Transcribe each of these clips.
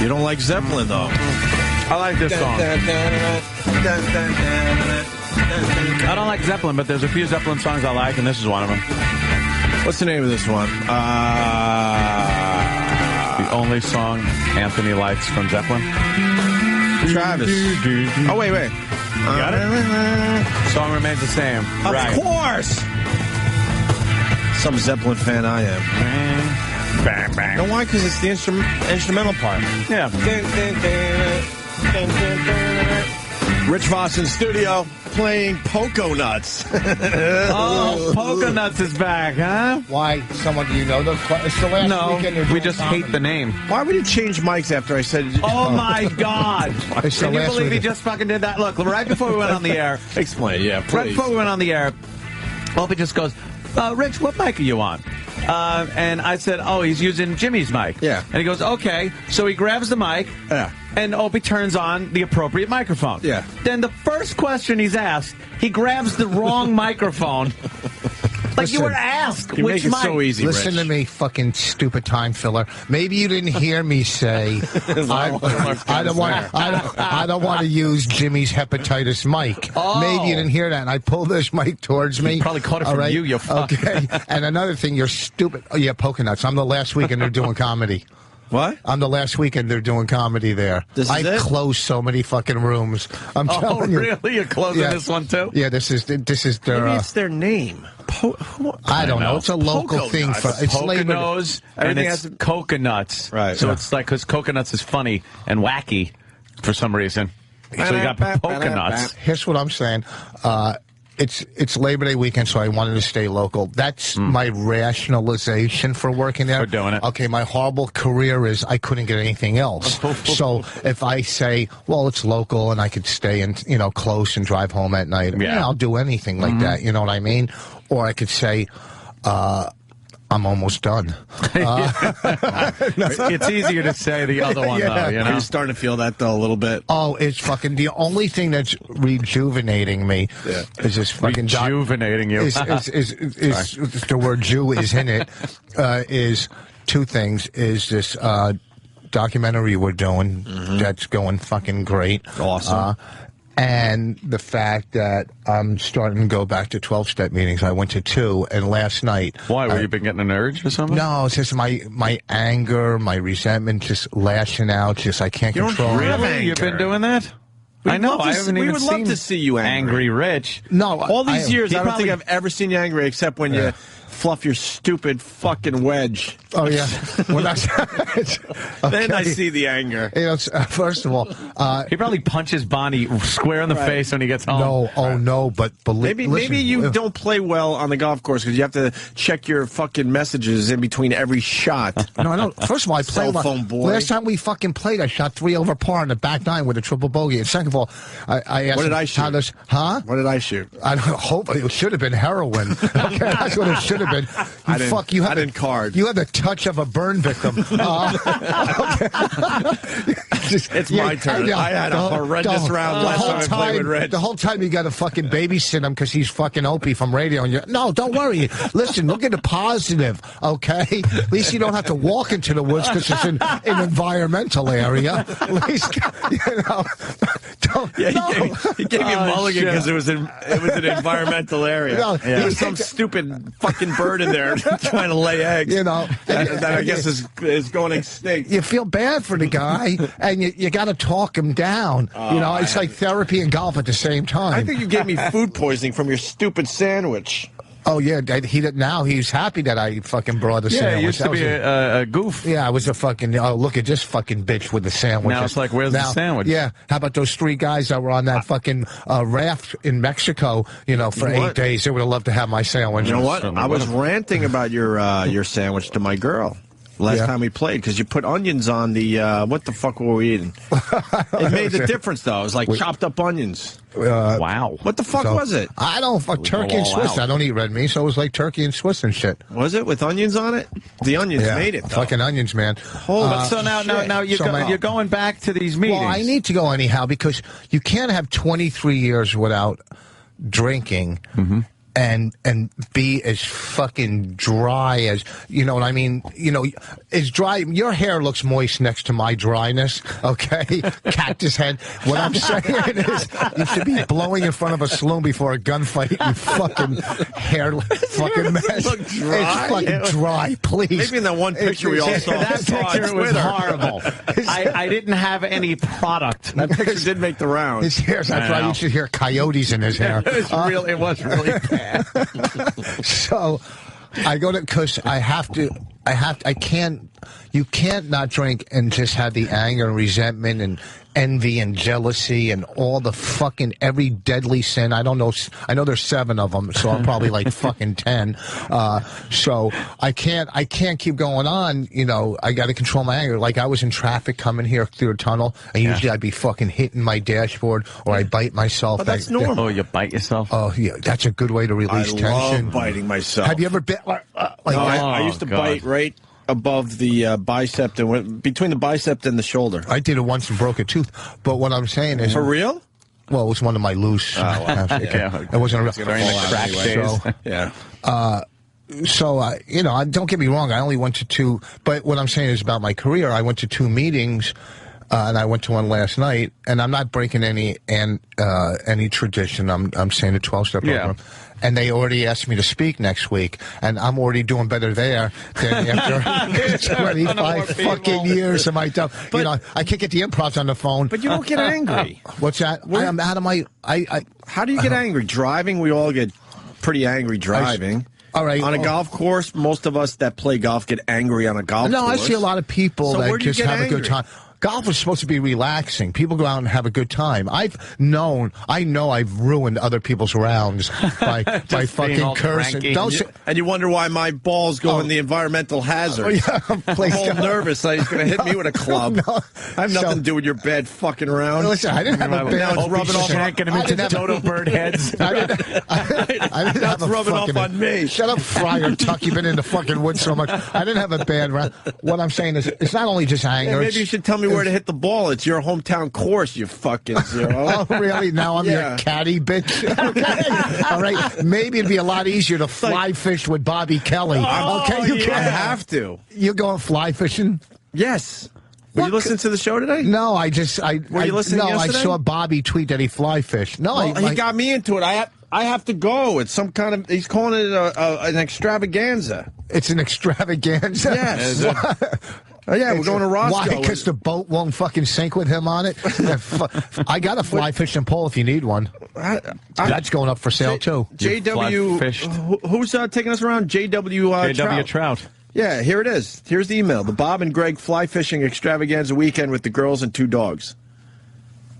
You don't like Zeppelin, though. I like this song. I don't like Zeppelin, but there's a few Zeppelin songs I like, and this is one of them. What's the name of this one? The only song Anthony likes from Zeppelin. Travis. Oh, wait. You got it? Song remains the same. Of course! Some Zeppelin fan I am. Bang, bang. You know why? Because it's the instrumental part. Yeah. Rich Voss in studio playing Poco Nuts. Oh, Poco Nuts is back, huh? Why? Someone, do you know the? It's the last weekend. No, we just hate the name. Why would you change mics after I said? Oh my God! It's the Can you last believe he weekend. just fucking did that? Look, right before we went on the air. Explain, yeah, please. Right before we went on the air, Opie just goes, Rich, what mic are you on? And I said, oh, he's using Jimmy's mic. Yeah. And he goes, okay. So he grabs the mic. Yeah. And Opie turns on the appropriate microphone. Yeah. Then the first question he's asked, he grabs the wrong microphone. Like you were asked You which make it mic. so easy, Listen Rich. to me, fucking stupid time filler. Maybe you didn't hear me say I don't want to use Jimmy's hepatitis mic. Oh. Maybe you didn't hear that, and I pulled this mic towards me. He probably caught it All from you fuck. Okay. And another thing, you're stupid. Oh yeah, Poco Nuts. I'm the last weekend they're doing comedy. What? I'm the last weekend they're doing comedy there. I closed so many fucking rooms. I'm telling you. Really? You're closing this one too? Yeah, this is their. Maybe it's their name. I don't know. It's a local Poco thing Nuts. for it's Labor Day. Poconos, and it's coconuts. Right. So Yeah. it's like, because coconuts is funny and wacky for some reason. So you got coconuts. Here's what I'm saying. It's Labor Day weekend, so I wanted to stay local. That's my rationalization for working there. For doing it. Okay, my horrible career is I couldn't get anything else. So if I say, well, it's local and I could stay and close and drive home at night, yeah I'll do anything like that. You know what I mean? Or I could say, I'm almost done. It's easier to say the other one, though, you know? You're starting to feel that, though, a little bit. Oh, it's fucking the only thing that's rejuvenating me is this fucking rejuvenating you. Is the word Jew is in it? Is two things. Is this documentary we're doing that's going fucking great? Awesome. And the fact that I'm starting to go back to 12-step meetings. I went to 2, and last night... Why? Were you been getting an urge or something? No, it's just my anger, my resentment, just lashing out. Just I can't control it. Really? You've been doing that? I know. I haven't even would seen love to see you angry. Rich. No, all these years, I don't think I've ever seen you angry except when you fluff your stupid fucking wedge. Oh yeah. When I, Then I see the anger. First of all, he probably punches Bonnie square in the face when he gets home. No, but maybe you don't play well on the golf course because you have to check your fucking messages in between every shot. No, I don't. First of all, I played Cell phone boy. Last time we fucking played, I shot 3 over par on the back 9 with a triple bogey. And second of all, I asked What did him, I shoot? What did I shoot? I don't hope it should have been heroin. Okay, that's what it should have been. I didn't card. You have the touch of a burn victim. It's my turn. I had a horrendous round last time I played with Rich. The whole time you got to fucking babysit him because he's fucking Opie from radio. And no, don't worry. Listen, look at the positive, okay? At least you don't have to walk into the woods because it's an environmental area. At least, He gave you a mulligan because it was an environmental area. There was some stupid fucking bird in there trying to lay eggs. That I guess is going extinct. You feel bad for the guy, and you got to talk him down. It's like therapy and golf at the same time. I think you gave me food poisoning from your stupid sandwich. Oh, yeah, now he's happy that I fucking brought the sandwich. Yeah, it used to be a goof. Yeah, I was a fucking, look at this fucking bitch with the sandwich. Now it's like, where's the sandwich? Yeah, how about those 3 guys that were on that fucking raft in Mexico, for 8 days? They would have loved to have my sandwich. You know what? I was ranting about your sandwich to my girl. Last time we played, because you put onions on the, what the fuck were we eating? It made the difference, though. It was like chopped up onions. Wow. What the fuck was it? I don't, turkey and Swiss. I don't eat red meat, so it was like turkey and Swiss and shit. Was it with onions on it? The onions made it, though. Fucking onions, man. So now you're going back to these meetings. Well, I need to go anyhow, because you can't have 23 years without drinking. and be as fucking dry as, you know what I mean? You know, as dry. Your hair looks moist next to my dryness, okay? Cactus head. What I'm saying is, you should be blowing in front of a saloon before a gunfight. You fucking hair fucking mess. It's fucking dry, please. Maybe in that one picture we all saw. That picture was horrible. I didn't have any product. That picture did make the round. His hair's, that's why you should hear coyotes in his hair. It was really bad. So I go to, because I can't, you can't not drink and just have the anger and resentment and envy and jealousy and all the fucking every deadly sin. I don't know. I know there's 7 of them, so I'm probably like fucking 10. So I can't keep going on. You know, I got to control my anger. Like I was in traffic coming here through a tunnel, and usually I'd be fucking hitting my dashboard or I bite myself. But that's normal. Oh, you bite yourself? Oh yeah, that's a good way to release tension. I love biting myself. Have you ever bit like I used to bite right above the bicep, and between the bicep and the shoulder. I did it once and broke a tooth. But what I'm saying is, for real? Well, it was one of my loose. It wasn't a real during the crack days. So, yeah. So, you know, don't get me wrong. I only went to 2. But what I'm saying is about my career. I went to 2 meetings, and I went to one last night. And I'm not breaking any tradition. I'm saying a 12-step program. And they already asked me to speak next week, and I'm already doing better there than after 25 fucking years of my stuff. You know, I can't get the improvs on the phone. But you don't get angry. What's that? I'm out of my. How do you get angry? Driving, we all get pretty angry driving. All right. On a golf course, most of us that play golf get angry on a golf course. No, I see a lot of people that just have angry? a good time. Golf is supposed to be relaxing. People go out and have a good time. I know I've ruined other people's rounds by fucking cursing. And you wonder why my balls go in the environmental hazard. I'm all nervous that he's going to hit me with a club. No. I have nothing to do with your bad fucking round. Listen, I didn't have a bad. Now it's rubbing off. Shanking him into dodo bird heads. I didn't have rubbing off on me. Shut up, Friar Tuck. You've been in the fucking woods so much. I didn't have a bad round. What I'm saying is, it's not only just anger. Maybe you should tell me where to hit the ball. It's your hometown course, you fucking zero. Oh, really? Now I'm your caddy, bitch? Okay. All right. Maybe it'd be a lot easier to fly fish with Bobby Kelly. Okay, you can't have to. You're going fly fishing? Yes. Were you listening to the show today? No, Were you listening yesterday? I saw Bobby tweet that he fly fished. No, he got me into it. I have to go. It's some kind of. He's calling it an extravaganza. It's an extravaganza. Yes. Oh, yeah, we're going to Roscoe. Why? Because the boat won't fucking sink with him on it? I got a fly fishing pole if you need one. That's going up for sale, too. JW, who's taking us around? JW Trout. Yeah, here it is. Here's the email. The Bob and Greg fly fishing extravaganza weekend with the girls and 2 dogs.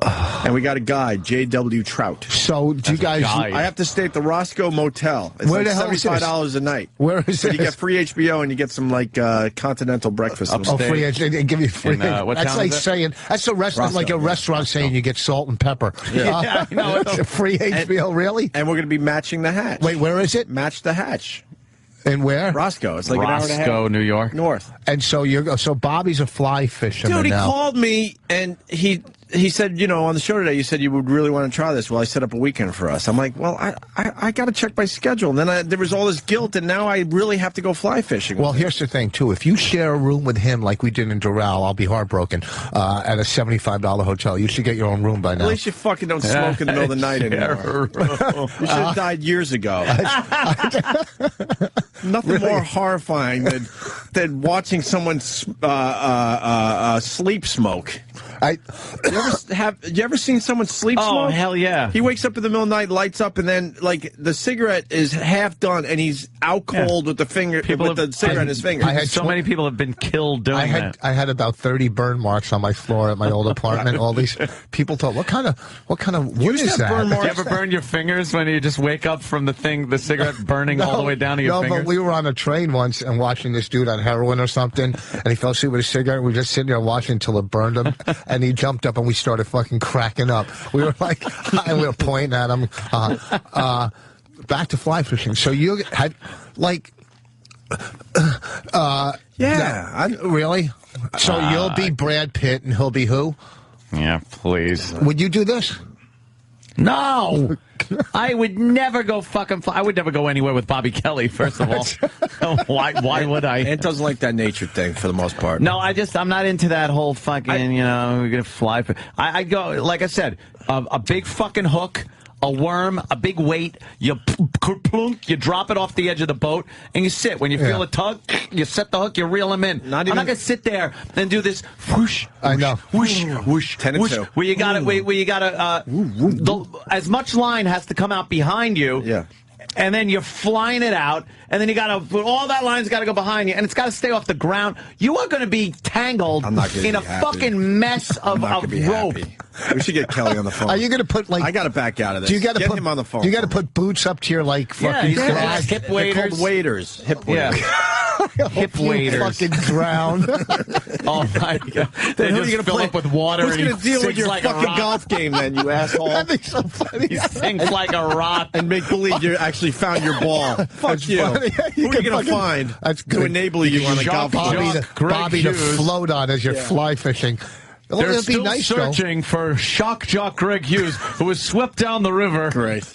And we got a guide, J.W. Trout. So, do you guys... I have to stay at the Roscoe Motel. It's where like the hell is $75 a night. Where is but this? you get free HBO and you get some, like, continental breakfast. Oh, free HBO. They give you free... That's like saying... That's a restaurant, like a restaurant saying you get salt and pepper. Yeah. It's free HBO, really? And we're going to be matching the hatch. Wait, where is it? Match the hatch. And where? Roscoe. It's like an hour and a half. Roscoe, New York. North. And so Bobby's a fly fisherman. Dude, he now. called me and he said, you know, on the show today, you said you would really want to try this. Well, I set up a weekend for us. I'm like, well, I got to check my schedule. And then there was all this guilt, and now I really have to go fly fishing. Well, here's the thing, too. If you share a room with him like we did in Doral, I'll be heartbroken, at a $75 hotel. You should get your own room by now. At least you fucking don't smoke in the middle of the night anymore. You should have died years ago. Nothing more horrifying than watching someone sleep smoke. You ever seen someone sleep smoke? Oh, hell yeah. He wakes up in the middle of the night, lights up, and then, like, the cigarette is half done, and he's out cold with the cigarette in his finger. So many people have been killed doing that. I had about 30 burn marks on my floor at my old apartment. All these people thought, what kind of wood is that? Did you ever burn your fingers when you just wake up from the cigarette burning all the way down to your fingers? No, but we were on a train once and watching this dude on heroin or something, and he fell asleep with a cigarette. We were just sitting there watching until it burned him. And he jumped up and we started fucking cracking up. We were like, and we were pointing at him. Back to fly fishing. So you had, like, really? So you'll be Brad Pitt and he'll be who? Yeah, please. Would you do this? No, I would never go I would never go anywhere with Bobby Kelly. First of all, why would I? Ant doesn't like that nature thing for the most part. No, I'm not into that whole fucking. We're gonna fly. I go like I said, a big fucking hook. A worm, a big weight, you plunk, you drop it off the edge of the boat, and you sit. When you feel a tug, you set the hook, you reel him in. I'm not going to sit there and do this whoosh, I know. whoosh, whoosh, 10 and whoosh, 2. where you got to, as much line has to come out behind you. Yeah. And then you're flying it out, and then you got to, all that line's got to go behind you, and it's got to stay off the ground. You are going to be tangled in a fucking mess of rope. Happy. We should get Kelly on the phone. Are you going to put like? I got to back out of this. Do you got to put him on the phone? Do you got to put boots up to your like fucking hip waders? They're called waders. Hip waders. Hip waders. Fucking drown. Oh my god! They who are you just fill up with water. Who's going to deal with your fucking golf game then, you asshole? That'd be so funny. He sinks like a rock and make believe you actually found your ball. Fuck you. Funny. Who are you going to find to enable you on a golf course? Bobby to float on as you're fly fishing. They're still searching for Shock Jock Greg Hughes, who was swept down the river. Great.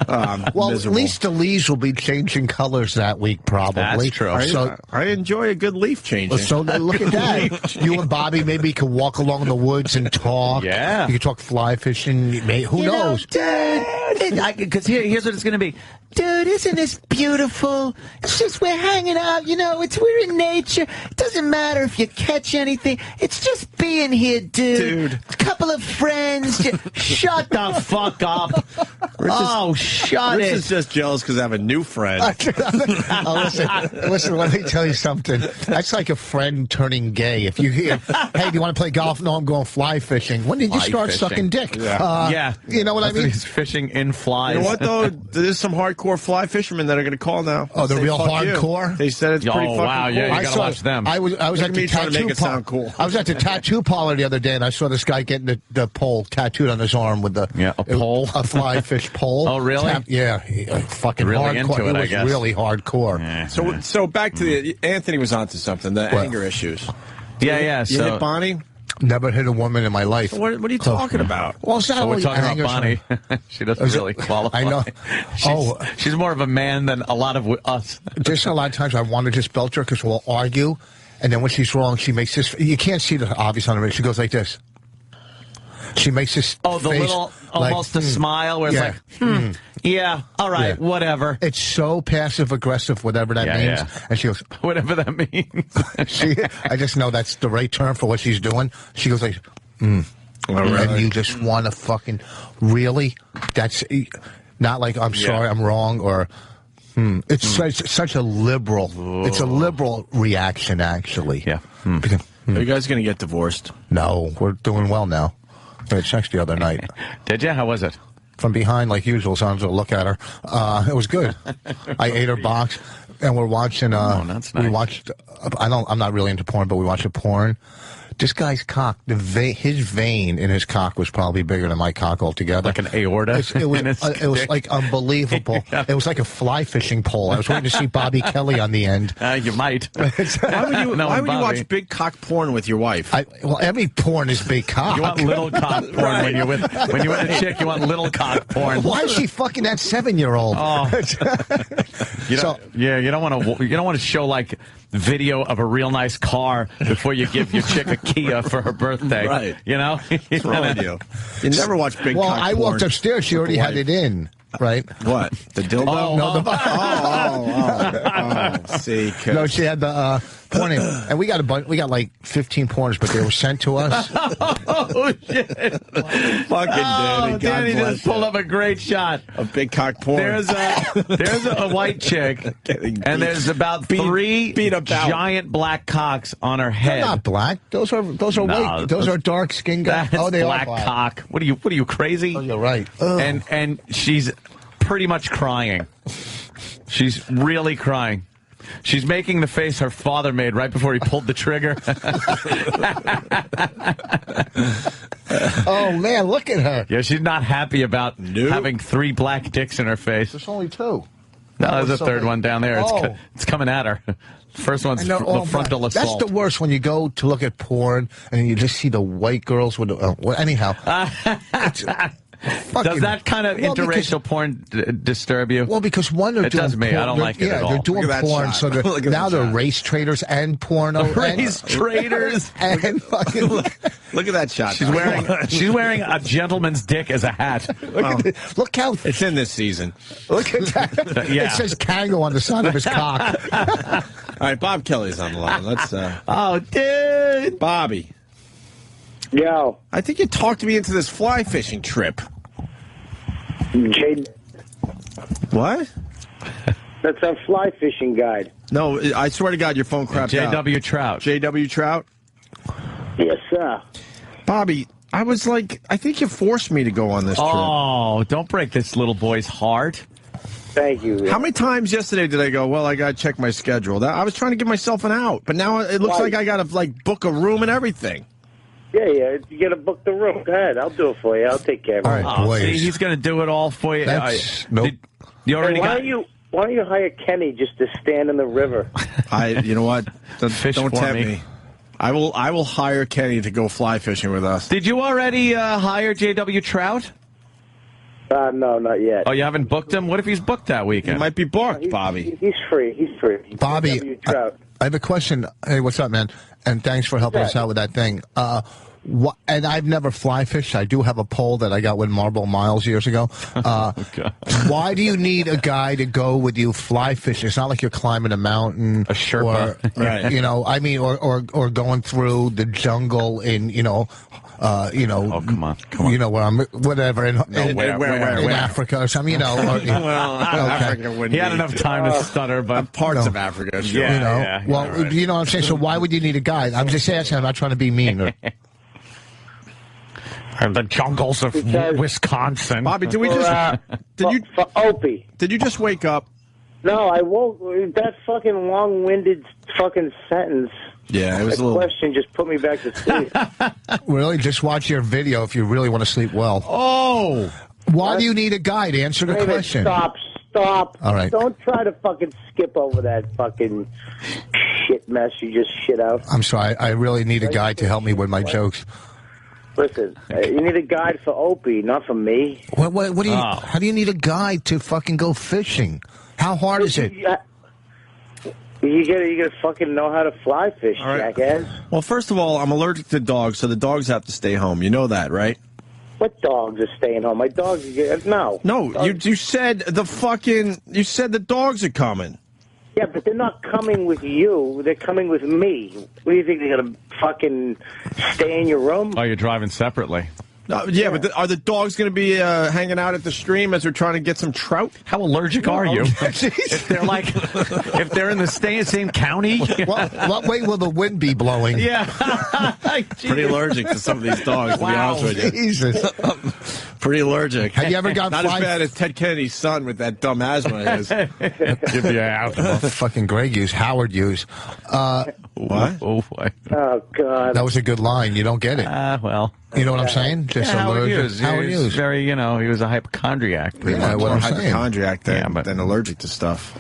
Well, miserable. at least the leaves will be changing colors that week, probably. That's true. So I enjoy a good leaf changing. So look at that. You and Bobby maybe can walk along the woods and talk. Yeah. You can talk fly fishing. Who knows? Because here's what it's going to be. Dude, isn't this beautiful? It's just we're hanging out, we're in nature. It doesn't matter if you catch anything. It's just being here, dude. A couple of friends. Shut the fuck up. Shut Rich it. is just jealous because I have a new friend. Listen, let me tell you something. That's like a friend turning gay. If you hear, hey, do you want to play golf? No, I'm going fly fishing. When did you start sucking dick? Yeah. You know what I mean? He's fishing in flies. You know what, though? There's some hardcore fly fishermen that are going to call now. Oh, the real hardcore? They said it's pretty fucking wow, cool. yeah, you got to watch them. I was at the trying to make tattoo it sound cool. I was at the tattoo parlor the other day, and I saw this guy getting the pole tattooed on his arm with a pole? A fly fish pole. Oh, really? Fucking really hardcore. into it, I guess. Really hardcore. Yeah. So back to Anthony was onto something, the anger issues. Yeah. You hit Bonnie? Never hit a woman in my life. What are you talking about? Well, it's not So we're only talking anger, about Bonnie. She doesn't really qualify. I know. She's more of a man than a lot of us. Just a lot of times I want to just belt her because we'll argue, and then when she's wrong, she makes this. You can't see the obvious on her. She goes like this. She makes this. Oh, the face little, almost a smile where it's like, yeah, all right, whatever. It's so passive aggressive, whatever that means. Yeah. And she goes, whatever that means. I just know that's the right term for what she's doing. She goes like, Right. And you just want to fucking really. That's not like I'm sorry, I'm wrong, or. It's such a liberal. It's a liberal reaction, actually. Yeah. Are you guys going to get divorced? No, we're doing well now. We had sex the other night. Did you? How was it? From behind, like usual, so I was to look at her. It was good. I ate her box, and we're watching. That's nice. We watched. I'm not really into porn, but we watched a porn. This guy's cock, his vein in his cock was probably bigger than my cock altogether. Like an aorta? It was like unbelievable. Yeah. It was like a fly fishing pole. I was waiting to see Bobby Kelly on the end. You might. Why would you watch big cock porn with your wife? Well, every porn is big cock. You want little cock porn right. when you're with a chick. You want little cock porn. Why is she fucking that 7-year-old? Oh. You don't want to show like video of a real nice car before you give your chick a Kia for her birthday. Right. You know? What's wrong with you? You never watch big cock porn. Well, I walked upstairs. She already had it in. Right? What? The dildo? See, no, she had the porn in. And we got like 15 porns, but they were sent to us. Oh, shit. Fucking Danny. Danny just pulled up a great shot. A big cock porn. There's a white chick, and there's about three giant black cocks on her head. They're not black. Those are white. Those are dark skin guys. That's they black are black cock. What are you crazy? Oh, you're right. And she's pretty much crying. She's really crying. She's making the face her father made right before he pulled the trigger. Oh, man, look at her. Yeah, she's not happy about having 3 black dicks in her face. There's only 2. No, there's a third one down there. It's coming at her. First one's the frontal assault. That's the worst when you go to look at porn and you just see the white girls with anyhow. Does that kind of interracial porn disturb you? Well, because one, they're doing does me. porn, I don't like it at all. they're doing porn, so now they're race traders and porno. Race traders and fucking. Look at that shot. She's wearing a gentleman's dick as a hat. Look how it's in this season. Look at that. Yeah. It says Kango on the side of his cock. All right, Bob Kelly's on the line. Let's. Oh, dude, Bobby. Yo. I think you talked me into this fly fishing trip. What? That's our fly fishing guide. No, I swear to God, your phone crapped out. J.W. Trout. J.W. Trout? Yes, sir. Bobby, I was like, I think you forced me to go on this trip. Oh, don't break this little boy's heart. Thank you. How many times yesterday did I go, well, I got to check my schedule? I was trying to give myself an out, but now it looks like I got to, like, book a room and everything. Yeah, you got to book the room. Go ahead, I'll do it for you. I'll take care of it. All right, see, he's going to do it all for you. Nope. You already why don't you hire Kenny just to stand in the river? You know what? Don't tempt me. me. I will hire Kenny to go fly fishing with us. Did you already hire J.W. Trout? No, not yet. Oh, you haven't booked him? What if he's booked that weekend? He might be booked, Bobby. He's free. He's free. Bobby, I have a question. Hey, what's up, man? And thanks for helping us out with that thing. And I've never fly fished. I do have a pole that I got with Marble Miles years ago. Why do you need a guy to go with you fly fishing? It's not like you're climbing a mountain, a Sherpa, or, right? You know, I mean, or going through the jungle in, Oh, come on. You know where I'm, whatever in where? Africa or something. You know, Africa wouldn't. He had enough time to stutter, but parts of Africa. Sure. Yeah, right. You know what I'm saying. So why would you need a guide? I'm just asking. I'm not trying to be mean. The jungles of Wisconsin. Bobby, did we just for Opie? Did you just wake up? No, I woke. That fucking long-winded fucking sentence. Yeah, it was a little. Question just put me back to sleep. Really, just watch your video if you really want to sleep well. Oh, why do you need a guide? Answer the question. Stop. All right. Don't try to fucking skip over that fucking shit mess you just shit out. I'm sorry. I really need a guide to help me with my jokes. Listen, you need a guide for Opie, not for me. What do you? How do you need a guide to fucking go fishing? How hard is it? You gotta fucking know how to fly fish, jackass. Well, first of all, I'm allergic to dogs, so the dogs have to stay home. You know that, right? What dogs are staying home? My dogs no. No, you said you said the dogs are coming. Yeah, but they're not coming with you. They're coming with me. What do you think, they're going to fucking stay in your room? Oh, you're driving sepapply. Yeah, but are the dogs going to be hanging out at the stream as we're trying to get some trout? How allergic are you? If they're in the same county? What way will the wind be blowing? Yeah. Pretty allergic to some of these dogs, to be honest with you. Jesus. Pretty allergic. Have you ever got Not as bad as Ted Kennedy's son with that dumb asthma of his. Give me a fucking Greg Hughes, Howard Hughes. What? Oh, boy. Oh, God. That was a good line. You don't get it. Well. You know what I'm saying? Just Howard Hughes. Howard Hughes. Very, he was a hypochondriac. What I'm saying. Hypochondriac than allergic to stuff.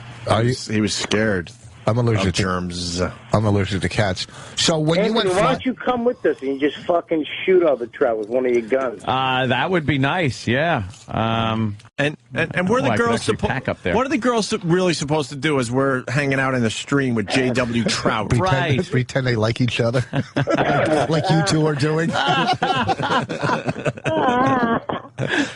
He was scared. I'm allergic to germs. I'm allergic to cats. So when Anthony, you went, why don't you come with us and you just fucking shoot all the trout with one of your guns? That would be nice. Yeah. And where are the girls supposed? What are the girls really supposed to do as we're hanging out in the stream with J.W. Trout? Pretend they like each other, like you two are doing.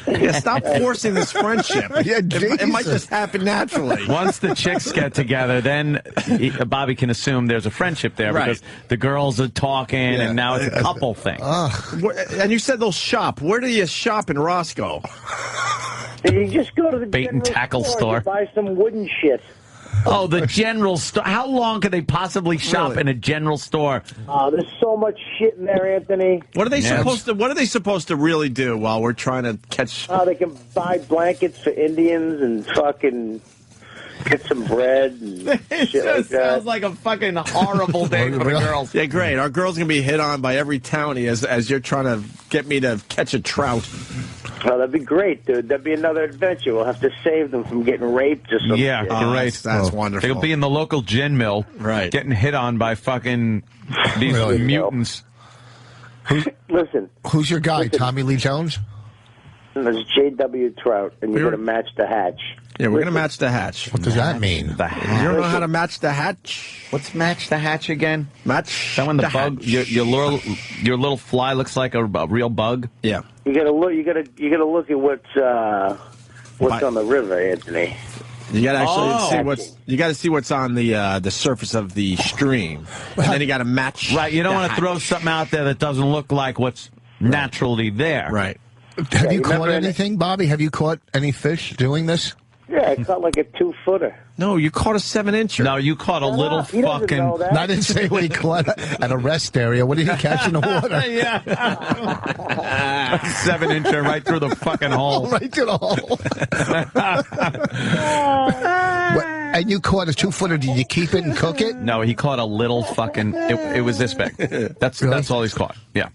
Yeah, stop forcing this friendship. Yeah, it might just happen naturally. Once the chicks get together, then Bobby can assume there's a friendship there because the girls are talking, and now it's a couple thing. And you said they'll shop. Where do you shop in Roscoe? You just go to the bait and tackle store. Buy some wooden shit. Oh, the general store. How long could they possibly shop in a general store? There's so much shit in there, Anthony. What are they supposed to really do while we're trying to catch? They can buy blankets for Indians and fucking get some bread and shit like that. Sounds like a fucking horrible day for the girls. Yeah, great. Our girl's gonna be hit on by every townie as you're trying to get me to catch a trout. Oh, that'd be great, dude. That'd be another adventure. We'll have to save them from getting raped or something. Yeah, great. That's wonderful. They'll be in the local gin mill, getting hit on by fucking these mutants. Listen. Who's your guy, Tommy Lee Jones? There's J.W. Trout, and you're going to match the hatch. Yeah, we're going to match the hatch. What does that mean? The hatch. You don't know how to match the hatch? What's match the hatch again? Match That when the bug, hatch. your little fly looks like a real bug. Yeah. You got to look. You got to look at what's on the river, Anthony. You got to actually see what's. You got to see what's on the surface of the stream, and then you got to match. Right. You don't the want to throw hatch. something out there that doesn't look like what's naturally there. Right. Have you caught remember anything, Bobby? Have you caught any fish doing this? Yeah, I caught like a 2-footer. No, you caught a 7-incher. No, you caught a little He doesn't fucking. know that. I didn't say what he caught at a rest area. What did he catch in the water? Yeah. 7-incher right through the fucking hole. Right to the hole. And you caught a 2-footer. Did you keep it and cook it? No, he caught a little fucking. It was this big. That's all he's caught. Yeah.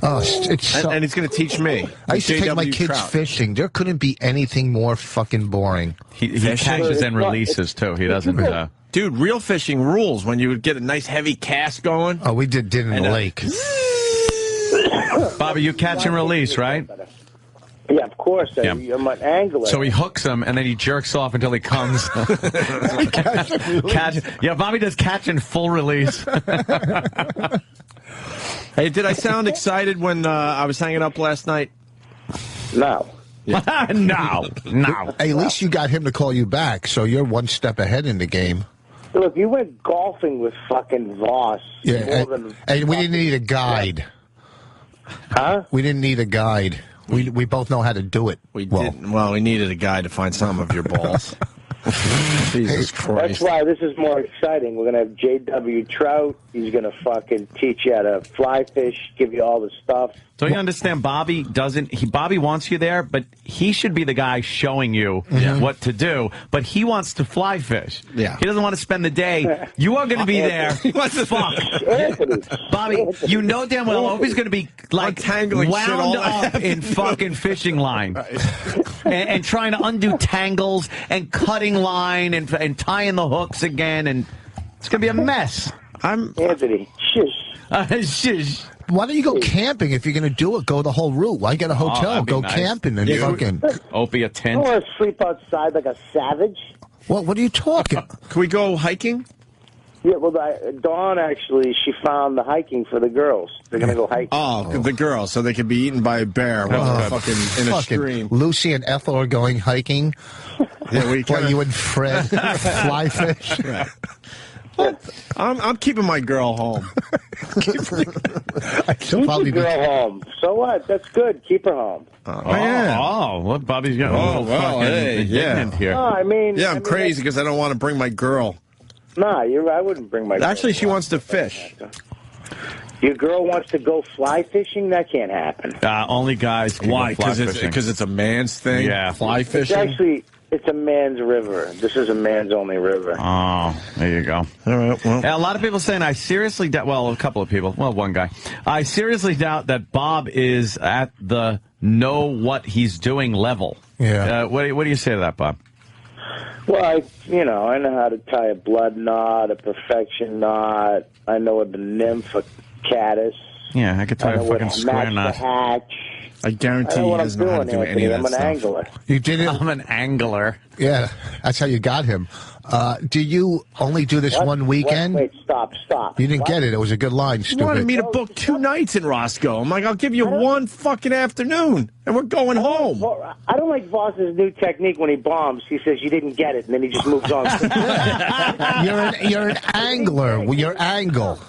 Oh, it's so, And he's going to teach me. I used to take my J.W. kids Trout. fishing. There couldn't be anything more fucking boring. He catches and releases too. He doesn't. Dude, real fishing rules when you would get a nice heavy cast going. Oh, we did in the lake. Bobby, you catch and release, right? Yeah, of course. Yeah. I'm an angler. So he hooks him and then he jerks off until he comes. Yeah, Bobby does catch and full release. Hey, did I sound excited when I was hanging up last night? No. No. Hey, at least you got him to call you back, so you're one step ahead in the game. Look, you went golfing with fucking Voss. Yeah, more than and we didn't need a guide. Huh? We didn't need a guide. We both know how to do it. We didn't. Well, we needed a guy to find some of your balls. Jesus Christ. That's why this is more exciting. We're going to have J.W. Trout. He's going to fucking teach you how to fly fish, give you all the stuff. So you understand, Bobby doesn't. Bobby wants you there, but he should be the guy showing you what to do. But he wants to fly fish. Yeah. He doesn't want to spend the day. You are going to be there. Fuck, Anthony. Bobby. You know damn well Opie's going to be like Untangling shit all wound up in fucking fishing line, and trying to undo tangles and cutting line and tying the hooks again, and it's going to be a mess. Anthony, shush. Shush. Why don't you go camping if you're going to do it? Go the whole route. Why get a hotel? that'd be Go nice. camping and fucking. Opie, a I tent. don't want to sleep outside like a savage. What are you talking? Can we go hiking? Yeah, well, Dawn actually, she found the hiking for the girls. They're going to go hiking. Oh, the girls, so they could be eaten by a bear fucking in a stream. Lucy and Ethel are going hiking. Yeah, we While you and Fred fly fish. Right. I'm keeping my girl home. She'll probably Keep be. the girl home. So what? That's good. Keep her home. Oh, what Bobby's getting a little fucking indignant here. No, I mean... Yeah, I'm crazy because I don't want to bring my girl. Nah, you're right. I wouldn't bring my girl. Actually, she wants to fish. Your girl wants to go fly fishing? That can't happen. Only guys can Why? go fly Because fishing. it's a man's thing. Yeah. Fly It's fishing. actually... It's a man's river. This is a man's only river. Oh, there you go. All right. Well, A lot of people saying I seriously doubt. Well, a couple of people. Well, one guy. I seriously doubt that Bob is at the know what he's doing level. Yeah. What do you say to that, Bob? Well, I know how to tie a blood knot, a perfection knot. I know what the nymph, a caddis. Yeah, I could tie I a know what fucking to square match the knot. hatch. I guarantee I know he what I'm doesn't know how doing, to do Anthony. any of I'm that an stuff. angler. You did it. I'm an angler. Yeah, that's how you got him. Do you only do this What? one weekend? Wait, stop. You didn't What? get it. It was a good line, He wanted stupid. me to book 2 nights in Roscoe. I'm like, I'll give you one fucking afternoon, and we're going home. Well, I don't like Voss's new technique when he bombs. He says you didn't get it, and then he just moves on. You're an angler. Well, your angle.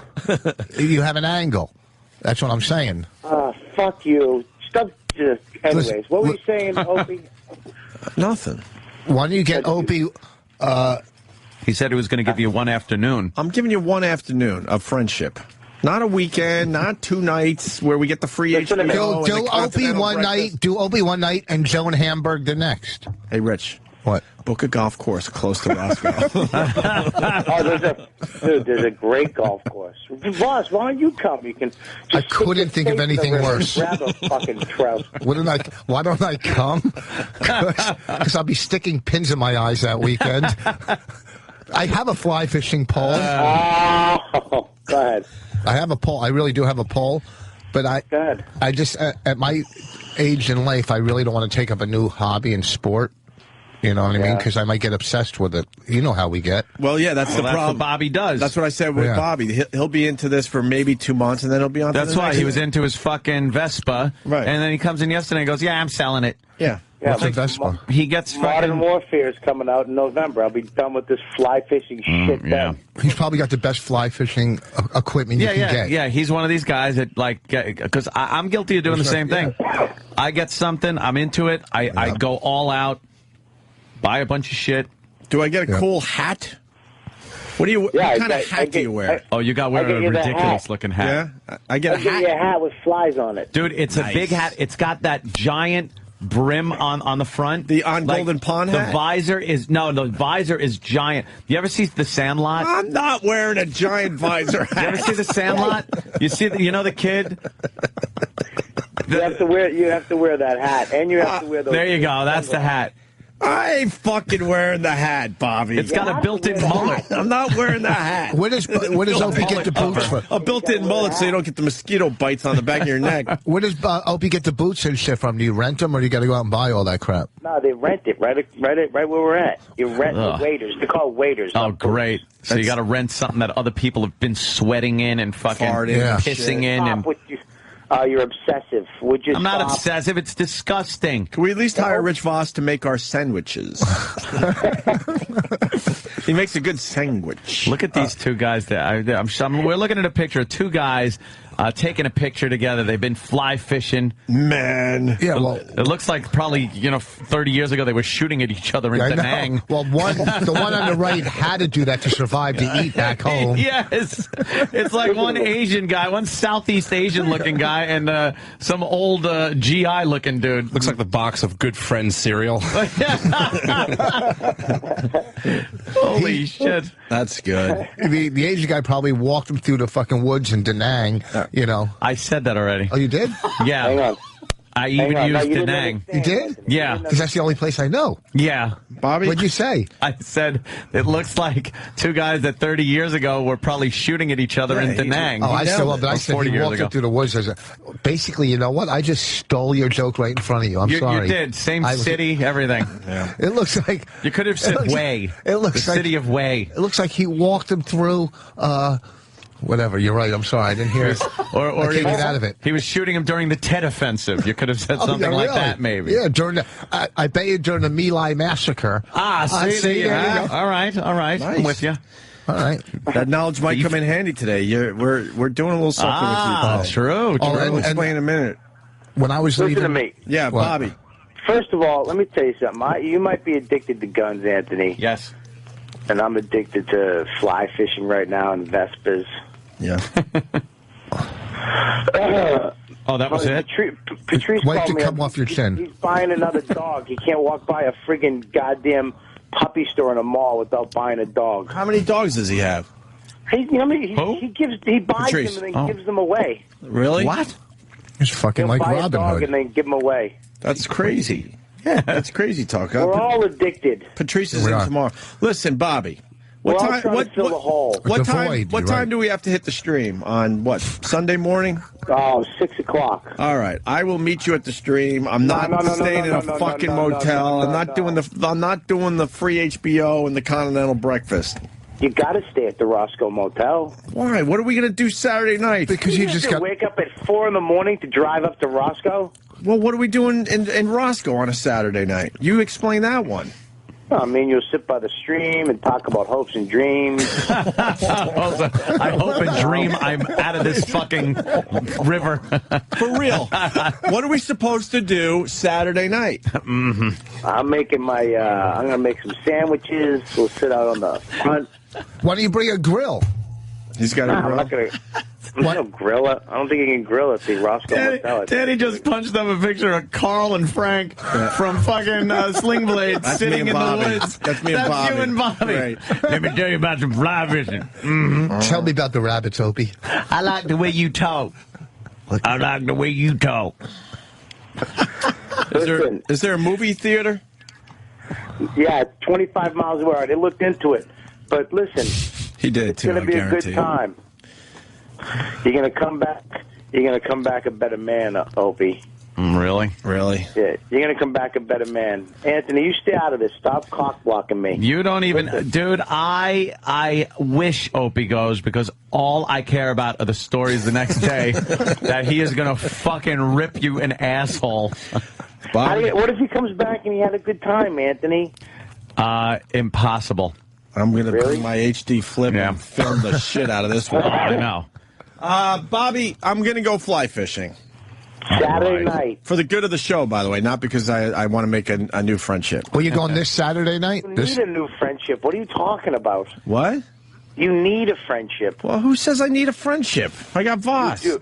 You have an angle. That's what I'm saying. Fuck you. Stop. Anyways, Listen, what were you saying, Opie? Nothing. Why don't you get Opie? He said he was going to give you one afternoon. I'm giving you one afternoon of friendship. Not a weekend, not 2 nights where we get the free Listen to me. HBO. Do and the Opie continental one breakfast. night. Do Opie one night and Joe and Hamburg the next. Hey, Rich. What? Book a golf course close to Roscoe. There's a great golf course. Voss, why don't you come? You can. I Just couldn't stick think your of face in the anything river and worse. Grab a fucking trout. Why don't I come? Because I'll be sticking pins in my eyes that weekend. I have a fly fishing pole. Oh, go ahead. I have a pole. I really do have a pole. But I just at my age in life, I really don't want to take up a new hobby in sport. You know what I mean? Because I might get obsessed with it. You know how we get. Well, yeah, that's the problem. That's what Bobby does. That's what I said with Bobby. He'll be into this for maybe 2 months, and then he'll be on. That's why he was into his fucking Vespa, right? And then he comes in yesterday and goes, "Yeah, I'm selling it." Yeah. What's a Vespa? He gets Modern Warfare is coming out in November. I'll be done with this fly fishing shit. Yeah. He's probably got the best fly fishing equipment you can get. Yeah, he's one of these guys that, like, because I'm guilty of doing the same thing. I get something, I'm into it, I go all out, buy a bunch of shit. Do I get a cool hat? What kind of hat do you wear? You got to wear a ridiculous-looking hat. Yeah, I get a hat. Give you a hat with flies on it. Dude, it's a big hat. It's got that giant brim on the front. The Golden Pond hat? The visor is giant. You ever see The Sandlot? I'm not wearing a giant visor hat. You ever see The Sandlot? You know the kid? You have to wear that hat, and you have to wear those. There you go. That's the hat. I ain't fucking wearing the hat, Bobby. It's got a built-in mullet. I'm not wearing the hat. Where does Opie get the boots from? A built-in mullet so you don't get the mosquito bites on the back of your neck. Where does Opie get the boots and shit from? Do you rent them, or do you got to go out and buy all that crap? No, they rent it right where we're at. You rent the waiters. They're called waiters. Oh, great. So you got to rent something that other people have been sweating in and fucking pissing in. And you're obsessive. Would you I'm not obsessive. It's disgusting. Can we at least hire Rich Voss to make our sandwiches? He makes a good sandwich. Look at these two guys. We're looking at a picture of two guys taking a picture together. They've been fly fishing. Man. Yeah, well, it looks like probably 30 years ago they were shooting at each other in Da Nang. Well, the one on the right had to do that to survive to eat back home. Yes, it's like one Asian guy, one Southeast Asian looking guy, and some old GI looking dude. Looks like the box of Good Friends cereal. Holy shit. That's good. The Asian guy probably walked him through the fucking woods in Da Nang, I said that already. Oh, you did? Yeah. Hang on. I even used Da Nang. You did? Yeah. Because that's the only place I know. Yeah. Bobby? What'd you say? I said it looks like two guys that 30 years ago were probably shooting at each other in Da Nang. I said he walked up through the woods. Basically, you know what? I just stole your joke right in front of you. I'm sorry. You did. Same city, everything. Yeah. It looks like... You could have said Way. It looks the like... city of Way. It looks like he walked him through... Whatever, you're right. I'm sorry, I didn't hear it. Or I can't get out of it. He was shooting him during the Tet Offensive. You could have said something like that, maybe. Yeah, I bet you during the My Lai massacre. See, yeah. All right. Nice. I'm with you. All right. That knowledge might come in handy today. We're doing a little something with you. True. I'll explain in a minute. When I was Listen to me. Yeah, What? Bobby. First of all, let me tell you something. You might be addicted to guns, Anthony. Yes. And I'm addicted to fly fishing right now and Vespas. Yeah. Oh, that was it? Patrice Wipe called the me cum off your chin. He's buying another dog. He can't walk by a friggin' goddamn puppy store in a mall without buying a dog. How many dogs does he have? He buys Patrice. them and then gives them away. Really? What? It's fucking He'll like buy a Robin dog Hood. and then give them away. That's crazy. Yeah, that's crazy talk. We're all addicted. Patrice is We in are. tomorrow. Listen, Bobby. We're all trying to fill the hole. What It's a time? void, What you're time right. do we have to hit the stream on what Sunday morning? Oh, 6 o'clock. All right, I will meet you at the stream. I'm not staying in a fucking motel. I'm not doing the free HBO and the continental breakfast. You got to stay at the Roscoe Motel. Why? What are we gonna do Saturday night? Because you just got... wake up at 4 in the morning to drive up to Roscoe. Well, what are we doing in Roscoe on a Saturday night? You explain that one. I mean, you'll sit by the stream and talk about hopes and dreams. I hope and dream I'm out of this fucking river. For real. What are we supposed to do Saturday night? I'm making I'm going to make some sandwiches. We'll sit out on the front. Why don't you bring a grill? He's got a I'm grill. not going to... I don't grill it. I don't think you can grill at the Roscoe Motel. Daddy just punched up a picture of Carl and Frank from fucking Sling Blade sitting in the woods. That's me and Bobby. You and Bobby. Right. Let me tell you about some fly fishing. Tell me about the rabbits, Opie. I like the way you talk. I like the way you talk. Is there a movie theater? Yeah, 25 miles away. They looked into it. But listen, He did it's too. going to be I a good guarantee. time. You're going to come back. You're going to come back a better man, Opie. Really? Really? Yeah, you're going to come back a better man. Anthony, you stay out of this. Stop cock blocking me. You don't even... Dude, I wish Opie goes because all I care about are the stories the next day that he is going to fucking rip you an asshole. What if he comes back and he had a good time, Anthony? Impossible. I'm going to bring my HD flip and film the shit out of this one. I know. Bobby, I'm going to go fly fishing. Saturday night. For the good of the show, by the way, not because I want to make a new friendship. Well, you going this Saturday night? You need a new friendship. What are you talking about? What? You need a friendship. Well, who says I need a friendship? I got Voss. You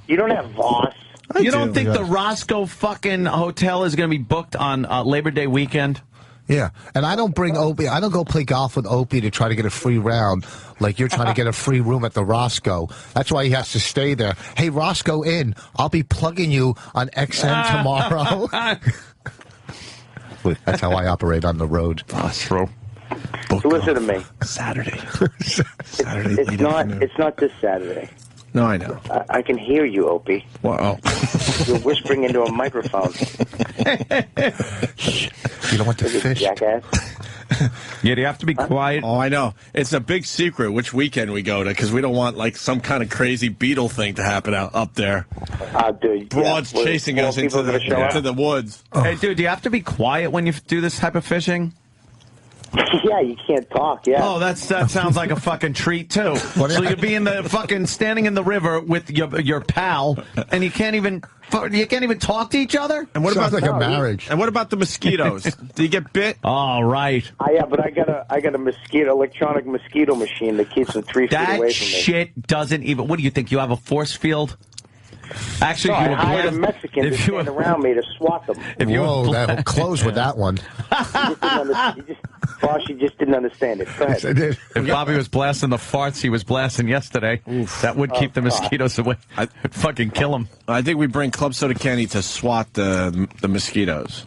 don't have Voss. You don't think the Roscoe fucking hotel is going to be booked on Labor Day weekend? Yeah, and I don't bring Opie. I don't go play golf with Opie to try to get a free round like you're trying to get a free room at the Roscoe. That's why he has to stay there. Hey, Roscoe Inn, I'll be plugging you on XM tomorrow. That's how I operate on the road. That's true. So listen to me. Saturday. It's not this Saturday. No, I know. I can hear you, Opie. Wow. You're whispering into a microphone. You don't want to fish. Jackass. Yeah, do you have to be quiet? Oh, I know. It's a big secret which weekend we go to because we don't want like some kind of crazy beetle thing to happen up there. Dude, Broads chasing us into the woods. Hey, dude, do you have to be quiet when you do this type of fishing? Yeah, you can't talk. Yeah. Oh, that sounds like a fucking treat too. So you'd be in the fucking standing in the river with your pal, and you can't even talk to each other. And what about like a marriage? And what about the mosquitoes? Do you get bit? All right. Yeah, but I got a electronic mosquito machine that keeps them 3 feet away from me. That shit doesn't even. What do you think? You have a force field? Actually, no, you I hired a Mexican to stand around me to swat them. Whoa, that'll close with that one. You just didn't understand it. Go ahead. Yes, I did. If Bobby was blasting the farts he was blasting yesterday, that would keep the mosquitoes away. I'd fucking kill them. I think we bring Club Soda Kenny to swat the mosquitoes.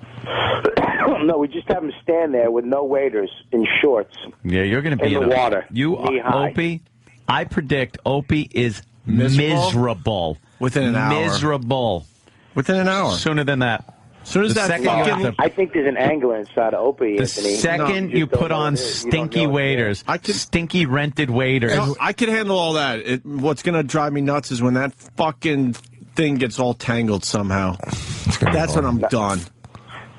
No, we just have him stand there with no waders in shorts. Yeah, you're going to be in the water. You, Opie, I predict Opie is miserable. Within an hour. Miserable. Within an hour. Sooner than that. Soon as I think there's an angler inside of Opie, the Anthony. second you put on stinky waders, stinky rented waders. I can handle all that. What's going to drive me nuts is when that fucking thing gets all tangled somehow. That's when I'm done.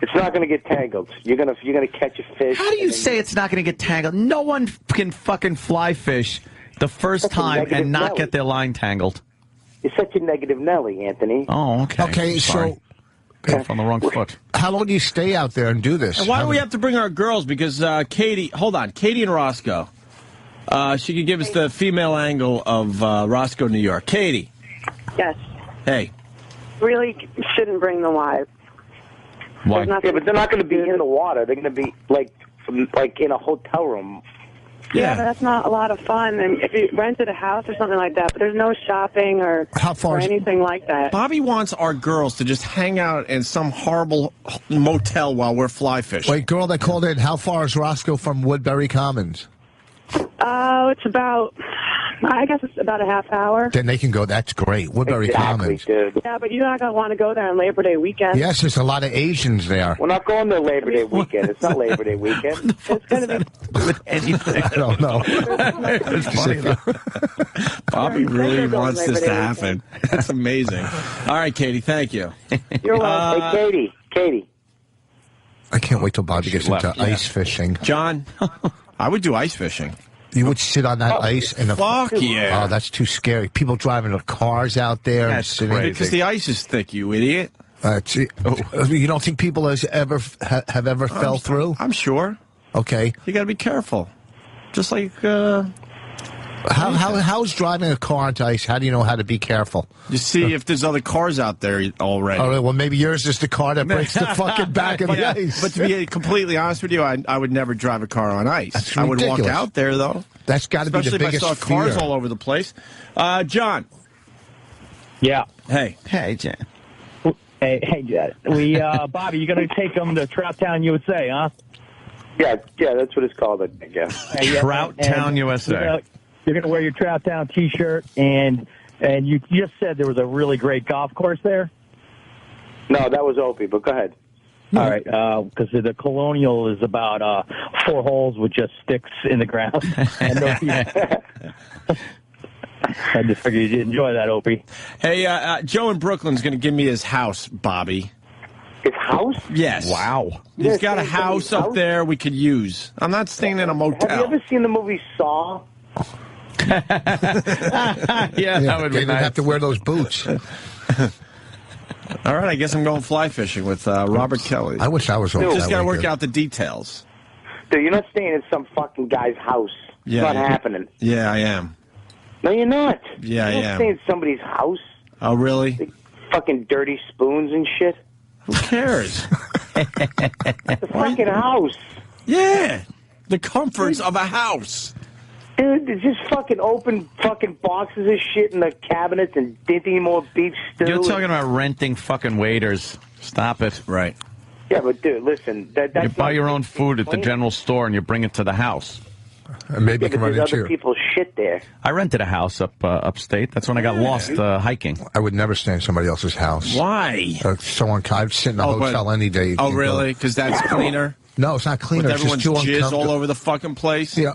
It's not going to get tangled. You're gonna catch a fish. How do you say it's not going to get tangled? No one can fucking fly fish the first time and not get their line tangled. You're such a negative Nelly, Anthony. Oh, okay. Okay, sorry. so on the wrong foot. How long do you stay out there and do this? And why do we have to bring our girls? Because Katie and Roscoe. She could give us the female angle of Roscoe, New York. Katie. Yes. Hey. Really shouldn't bring the wives. Why? Yeah, but they're not going to be in the water. They're going to be like in a hotel room. Yeah, but that's not a lot of fun. And if you rented a house or something like that, but there's no shopping or anything like that. Bobby wants our girls to just hang out in some horrible motel while we're fly fishing. Wait, girl that called in, how far is Roscoe from Woodbury Commons? It's about, I guess it's about a half hour. Then they can go. That's great. Woodbury Commons. Dude. Yeah, but you're not going to want to go there on Labor Day weekend. Yes, there's a lot of Asians there. We're not going to Labor Day weekend. It's not Labor Day weekend. It's going to be with anything. I don't know. It's funny, though. Bobby really wants this to happen. That's amazing. All right, Katie, thank you. You're welcome. Hey, Katie. I can't wait till Bobby gets into ice fishing. John, I would do ice fishing. You would sit on that ice in a... Fuck yeah. Oh, that's too scary. People driving their cars out there. That's and crazy. Because the ice is thick, you idiot. You don't think people have ever fell through? I'm sure. Okay. You got to be careful. Just like... How's driving a car onto ice? How do you know how to be careful? You see if there's other cars out there already. All right, well, maybe yours is the car that breaks the fucking back of the ice. But to be completely honest with you, I would never drive a car on ice. That's I would walk ridiculous. out there, though. That's got to be the biggest Especially if I saw cars fear. all over the place. John. Yeah. Hey. Hey, Jan. Hey, Jet. Bobby, you going to take them to Trout Town, USA, huh? Yeah, that's what it's called, I guess. Trout Town, USA. You're going to wear your Trout Town T-shirt, and And you just said there was a really great golf course there? No, that was Opie, but go ahead. All right, because the Colonial is about 4 holes with just sticks in the ground. And no I just figured you'd enjoy that, Opie. Hey, Joe in Brooklyn's going to give me his house, Bobby. His house? Yes. Wow. He's got a house up there we could use. I'm not staying in a motel. Have you ever seen the movie Saw? Yeah, that would be They nice. have to wear those boots. All right, I guess I'm going fly fishing with Robert Kelly. I wish I was over Just that got to work weekend. out the details. Dude, you're not staying in some fucking guy's house. Yeah, it's not happening. Yeah, I am. No, you're not. Yeah, you're I not am. staying in somebody's house. Oh, really? Big fucking dirty spoons and shit. Who cares? The fucking house. Yeah, the comforts of a house. Dude, there's just fucking open fucking boxes of shit in the cabinets and dinty more beef stew. You're talking about renting fucking waiters. Stop it. Right. Yeah, but dude, listen. That's You buy not your own food at the general store and you bring it to the house. And maybe Yeah, you can but run there's into other you. people's shit there. I rented a house upstate. That's when I got lost hiking. I would never stay in somebody else's house. Why? I'd sit in a hotel any day. Oh, really? Because that's cleaner? No, it's not cleaner. With It's everyone's just too jizz uncomfortable. all over the fucking place? Yeah.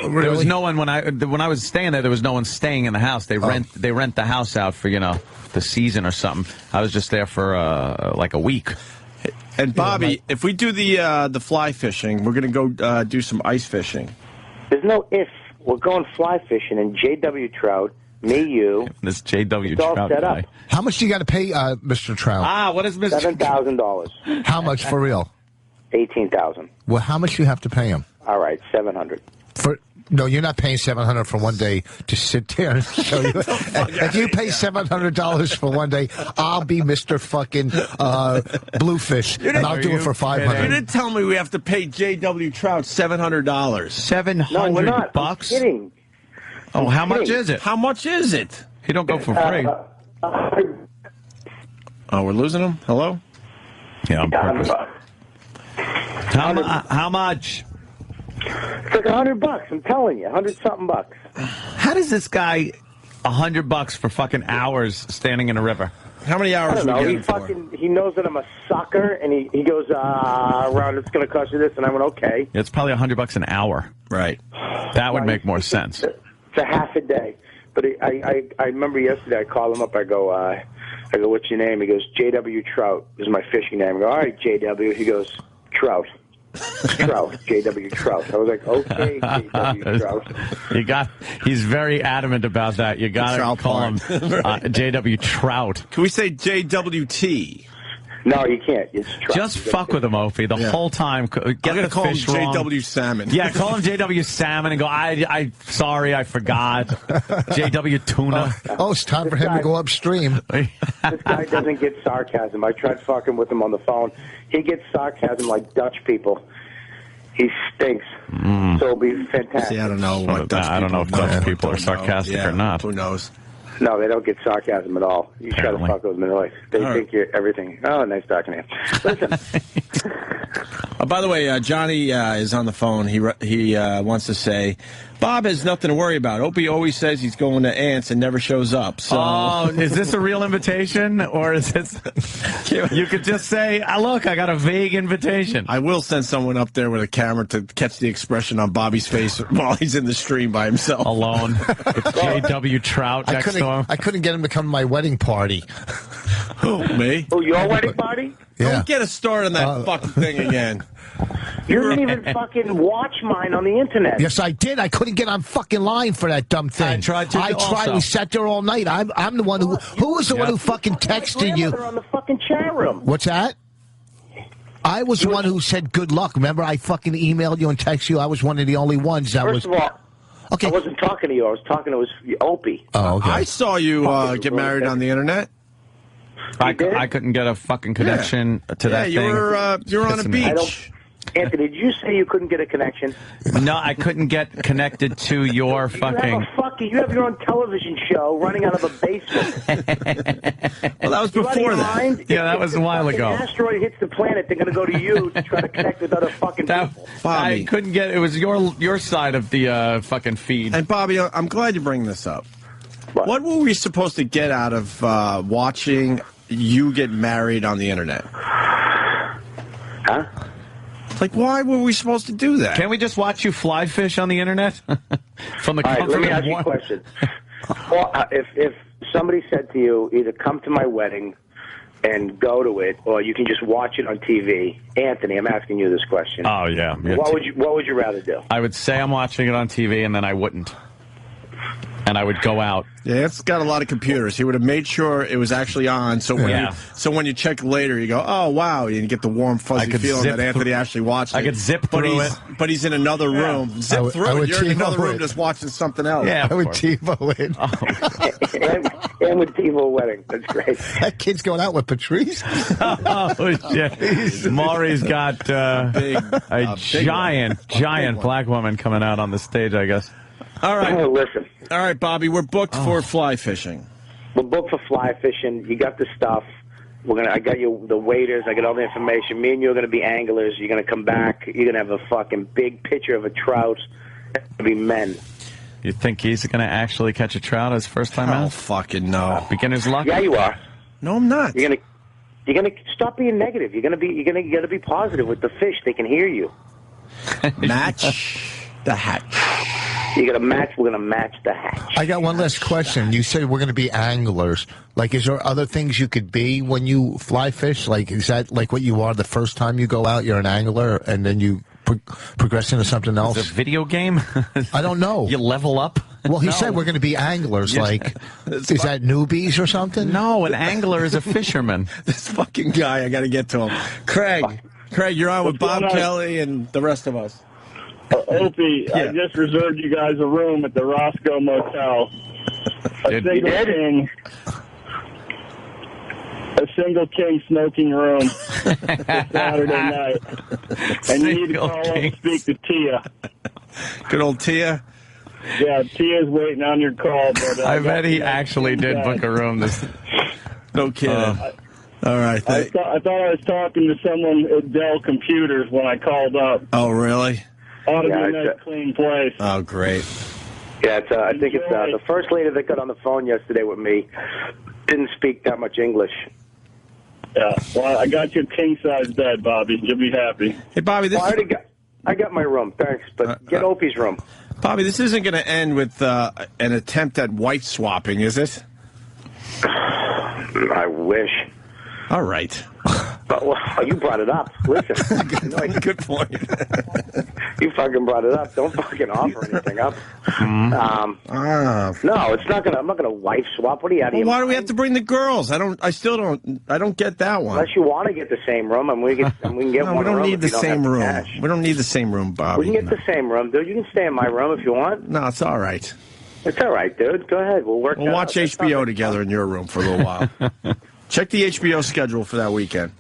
Really? There was no one when I was staying there. There was no one staying in the house. They rent the house out for the season or something. I was just there for like a week. And Bobby, if we do the fly fishing, we're going to go do some ice fishing. There's no if. We're going fly fishing and J.W. Trout, me, you. This J.W. It's all Trout set guy. up. How much do you got to pay, Mr. Trout? What is Mr. $7,000. How much for real? $18,000. Well, how much do you have to pay him? All right, $700. No, you're not paying $700 for one day to sit there and show you. If you pay $700 for one day, I'll be Mr. fucking Bluefish, and I'll do it for You $500. didn't tell me we have to pay J.W. Trout $700. $700 No, we're not. bucks? I'm kidding. Oh, how much is it? How much is it? He don't go for free. Oh, we're losing him? Hello? Yeah, on purpose. How much? It's like $100. I'm telling you, 100-something bucks. How does this guy $100 for fucking hours standing in a river? How many I hours don't are we know. getting for? He knows that I'm a sucker, and he goes around. It's going to cost you this, and I went okay. It's probably $100 an hour. Right. That would make more sense. It's a half a day. But I remember yesterday I called him up. I go, what's your name? He goes, J.W. Trout is my fishing name. I go, all right, J.W. He goes, Trout. Trout, J.W. Trout. I was like, okay, J.W. Trout. He's very adamant about that. You got to call him J.W. Trout. Can we say J.W.T.? No, you can't. It's Trout. Just fuck with him, Opie, the whole time. Get I'm going the to call him fish wrong. J.W. Salmon. Yeah, call him J.W. Salmon and go, I sorry, I forgot. J.W. Tuna. It's time for him to go upstream. This guy doesn't get sarcasm. I tried fucking with him on the phone. He gets sarcasm like Dutch people. He stinks. So it'll be fantastic. See, I don't know what Dutch I don't know if people Dutch know. people are sarcastic or not. Who knows? No, they don't get sarcasm at all. You try to Apparently. fuck with them, they're like, they think you're everything. Oh, nice talking to you. Listen. By the way, Johnny is on the phone. He wants to say, Bob has nothing to worry about. Opie always says he's going to Ants and never shows up. So, is this a real invitation, or is this? You could just say, "Look, I got a vague invitation." I will send someone up there with a camera to catch the expression on Bobby's face while he's in the stream by himself. Alone. It's J.W. Trout next to him. I couldn't get him to come to my wedding party. Who, me? Oh, your wedding party? Yeah. Don't get us started on that fucking thing again. You didn't even fucking watch mine on the internet. Yes, I did. I couldn't get on fucking line for that dumb thing. I tried to also. We sat there all night. I'm the one who was the one who fucking texted you. On the fucking chat room. What's that? I was the one who said good luck. Remember, I fucking emailed you and texted you. I was one of the only ones that First of all, okay. I wasn't talking to you. I was talking to Opie. Oh, okay. I saw you get married on the internet. I couldn't get a fucking connection to that thing. Yeah, you're on a Pissing me off. beach. Anthony, did you say you couldn't get a connection? No, I couldn't get connected to your fucking. You have your own television show running out of a basement. Well, that was before that. Yeah, that was a while ago. If an asteroid hits the planet, they're going to go to you to try to connect with other fucking people. I couldn't get. It was your side of the fucking feed. And Bobby, I'm glad you bring this up. What were we supposed to get out of watching you get married on the internet? Huh? Like, why were we supposed to do that? Can't we just watch you fly fish on the internet? From the All right, comfort let me of ask you a question. Well, if somebody said to you, either come to my wedding and go to it, or you can just watch it on TV. Anthony, I'm asking you this question. Oh, yeah. What would you rather do? I would say I'm watching it on TV, and then I wouldn't. And I would go out. Yeah, it's got a lot of computers. He would have made sure it was actually on, so when you check later, you go, oh, wow, and you get the warm, fuzzy feeling that Anthony actually watched it. I could zip through it. But he's in another room. Zip through it. You're in another room just watching something else. Yeah, I would TiVo it. And with TiVo wedding. That's great. That kid's going out with Patrice. Maury's got a giant black woman coming out on the stage, I guess. All right. Oh, listen. All right, Bobby, we're booked for fly fishing. We're booked for fly fishing. You got the stuff. I got you the waiters. I got all the information. Me and you are going to be anglers. You're going to come back. You're going to have a fucking big picture of a trout. It's going to be men. You think he's going to actually catch a trout his first time out? Oh, fucking no. Beginner's luck? Yeah, you are. No, I'm not. You're gonna stop being negative. You're gonna be positive with the fish. They can hear you. Match the hatch. We're gonna match the hatch. I got one last question. You said we're going to be anglers. Like, is there other things you could be when you fly fish? Like, is that like what you are the first time you go out? You're an angler, and then you progress into something else? Is it a video game? I don't know. You level up? Well, he said we're going to be anglers. Like, is that newbies or something? No, an angler is a fisherman. This fucking guy, I got to get to him. Craig, you're on with Bob Kelly and the rest of us. Opie, I just reserved you guys a room at the Roscoe Motel. A single king smoking room for Saturday night. And you need to call up and speak to Tia. Good old Tia. Yeah, Tia's waiting on your call. But I bet he actually did book a room. No kidding. All right. I thought I was talking to someone at Dell Computers when I called up. Oh, really? Ought to be a nice, clean place. Oh, great. Yeah, I think it's the first lady that got on the phone yesterday with me didn't speak that much English. Yeah, well, I got you a king-size bed, Bobby. You'll be happy. Hey, Bobby, I got my room, thanks, but get Opie's room. Bobby, this isn't going to end with an attempt at white swapping, is it? I wish. All right. Well, you brought it up. Listen. Good point. You fucking brought it up. Don't fucking offer anything up. No, it's not gonna. I'm not gonna wife swap. What are you out of your why do mind? we have to bring the girls? I don't get that one. Unless you want to get the same room, and we can get one. We don't room need the same room. Cash. We don't need the same room, Bobby. We can get the same room, dude. You can stay in my room if you want. No, it's all right. It's all right, dude. Go ahead. We'll watch HBO together in your room for a little while. Check the HBO schedule for that weekend.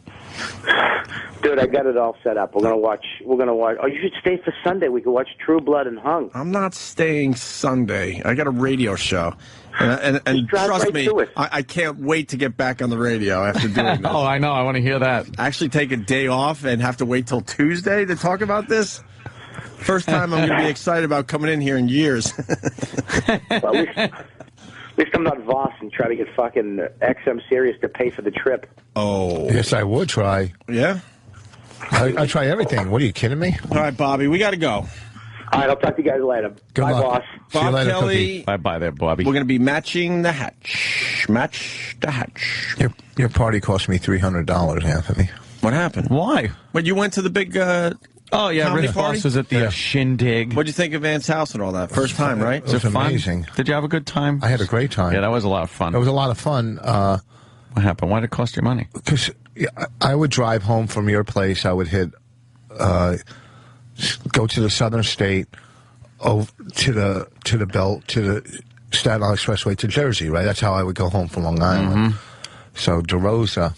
Dude, I got it all set up. We're gonna watch. Oh, you should stay for Sunday. We can watch True Blood and Hung. I'm not staying Sunday. I got a radio show, and trust me, I can't wait to get back on the radio after doing this. Oh, I know. I want to hear that. Actually, take a day off and have to wait till Tuesday to talk about this. First time I'm going to be excited about coming in here in years. Well, at least I'm not Voss and try to get fucking XM Sirius to pay for the trip. Oh. Yes, I would try. Yeah? I try everything. What, are you kidding me? All right, Bobby, we got to go. All right, I'll talk to you guys later. Good Bye, luck. Boss. Bob later, Kelly. Bye-bye there, Bobby. We're going to be matching the hatch. Match the hatch. Your party cost me $300, Anthony. What happened? Why? When you went to the big Oh, yeah, comedy Rick party? Voss was at the shindig. What'd you think of Ann's house and all that? First time, right? It was amazing. Did you have a good time? I had a great time. Yeah, that was a lot of fun. It was a lot of fun. What happened? Why did it cost you money? Because I would drive home from your place. I would hit, go to the Southern State, to the Belt, to the Staten Island Expressway to Jersey. Right, that's how I would go home from Long Island. So DeRosa,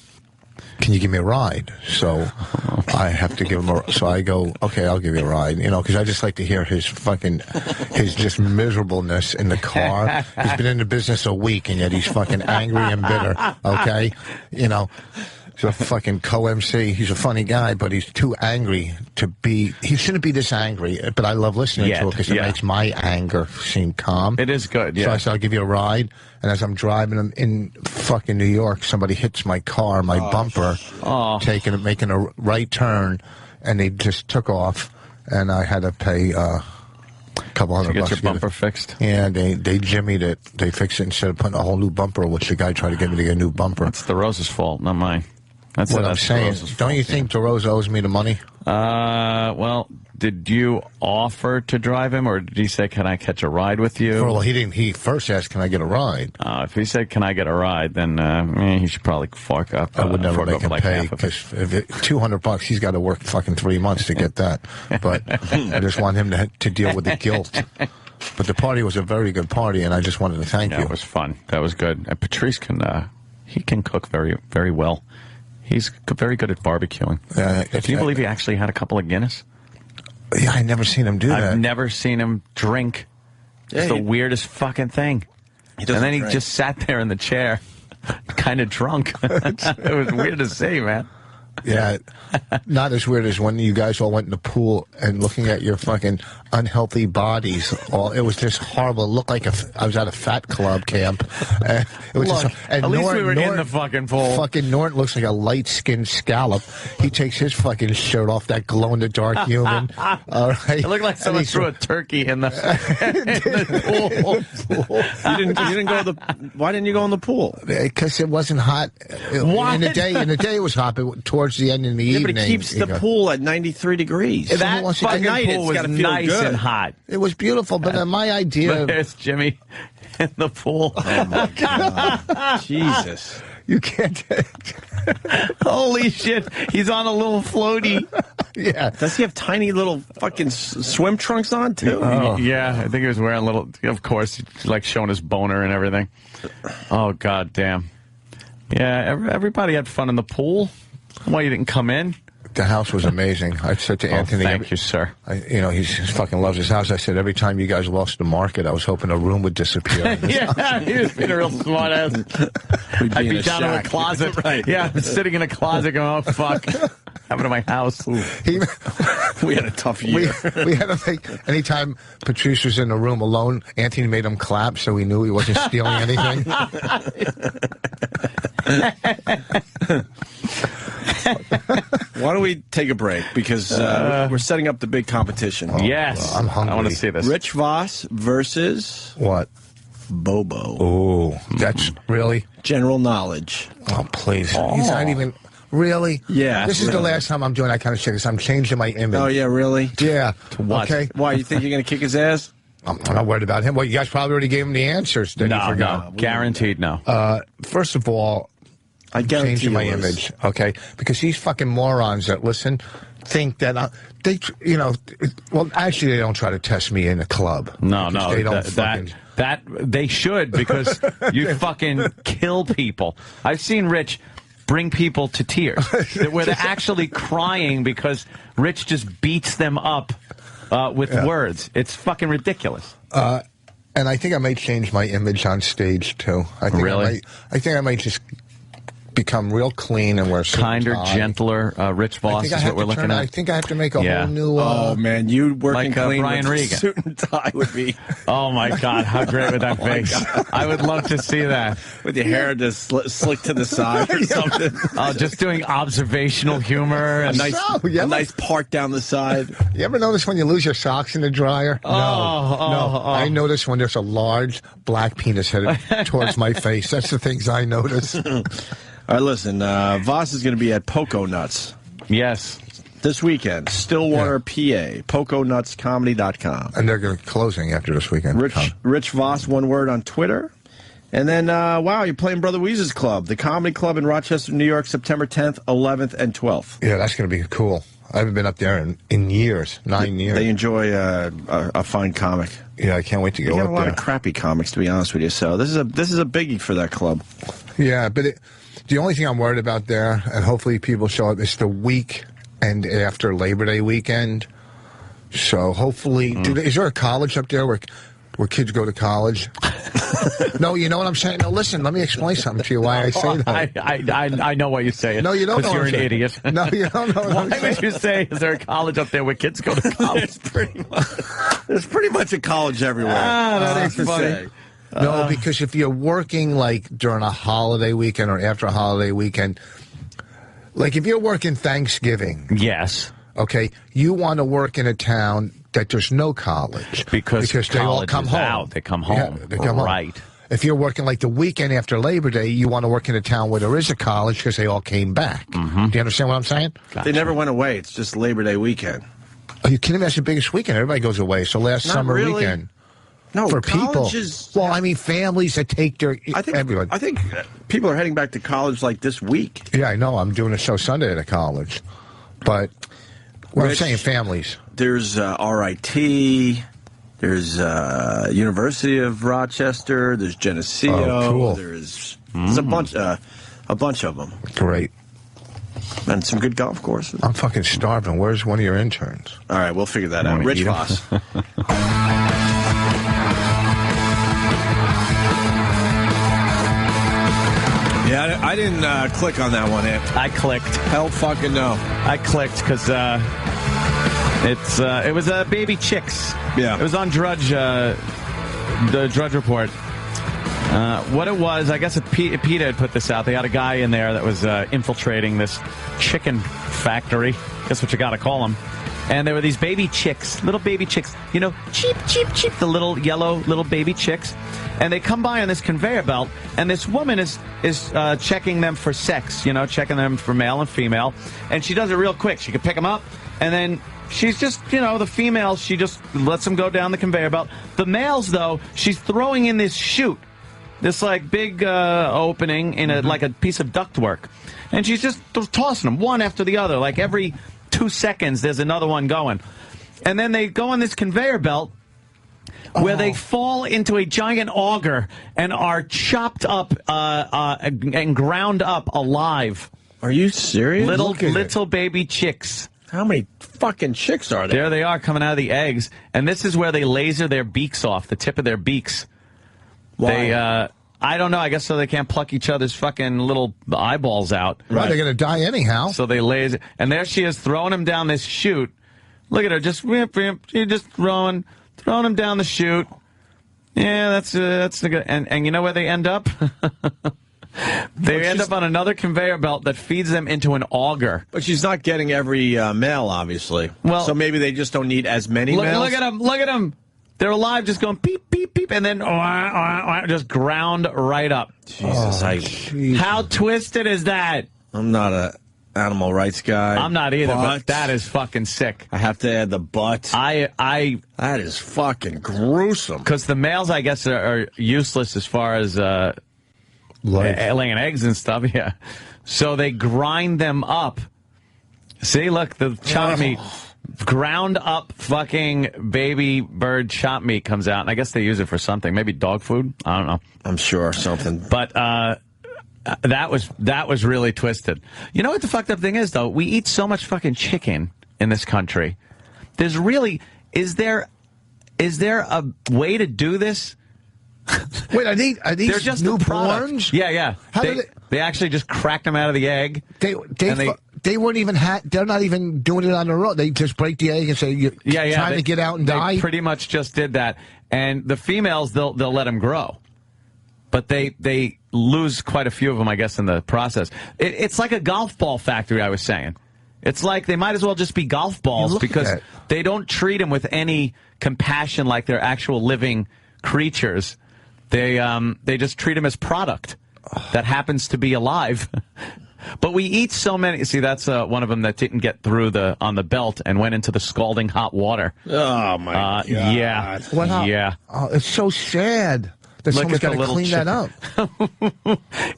can you give me a ride? So I have to give him so I go, okay, I'll give you a ride, because I just like to hear his just miserableness in the car. He's been in the business a week and yet he's fucking angry and bitter, okay? He's a fucking co-MC. He's a funny guy, but he's too angry to be. He shouldn't be this angry. But I love listening to it because it makes my anger seem calm. It is good. Yeah. So I said, I'll give you a ride. And as I'm driving in fucking New York, somebody hits my car, my bumper, making a right turn, and they just took off, and I had to pay a couple $100 bucks. Get your bumper fixed. Yeah, they jimmied it. They fixed it instead of putting a whole new bumper, which the guy tried to get me to get a new bumper. It's DeRosa's fault, not mine. That's what I'm saying. Don't you think DeRosa owes me the money? Well, did you offer to drive him, or did he say, can I catch a ride with you? Well, he didn't. He first asked, can I get a ride? If he said, can I get a ride, then he should probably fork up. I would never make him pay, because if $200, he's got to work fucking 3 months to get that. But I just want him to deal with the guilt. But the party was a very good party, and I just wanted to thank you. It was fun. That was good. And Patrice can cook very, very well. He's very good at barbecuing. Can you believe he actually had a couple of Guinness? Yeah, I never seen him do that. I've never seen him drink. It's the weirdest fucking thing. And then he just sat there in the chair, kind of drunk. It was weird to see, man. Yeah, not as weird as when you guys all went in the pool and looking at your fucking unhealthy bodies. It was just horrible. It looked like I was at a fat club camp. It was at least we were in the fucking pool. Fucking Norton looks like a light-skinned scallop. He takes his fucking shirt off, that glow-in-the-dark human. All right. It looked like someone threw a turkey in the pool. You didn't go to why didn't you go in the pool? Because it wasn't hot. In the day it was hot, but towards the end of the evening. But it keeps the pool at 93 degrees. That fucking pool was nice and hot. It was beautiful, but my idea... There's Jimmy in the pool. Oh, my God. Jesus. You can't... Holy shit. He's on a little floaty. Yeah. Does he have tiny little fucking swim trunks on, too? Oh. Yeah, I think he was wearing little... Of course, like showing his boner and everything. Oh, God damn. Yeah, everybody had fun in the pool. Why you didn't come in? The house was amazing. I said to Anthony... Thank you, sir. He fucking loves his house. I said, every time you guys lost the market, I was hoping a room would disappear. Yeah, he was being a real smart ass. I'd be down in a closet. Right. Yeah, sitting in a closet going, oh, fuck. Happened to my house. We had a tough year. We had to make... Anytime Patrice was in the room alone, Anthony made him clap so he knew he wasn't stealing anything. Why don't we take a break? Because we're setting up the big competition. Yes. I'm hungry. I want to see this. Rich Voss versus... What? Bobo. Oh, that's really... General knowledge. Oh, please. He's not even... Really? Yeah. This is the last time I'm doing that kind of shit because I'm changing my image. Oh, yeah, really? Yeah. What? Okay. Why, you think you're going to kick his ass? I'm not worried about him. Well, you guys probably already gave him the answers. No. Guaranteed no. First of all, I'm changing my image, okay? Because these fucking morons that listen think that well, actually, they don't try to test me in a club. No. They don't that they should, because you fucking kill people. I've seen Rich bring people to tears where they're actually crying because Rich just beats them up with words. It's fucking ridiculous. And I think I might change my image on stage too. I think I might just become real clean and wear suit kinder, and tie. gentler. Rich Voss is what we're looking at. I think I have to make a whole new. Oh man, you working like, clean Brian with Regan. suit and tie would be. Oh my God, how great would that be? I would love to see that. With your hair just slick to the side or something. Oh, just doing observational humor and a nice part down the side. You ever notice when you lose your socks in the dryer? No. I notice when there's a large black penis headed towards my face. That's the things I notice. All right, listen, Voss is going to be at Poco Nuts. Yes. This weekend, Stillwater, PA, PocoNutsComedy.com. And they're going to be closing after this weekend. Rich Voss, one word on Twitter. And then, wow, you're playing Brother Weeze's Club, the comedy club in Rochester, New York, September 10th, 11th, and 12th. Yeah, that's going to be cool. I haven't been up there in years, 9 years. They enjoy a fine comic. Yeah, I can't wait to go up there. They got a lot of crappy comics, to be honest with you. So this is a biggie for that club. Yeah, but the only thing I'm worried about there, and hopefully people show up, is the week and after Labor Day weekend. So hopefully, is there a college up there where where kids go to college. No, you know what I'm saying? No, listen, let me explain something to you why I say that. I know why you say it. No, you don't know. Because you're an idiot. No, you don't know. Why would you say, is there a college up there where kids go to college? There's pretty much a college everywhere. That is funny. No, because if you're working like during a holiday weekend or after a holiday weekend, like if you're working Thanksgiving. Yes. Okay, you want to work in a town that there's no college. Because they all come home. Out. They come home. Yeah, they come right. home. If you're working like the weekend after Labor Day, you want to work in a town where there is a college because they all came back. Mm-hmm. Do you understand what I'm saying? Gotcha. They never went away. It's just Labor Day weekend. Are you kidding me? That's the biggest weekend. Everybody goes away. So last summer weekend. No, for people. Well, I mean, families that take their. Everyone. I think people are heading back to college like this week. Yeah, I know. I'm doing a show Sunday at a college. But what I'm saying, families. There's RIT. There's University of Rochester. There's Geneseo. Oh, cool. There's a bunch of them. Great. And some good golf courses. I'm fucking starving. Where's one of your interns? All right, we'll figure that out. Rich Voss. Yeah, I didn't click on that one, Ed. I clicked. Hell fucking no. I clicked because it was baby chicks. Yeah. It was on Drudge, the Drudge Report. What it was, I guess PETA had put this out. They had a guy in there that was infiltrating this chicken factory. That's what you got to call them. And there were these baby chicks, little baby chicks, you know, cheep, cheep, cheep, the little yellow little baby chicks. And they come by on this conveyor belt, and this woman is checking them for sex, you know, checking them for male and female. And she does it real quick. She can pick them up, and then she's just, you know, the females, she just lets them go down the conveyor belt. The males, though, she's throwing in this chute, this, like, big opening in like a piece of ductwork. And she's just tossing them one after the other, like every 2 seconds there's another one going. And then they go on this conveyor belt where they fall into a giant auger and are chopped up and ground up alive. Are you serious? Little baby chicks. How many fucking chicks are there? There they are coming out of the eggs. And this is where they laser their beaks off, the tip of their beaks. Why? They, I don't know. I guess so they can't pluck each other's fucking little eyeballs out. Right, they're going to die anyhow. So they laser. And there she is throwing him down this chute. Look at her, just she's just throwing him down the chute. Yeah, that's the good. And you know where they end up? They end up on another conveyor belt that feeds them into an auger. But she's not getting every male, obviously. Well, so maybe they just don't need as many males. Look at them. They're alive, just going beep, beep, beep, and then just ground right up. Jesus, how twisted is that? I'm not a animal rights guy. I'm not either, but that is fucking sick. I have to add the butt. That is fucking gruesome. Because the males, I guess, are useless as far as laying eggs and stuff. Yeah, so they grind them up. See, look, the chopped meat. Ground up fucking baby bird chop meat comes out, and I guess they use it for something. Maybe dog food? I don't know. I'm sure something. But that was really twisted. You know what the fucked up thing is, though? We eat so much fucking chicken in this country. Is there a way to do this? Wait, are these They're just newborns? Yeah. They actually just cracked them out of the egg. They weren't even they're not even doing it on their own. They just break the egg and say, you're trying to get out and die? They pretty much just did that. And the females, they'll let them grow. But they lose quite a few of them, I guess, in the process. It's like a golf ball factory, I was saying. It's like they might as well just be golf balls because they don't treat them with any compassion like they're actual living creatures. They just treat them as product that happens to be alive. But we eat so many. See, that's one of them that didn't get through on the belt and went into the scalding hot water. Oh my God! Yeah, yeah. Oh, it's so sad that someone's got to clean that up.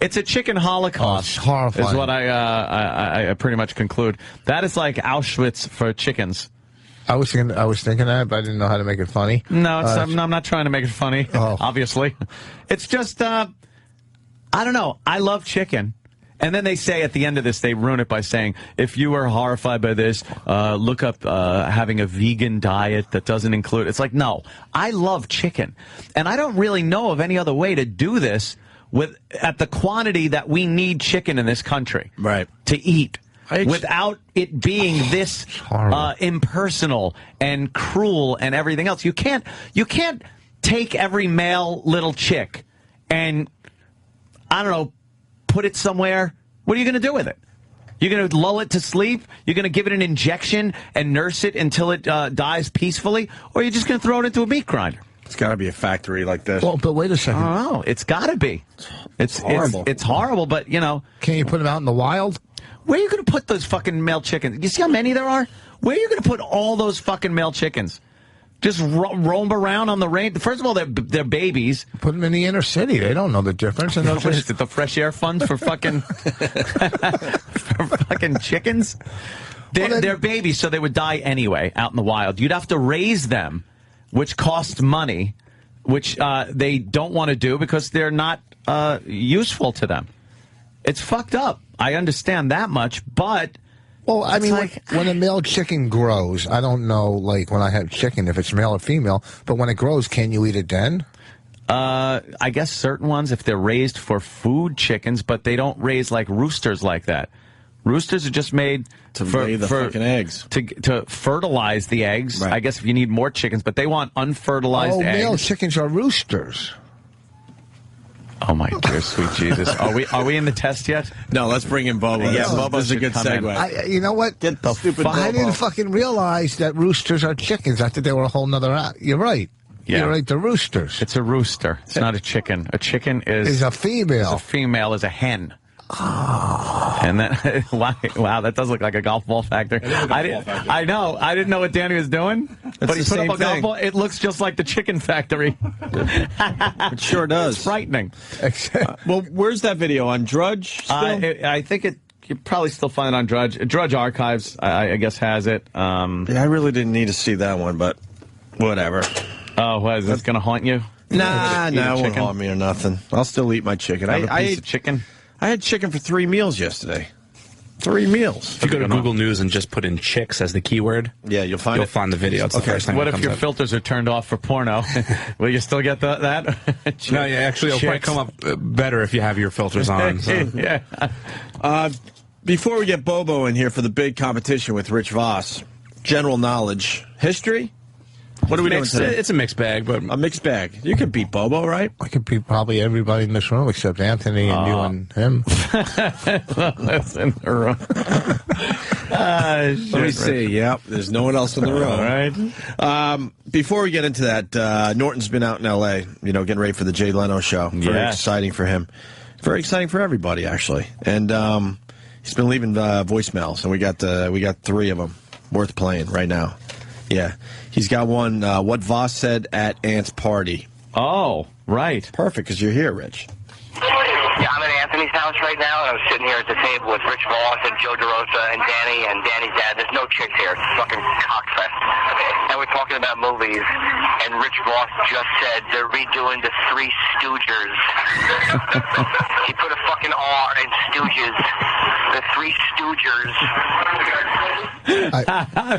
It's a chicken holocaust. It's horrifying. Is what I pretty much conclude. That is like Auschwitz for chickens. I was thinking that, but I didn't know how to make it funny. No, I'm not trying to make it funny. Obviously, it's just I don't know. I love chicken. And then they say at the end of this, they ruin it by saying, if you are horrified by this, look up having a vegan diet that doesn't include... It's like, no, I love chicken. And I don't really know of any other way to do this at the quantity that we need chicken in this country. Right. To eat. Without it being this impersonal and cruel and everything else. You can't take every male little chick and, I don't know, put it somewhere. What are you going to do with it? You're going to lull it to sleep? You're going to give it an injection and nurse it until it dies peacefully? Or are you just going to throw it into a meat grinder? It's got to be a factory like this. Well, but wait a second. I don't know. It's got to be. It's horrible. It's horrible, but, you know. Can't you put them out in the wild? Where are you going to put those fucking male chickens? You see how many there are? Where are you going to put all those fucking male chickens? Just roam around on the range? First of all, they're babies. Put them in the inner city. They don't know the difference. And what is it, the fresh air funds for fucking, for fucking chickens? They're babies, so they would die anyway out in the wild. You'd have to raise them, which costs money, which they don't want to do because they're not useful to them. It's fucked up. I understand that much, but... Well, I mean, like, when a male chicken grows, I don't know, like, when I have chicken, if it's male or female, but when it grows, can you eat it then? I guess certain ones, if they're raised for food chickens, but they don't raise, like, roosters like that. Roosters are just made to lay the fucking eggs. To fertilize the eggs. Right. I guess if you need more chickens, but they want unfertilized eggs. Male chickens are roosters. Oh my dear sweet Jesus! Are we in the test yet? No, let's bring in Bobo. Yeah, Bobo's a good segue. You know what? Get the stupid Bobo. I didn't fucking realize that roosters are chickens. I thought they were a whole nother. You're right. Yeah. You're right. They're roosters. It's a rooster. It's not a chicken. A chicken is a female. A female is a hen. Oh. And then, wow, that does look like a golf ball factor. I know. I didn't know what Danny was doing, but he put up a golf ball. It looks just like the chicken factory. It sure does. It's frightening. Well, where's that video? On Drudge still? I think you probably still find it on Drudge. Drudge Archives, I guess, has it. Yeah, I really didn't need to see that one, but whatever. Oh, what, is this going to haunt you? Nah, it won't haunt me or nothing. I'll still eat my chicken. I ate chicken. I had chicken for 3 meals yesterday. 3 meals. If you go to Google News and just put in chicks as the keyword, yeah, you'll find the video. It's the first thing. What if your filters are turned off for porno? Will you still get that? No, yeah, actually, it'll probably come up better if you have your filters on. So. Yeah. Before we get Bobo in here for the big competition with Rich Voss, general knowledge, history. What are we doing today? It's a mixed bag, but a mixed bag. You could beat Bobo, right? I could beat probably everybody in this room except Anthony and you and him. That's in the room. Let me see. Yep, there's no one else in the room. All right. Before we get into that, Norton's been out in L.A., getting ready for the Jay Leno show. Very exciting for him. Very exciting for everybody, actually. And he's been leaving voicemails, and we got 3 of them worth playing right now. Yeah. He's got one, what Voss said at Ant's party. Oh, right. Perfect, because you're here, Rich. Yeah, I'm at Anthony's house right now, and I'm sitting here at the table with Rich Voss and Joe DeRosa and Danny and Danny's dad. There's no chicks here. It's fucking cockfest. And we're talking about movies, and Rich Voss just said they're redoing the Three Stooges. He put a fucking R in Stooges. The Three Stoogers.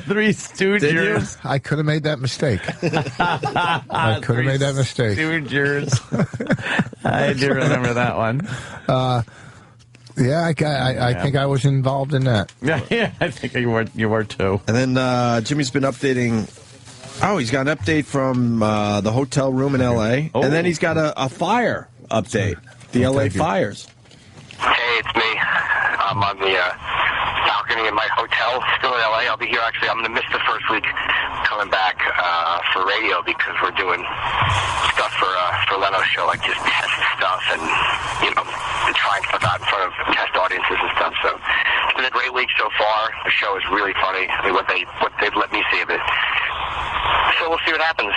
Three Stoogers. I could have made that mistake. I could have made that mistake. Stoogers. I do remember that one. Yeah, I think I was involved in that. Yeah, I think you were too. And then Jimmy's been updating. Oh, he's got an update from the hotel room in L.A. Oh. And then he's got a fire update. The L.A. fires. Hey, it's me. I'm on the balcony in my hotel, still in L.A. I'll be here, actually. I'm going to miss the first week coming back for radio because we're doing stuff for Leno's show, like just test stuff and, trying stuff out in front of test audiences and stuff. So it's been a great week so far. The show is really funny. I mean, what they've let me see of it. So we'll see what happens.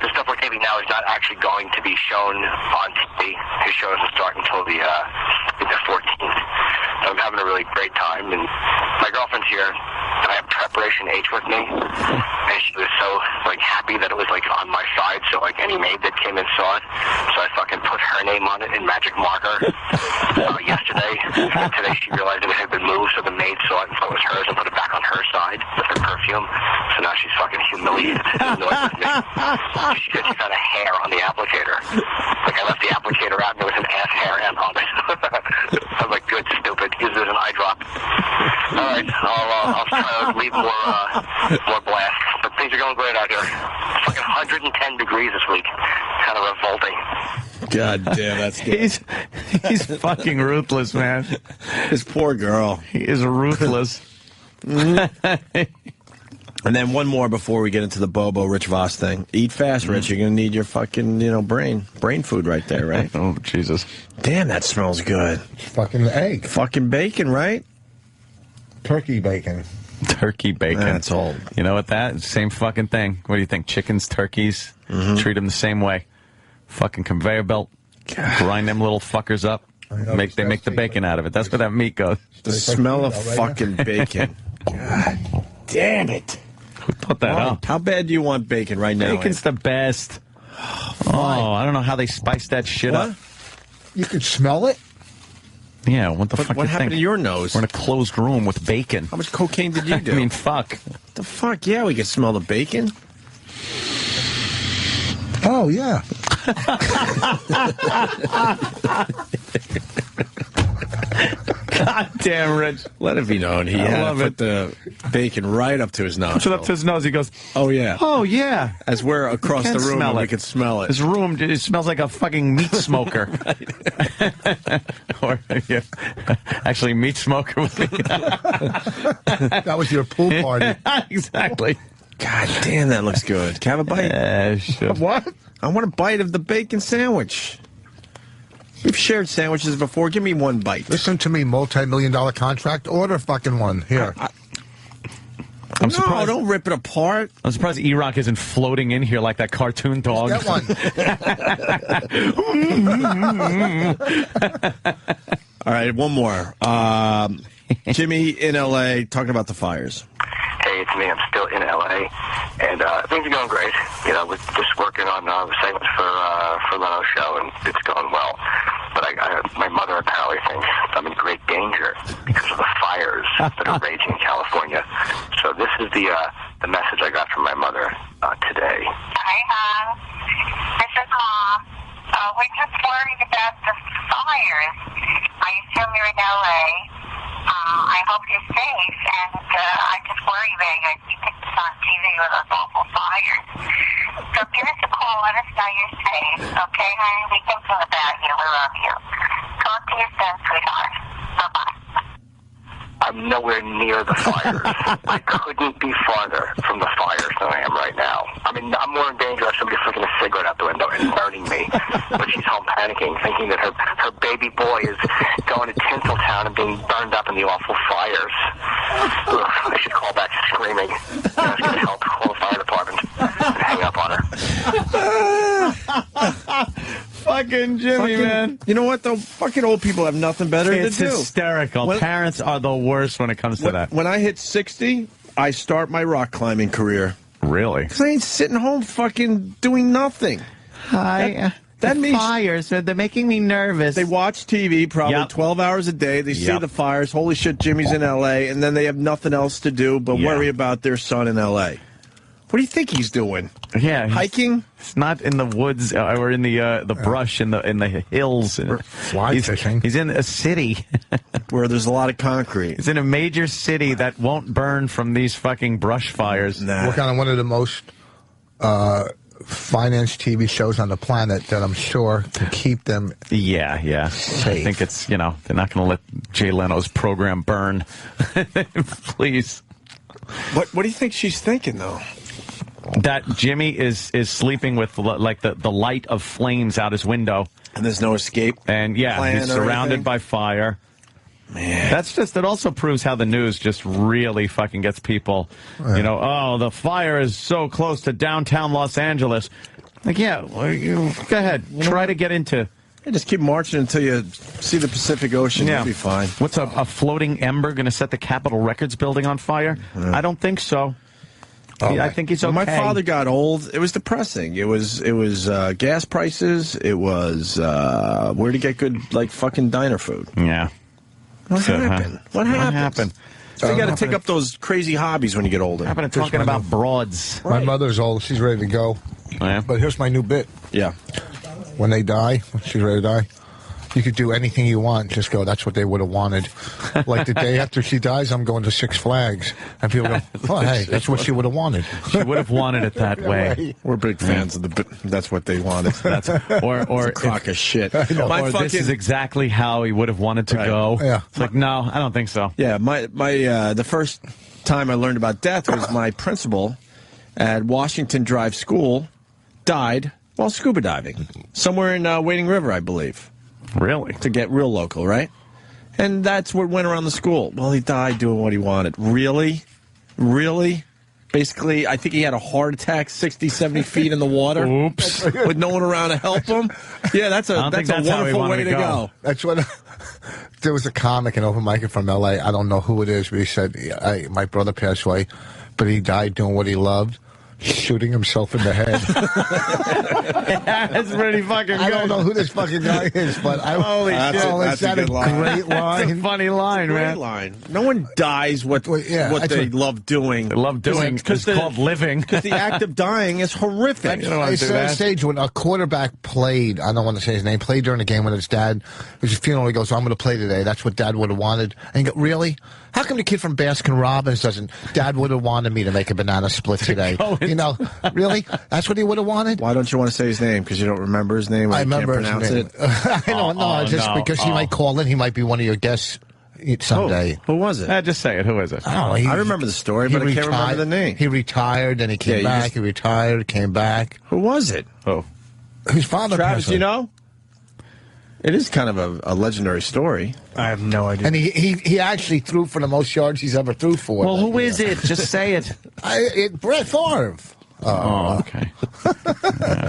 The stuff we're taping now is not actually going to be shown on TV. His show doesn't start until the 14th. So I'm having a a really great time. And my girlfriend's here, and I have Preparation H with me, and she was so like happy that it was like on my side. So like any maid that came in saw it, so I fucking put her name on it in magic marker yesterday. And today she realized it had been moved, so the maid saw it and thought it was hers and put it back on her side with her perfume. So now she's fucking humiliated and annoyed with me. She said she found a hair on the applicator. Like I left the applicator out and there was an ass hair end on it. I was like, good, stupid. Use it as an eye drop. All right, I'll try to leave more blast. But things are going great out here. It's fucking 110 degrees this week. Kind of revolting. God damn, that's good. He's fucking ruthless, man. This poor girl. He is ruthless. And then one more before we get into the Bobo Rich Voss thing. Eat fast, Rich. You're going to need your fucking, brain food right there, right? Oh, Jesus. Damn, that smells good. Fucking egg. Fucking bacon, right? Turkey bacon. Turkey bacon. That's old. You know what Same fucking thing. What do you think? Chickens, turkeys, treat them the same way. Fucking conveyor belt. God. Grind them little fuckers up. They make the bacon out of it. That's where that meat goes. The smell of fucking bacon. God damn it. Who put that up? How bad do you want bacon right now? Bacon's the best. Oh, I don't know how they spice that shit up. You can smell it? Yeah, what the fuck What happened to your nose? We're in a closed room with bacon. How much cocaine did you do? I mean, fuck. The fuck? Yeah, we can smell the bacon. Oh, yeah. God damn, Rich. Let it be known. He had put the bacon right up to his nose. Put up to his nose. He goes, oh, yeah. Oh, yeah. As we're across the room, and we can smell it. This room, it smells like a fucking meat smoker. Or, yeah. Actually, meat smoker would be. That was your pool party. Exactly. God damn, that looks good. Can I have a bite? Sure. What? I want a bite of the bacon sandwich. We've shared sandwiches before. Give me one bite. Listen to me, multi-million-dollar contract. Order fucking one. Here. I'm surprised. No, don't rip it apart. I'm surprised E-Rock isn't floating in here like that cartoon dog. Get one. All right, one more. Jimmy in L.A. talking about the fires. Hey, it's me. I'm still in L.A. and things are going great. We're just working on the segments for Leno's show, and it's going well. But my mother apparently thinks I'm in great danger because of the fires that are raging in California. So this is the message I got from my mother today. Hi, Hon. This is Mom. We're just worried about the fires. I assume you're in L.A. I hope you're safe, and I just worry about you. I see pictures on TV with those awful fires. So give us a call. Let us know you're safe. Okay, honey? We're thinking about you. We love you. Talk to you soon, sweetheart. Bye-bye. I'm nowhere near the fires. I couldn't be farther from the fires than I am right now. I mean, I'm more in danger of somebody flicking a cigarette out the window and burning me. But she's home panicking, thinking that her baby boy is going to Tinseltown and being burned up in the awful fires. Ugh, I should call back screaming. I was going to help call the fire department and hang up on her. Fucking Jimmy, man. You know what, though? Fucking old people have nothing better to do. It's hysterical. Parents are the worst when it comes to that. When I hit 60, I start my rock climbing career. Really? Because I ain't sitting home fucking doing nothing. That means fires. They're making me nervous. They watch TV probably 12 hours a day. They see the fires. Holy shit, Jimmy's in L.A. And then they have nothing else to do but worry about their son in L.A. What do you think he's doing? Yeah, hiking. It's not in the woods or in the brush in the hills. Fly fishing. He's in a city where there's a lot of concrete. He's in a major city that won't burn from these fucking brush fires. Working on one of the most financed TV shows on the planet that I'm sure can keep them. Yeah. Safe. I think it's they're not going to let Jay Leno's program burn. Please. What do you think she's thinking though? That Jimmy is sleeping with like the light of flames out his window, and there's no escape. And he's surrounded by fire. Man, that also proves how the news just really fucking gets people. Yeah. The fire is so close to downtown Los Angeles. Like, go ahead, try to get into just keep marching until you see the Pacific Ocean. Yeah. You'll be fine. What's a floating ember going to set the Capitol Records building on fire? I don't think so. I think he's okay. When my father got old, it was depressing. It was gas prices. It was where to get good fucking diner food. Yeah. What happened? What happened? So you got to take up those crazy hobbies when you get older. Happened to talking about broads. My mother's old. She's ready to go. Oh, yeah? But here's my new bit. Yeah. When they die, when she's ready to die, you could do anything you want. Just go, that's what they would have wanted. Like the day after she dies, I'm going to Six Flags. And people go, oh, hey, that's what she would have wanted. She would have wanted it that way. We're big fans of the bit. That's what they wanted. Or a crock of shit. This is exactly how he would have wanted to go. Yeah. It's like, no, I don't think so. Yeah, the first time I learned about death was my principal at Washington Drive School died while scuba diving. Somewhere in Wading River, I believe. Really? To get real local, right? And that's what went around the school. Well, he died doing what he wanted. Really? Really? Basically, I think he had a heart attack 60, 70 feet in the water. Oops. With no one around to help him. Yeah, that's a wonderful way to go. That's what... There was a comic, an open micer from L.A. I don't know who it is, but he said, my brother passed away, but he died doing what he loved. Shooting himself in the head. That's pretty fucking good. I don't know who this fucking guy is, but that's a good line. Great line. That's a funny line, Great man. line. No one dies what they love doing. They love doing because it's called living. Because the act of dying is horrific. I saw a stage when a quarterback played, I don't want to say his name, played during the game when his dad, it was a funeral, he goes, I'm going to play today. That's what Dad would have wanted. And you go, really? How come the kid from Baskin Robbins doesn't, Dad would have wanted me to make a banana split today? You know, really? That's what he would have wanted? Why don't you want to say his name? Because you don't remember his name? I remember can't his pronounce name. it? I don't know, because he might call in. He might be one of your guests someday. Who was it? Just say it. Who is it? I remember the story, but I can't remember the name. He retired, then he came back. He retired, came back. Who was it? Oh. His father Travis, you know? It is kind of a legendary story. I have no idea. And he actually threw for the most yards he's ever threw for. Well, who is it? Just say it. Brett Favre. Oh, okay.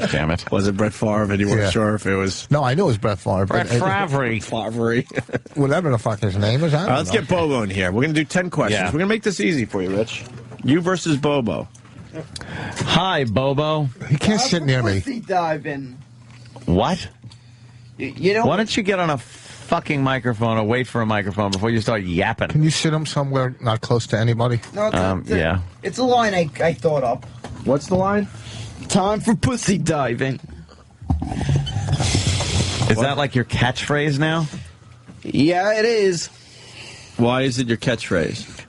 Damn it. Was it Brett Favre? And you weren't sure if it was... No, I knew it was Brett Favre. Brett Favre. Whatever the fuck his name is. I don't know. Let's get Bobo in here. We're going to do 10 questions. Yeah. We're going to make this easy for you, Rich. You versus Bobo. Hi, Bobo. He can't sit near me. Diving. What? You know, why don't you get on a fucking microphone or wait for a microphone before you start yapping? Can you sit him somewhere not close to anybody? No, yeah. It's a line I thought up. What's the line? Time for pussy diving. Is that like your catchphrase now? Yeah, it is. Why is it your catchphrase?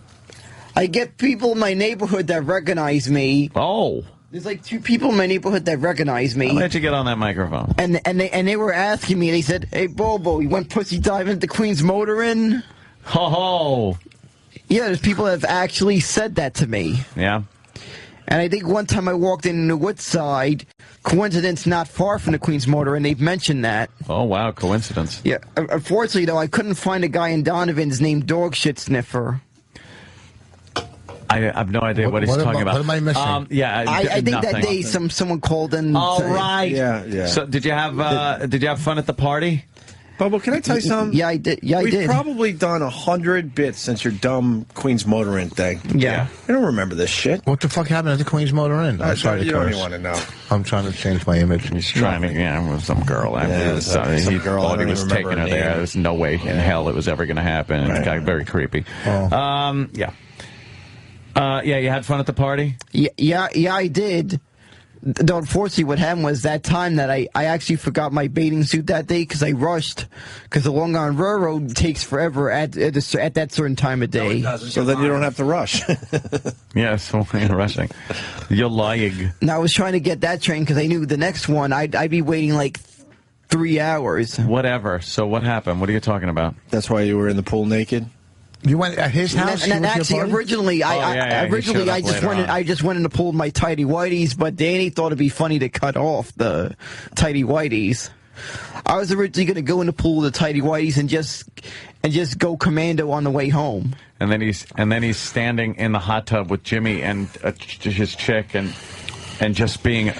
I get people in my neighborhood that recognize me. Oh. There's like 2 people in my neighborhood that recognize me. I'll let you get on that microphone. And they were asking me, they said, hey, Bobo, you went pussy diving at the Queen's Motor Inn? Oh. Yeah, there's people that have actually said that to me. Yeah. And I think one time I walked in the Woodside, coincidence not far from the Queen's Motor Inn, they've mentioned that. Oh, wow, coincidence. Yeah, unfortunately, though, I couldn't find a guy in Donovan's named Dog Shit Sniffer. I have no idea what he's talking about. What am I missing? I think that day someone called in. Oh, right. Yeah. So did you have fun at the party? Bobo, can I tell you something? Yeah, I did. Yeah, I did. We've probably done 100 bits since your dumb Queen's Motor Inn thing. Yeah. I don't remember this shit. What the fuck happened at the Queen's Motor Inn? I'm sorry you to don't curse. even want to know. I'm trying to change my image. He's trying to, with some girl. Some girl. Thought he was taking her there. There's no way in hell it was ever going to happen. Right. It got very creepy. Oh. Yeah. You had fun at the party? Yeah, I did. Though unfortunately what happened was that time that I actually forgot my bathing suit that day because I rushed. Because the Long Island Railroad takes forever at that certain time of day. No, so then you don't have to rush. Yes, you're rushing. You're lying. Now I was trying to get that train because I knew the next one I'd be waiting like 3 hours. Whatever. So what happened? What are you talking about? That's why you were in the pool naked? You went at his house? And actually, originally, I just went in the pool with my tighty whities, but Danny thought it'd be funny to cut off the tighty whities. I was originally going to go in the pool with the tighty whities and just go commando on the way home. And then he's standing in the hot tub with Jimmy and his chick and just being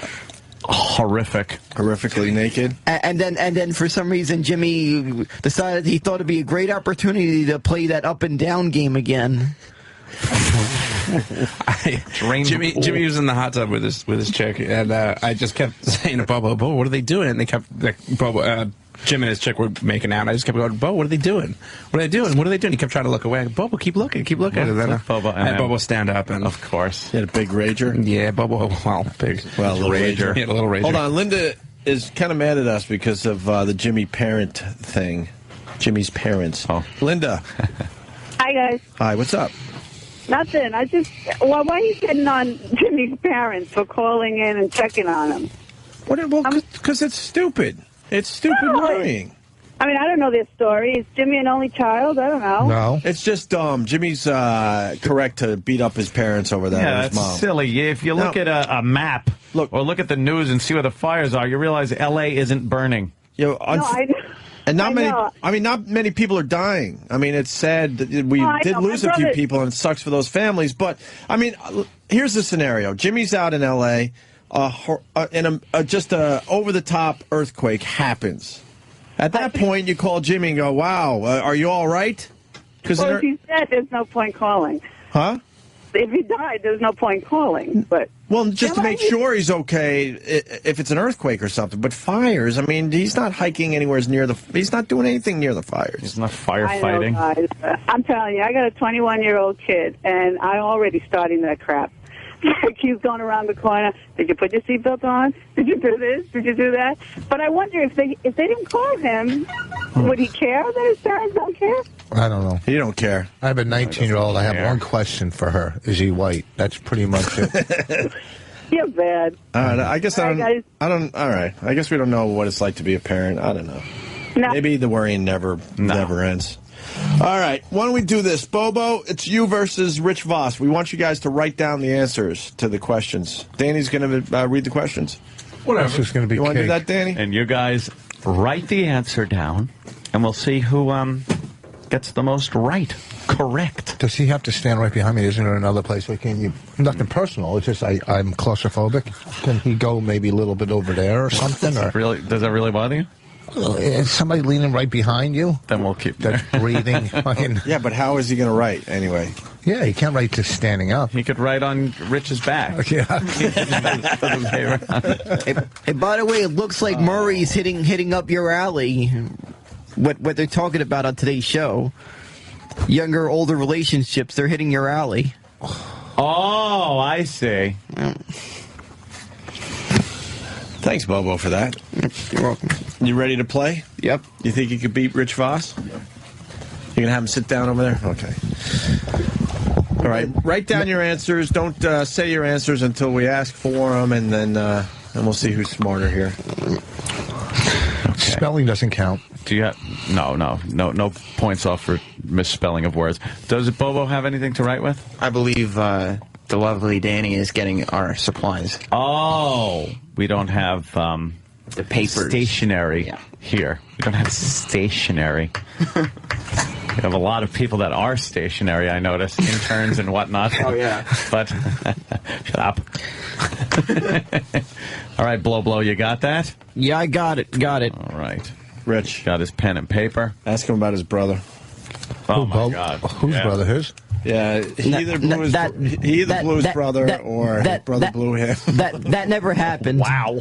horrifically naked. And then for some reason Jimmy decided he thought it'd be a great opportunity to play that up and down game again. Jimmy was in the hot tub with his chick, and I just kept saying to Bobo, what are they doing? And they kept Jim and his chick were making out. And I just kept going, Bo, what are they doing? What are they doing? What are they doing? He kept trying to look away. Bobo, keep looking. And then Bobo, I had Bobo stand up, and of course, he had a big rager. Yeah, Bobo, big, a little rager. He had a little rager. Hold on, Linda is kind of mad at us because of the Jimmy parent thing. Jimmy's parents. Oh, Linda. Hi guys. Hi, what's up? Nothing. Why are you getting on Jimmy's parents for calling in and checking on him? Because it's stupid. It's stupid worrying. I mean, I don't know their story. Is Jimmy an only child? I don't know. No. It's just dumb. Jimmy's correct to beat up his parents over that. Yeah, his that's mom. silly. If you look at a map or look at the news and see where the fires are, you realize L.A. isn't burning. And not many. I mean, not many people are dying. I mean, it's sad that we did lose a few people, and it sucks for those families. But I mean, here's the scenario: Jimmy's out in L.A. And just a over-the-top earthquake happens. At that point, you call Jimmy and go, "Wow, are you all right?" Because if he's dead, there's no point calling. Huh? If he died, there's no point calling. But just to make sure he's okay, if it's an earthquake or something. But fires, I mean, he's not hiking anywhere near he's not doing anything near the fires. He's not firefighting. I know, guys. I'm telling you, I got a 21-year-old kid, and I'm already starting that crap. He's going around the corner. Did you put your seatbelt on? Did you do this? Did you do that? But I wonder if they didn't call him, would he care that his parents don't care? I don't know. You don't care. I have a 19-year-old. I have one question for her. Is he white? That's pretty much it. You're bad. All right. I guess All right, guys. All right. I guess we don't know what it's like to be a parent. I don't know. No. Maybe the worrying never ends. All right. Why don't we do this? Bobo, it's you versus Rich Voss. We want you guys to write down the answers to the questions. Danny's going to read the questions. Whatever. It's just going to be You want to do that, Danny? And you guys write the answer down, and we'll see who gets the most correct. Does he have to stand right behind me? Isn't there another place where can you? Nothing personal. It's just I'm claustrophobic. Can he go maybe a little bit over there or something? Does that really bother you? Is somebody leaning right behind you? Then we'll keep that's breathing. Yeah, but how is he going to write anyway? Yeah, he can't write just standing up. He could write on Rich's back. Yeah. Hey, by the way, it looks like Murray's hitting up your alley. What they're talking about on today's show, younger, older relationships, they're hitting your alley. Oh, I see. Thanks, Bobo, for that. You're welcome. You ready to play? Yep. You think you could beat Rich Voss? You're going to have him sit down over there? Okay. All right. Write down your answers. Don't say your answers until we ask for them, and then we'll see who's smarter here. Okay. Spelling doesn't count. Do you have no points off for misspelling of words? Does Bobo have anything to write with? I believe the lovely Danny is getting our supplies. Oh, we don't have the papers. Stationery here. We don't have stationery. We have a lot of people that are stationary, I notice, interns and whatnot. Oh, yeah. But, shut up. All right, Blow, you got that? Yeah, I got it. All right. Rich. Got his pen and paper. Ask him about his brother. Oh, my God. Whose brother? His? Yeah, he either blew his brother or his brother blew him. That never happened. Wow.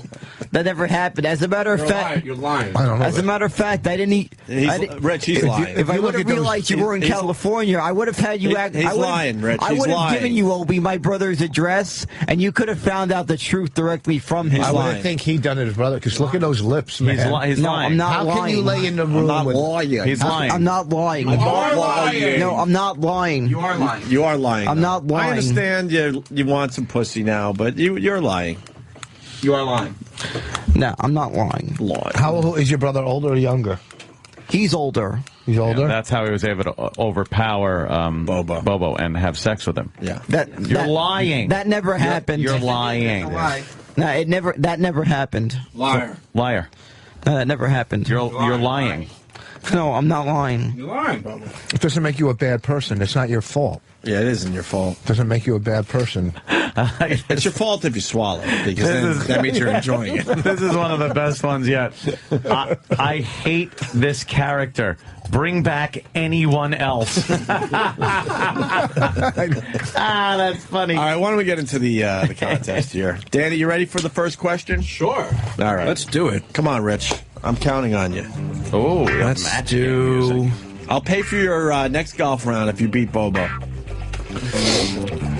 That never happened. As a matter of fact, you're lying. I don't know. As a matter of fact, I didn't. Rich, he's lying. If I would have realized you were in California, I would have had you act. He's lying, Rich. I would have given you, Obie, my brother's address, and you could have found out the truth directly from him. I would think he done it his brother, because look at those lips, man. He's lying. I'm not How lying. can you lay in the room I'm not with... lying. He's lying. I'm not lying. You are lying. No, I'm not lying. You are lying. You are lying. I'm not lying. I understand you want some pussy now, but you're lying. You are lying. No, I'm not lying. How old is your brother, older or younger? He's older. He's older? Yeah, that's how he was able to overpower Bobo and have sex with him. Yeah. You're lying. That never happened. You're lying. No, that never happened. Liar. Liar. No, that never happened. You're lying. No, I'm not lying. You're lying, Bobo. It doesn't make you a bad person. It's not your fault. Yeah, it isn't your fault. It doesn't make you a bad person. It's your fault if you swallow, because that means you're enjoying it. This is one of the best ones yet. I hate this character. Bring back anyone else. That's funny. All right, why don't we get into the contest here? Danny, you ready for the first question? Sure. All right. Let's do it. Come on, Rich. I'm counting on you. Oh, let's do... I'll pay for your next golf round if you beat Bobo.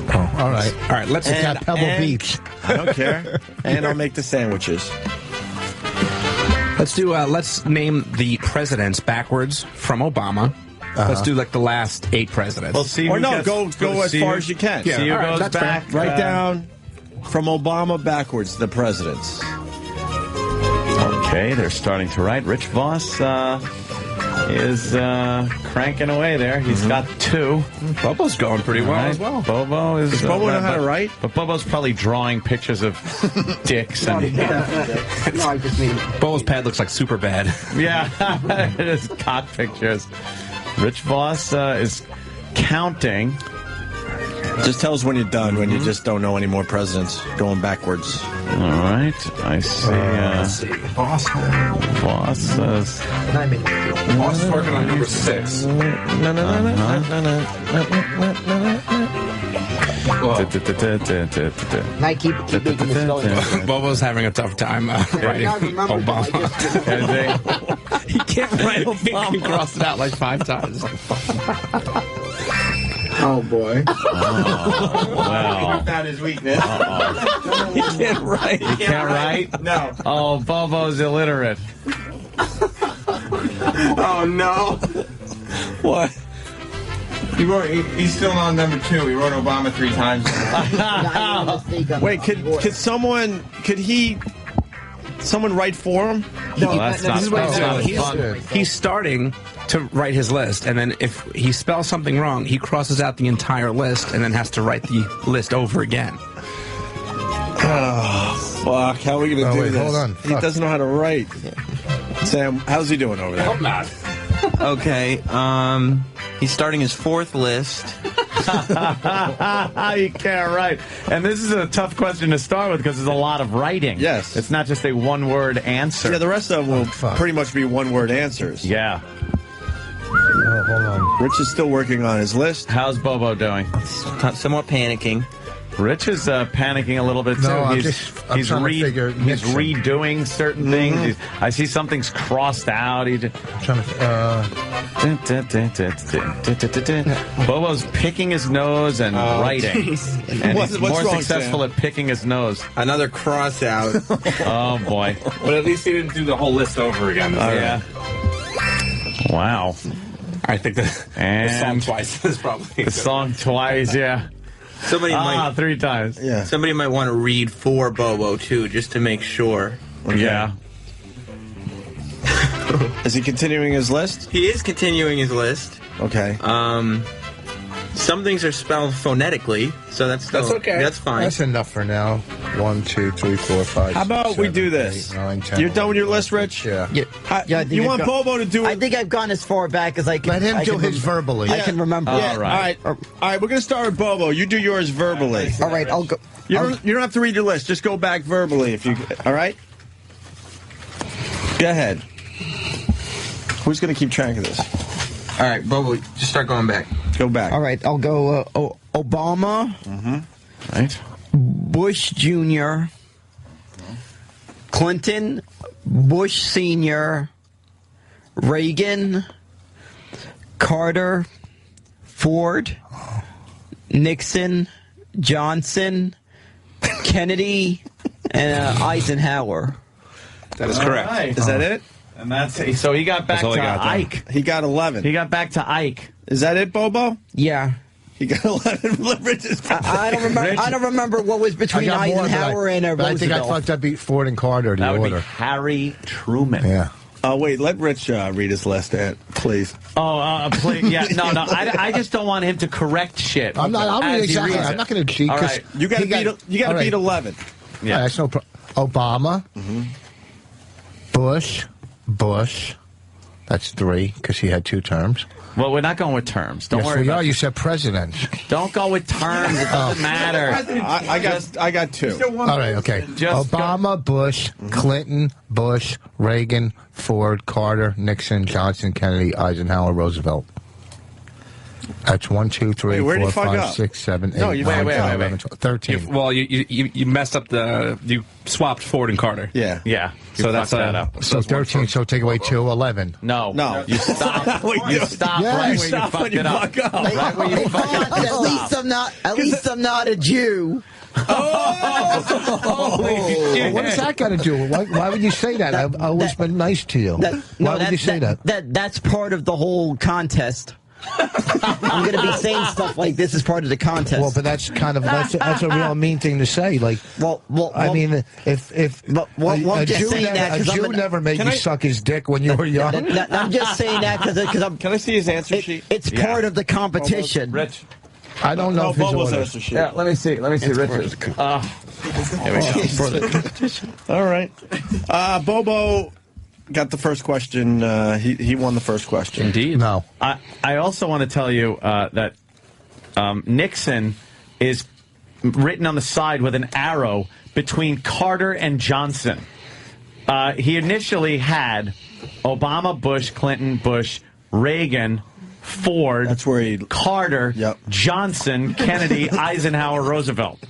Oh, all right. All right, let's... It's at Pebble Beach. I don't care. And I'll make the sandwiches. Let's do. Let's name the presidents backwards from Obama. Let's do like the last 8 presidents. We'll see. Or no, go as far as you can. Yeah, see who right, goes back. Fair. Write down from Obama backwards the presidents. Okay, they're starting to write. Rich Voss is cranking away there. He's got 2. Bobo's going pretty well as well. Bobo is... Does Bobo know how to write? But Bobo's probably drawing pictures of dicks. And, No, I just mean... Bobo's pad looks like super bad. yeah, it is cock pictures. Rich Voss is counting. Just tell us when you're done, when you just don't know any more presidents going backwards. All right, I see. Let's see. Voss says... Boss is working on number 6. I keep making this going. Bobo's having a tough time writing Obama. He can't write Obama. He crossed it out like 5 times. Oh, boy. Wow. Found his weakness. He can't write. You can't write? No. Oh, Bobo's illiterate. Oh, no. What? He's still on number 2. He wrote Obama 3 times. Wait, could someone write for him? No, that's not This is what he's fun. doing. He's starting to write his list, and then if he spells something wrong, he crosses out the entire list and then has to write the list over again. Oh, fuck. How are we going to do this? Hold on. He doesn't know how to write. Sam, how's he doing over there? Hope not. Okay, he's starting his 4th list. You can't write. And this is a tough question to start with because there's a lot of writing. Yes. It's not just a one-word answer. Yeah, the rest of them will pretty much be one-word answers. Yeah. Oh, hold on. Rich is still working on his list. How's Bobo doing? Somewhat panicking. Rich is panicking a little bit, too. No, I'm he's trying to figure he's Nixon. redoing certain things. I see something's crossed out. I'm trying to... Bobo's picking his nose and writing. And he's more wrong, successful Sam? at picking his nose. Another cross out. Oh, boy. But at least he didn't do the whole list over again. Yeah. Wow. I think the song twice is probably the song twice, yeah. Somebody might 3 times. Yeah. Somebody might want to read for Bobo too, just to make sure. Okay. Yeah. Is he continuing his list? He is continuing his list. Okay. Some things are spelled phonetically, so that's okay. That's fine. That's enough for now. 1, 2, 3, 4, 5. How about 7, we do this? 8, 9, 10, You're done with your 11, list, Rich? Yeah. Yeah, I think You I've want Bobo to do it? I think I've gone as far back as I can. Let him I do can his verbally. I can remember. Yeah. All right. All right. We're going to start with Bobo. You do yours verbally. All right, I'll go. You don't have to read your list. Just go back verbally if you. All right. Go ahead. Who's going to keep track of this? All right, Bobo, just start going back. Go back. All right, I'll go. Obama, Right. Bush Jr., Clinton, Bush Sr., Reagan, Carter, Ford, Nixon, Johnson, Kennedy, and Eisenhower. That is correct. Right. Is that it? And that's so he got back That's all to I got, Ike. He got 11. He got back to Ike. Is that it, Bobo? Yeah. He got 11. Rich's I don't remember. I don't remember what was between Eisenhower and but I think I Roosevelt. fucked up Ford and Carter, the That would order. be Harry Truman. Yeah. Wait, let Rich read his list, please. Oh, please. Yeah, no. I just don't want him to correct shit. I'm not. as he Exactly. reads I'm it. not going to cheat. All 'cause right. You got to beat. all right. beat 11. Yeah. That's no problem. Obama, Bush, That's 3 because he had 2 terms. Well, we're not going with terms. Don't yes, worry we about are. You said president. Don't go with terms. It doesn't matter. I got 2. All right, okay. Obama, Bush, Clinton, Bush, Reagan, Ford, Carter, Nixon, Johnson, Kennedy, Eisenhower, Roosevelt. That's 1, 2, 3, 4, 5, 6, 7, 8, 9, 10, 11, 12, 13. Well, you messed up you swapped Ford and Carter. Yeah. So that's that up. So 13, so take away 2, 11. No. You stop. You stop Yeah, right you where stop you fucked when you it up. fuck up. Right where you fucked it up. At least I'm not a Jew. Oh, what does that got to do? Why would you say that? I've always been nice to you. Why would you say that? That's part of the whole contest. I'm going to be saying stuff like this as part of the contest. Well, but that's kind of that's a real mean thing to say. Like, I mean, if a Jew never made you suck his dick when you were young. I'm just saying that because I'm. Can I see his answer sheet? It's part of the competition. Rich. I don't know if Bobo's his answer sheet. Yeah, let me see. Richard's. Here we go. All right. Bobo got the first question. He won the first question. Indeed. No. I also want to tell you that Nixon is written on the side with an arrow between Carter and Johnson. He initially had Obama, Bush, Clinton, Bush, Reagan, Ford, that's where Carter, Johnson, Kennedy, Eisenhower, Roosevelt.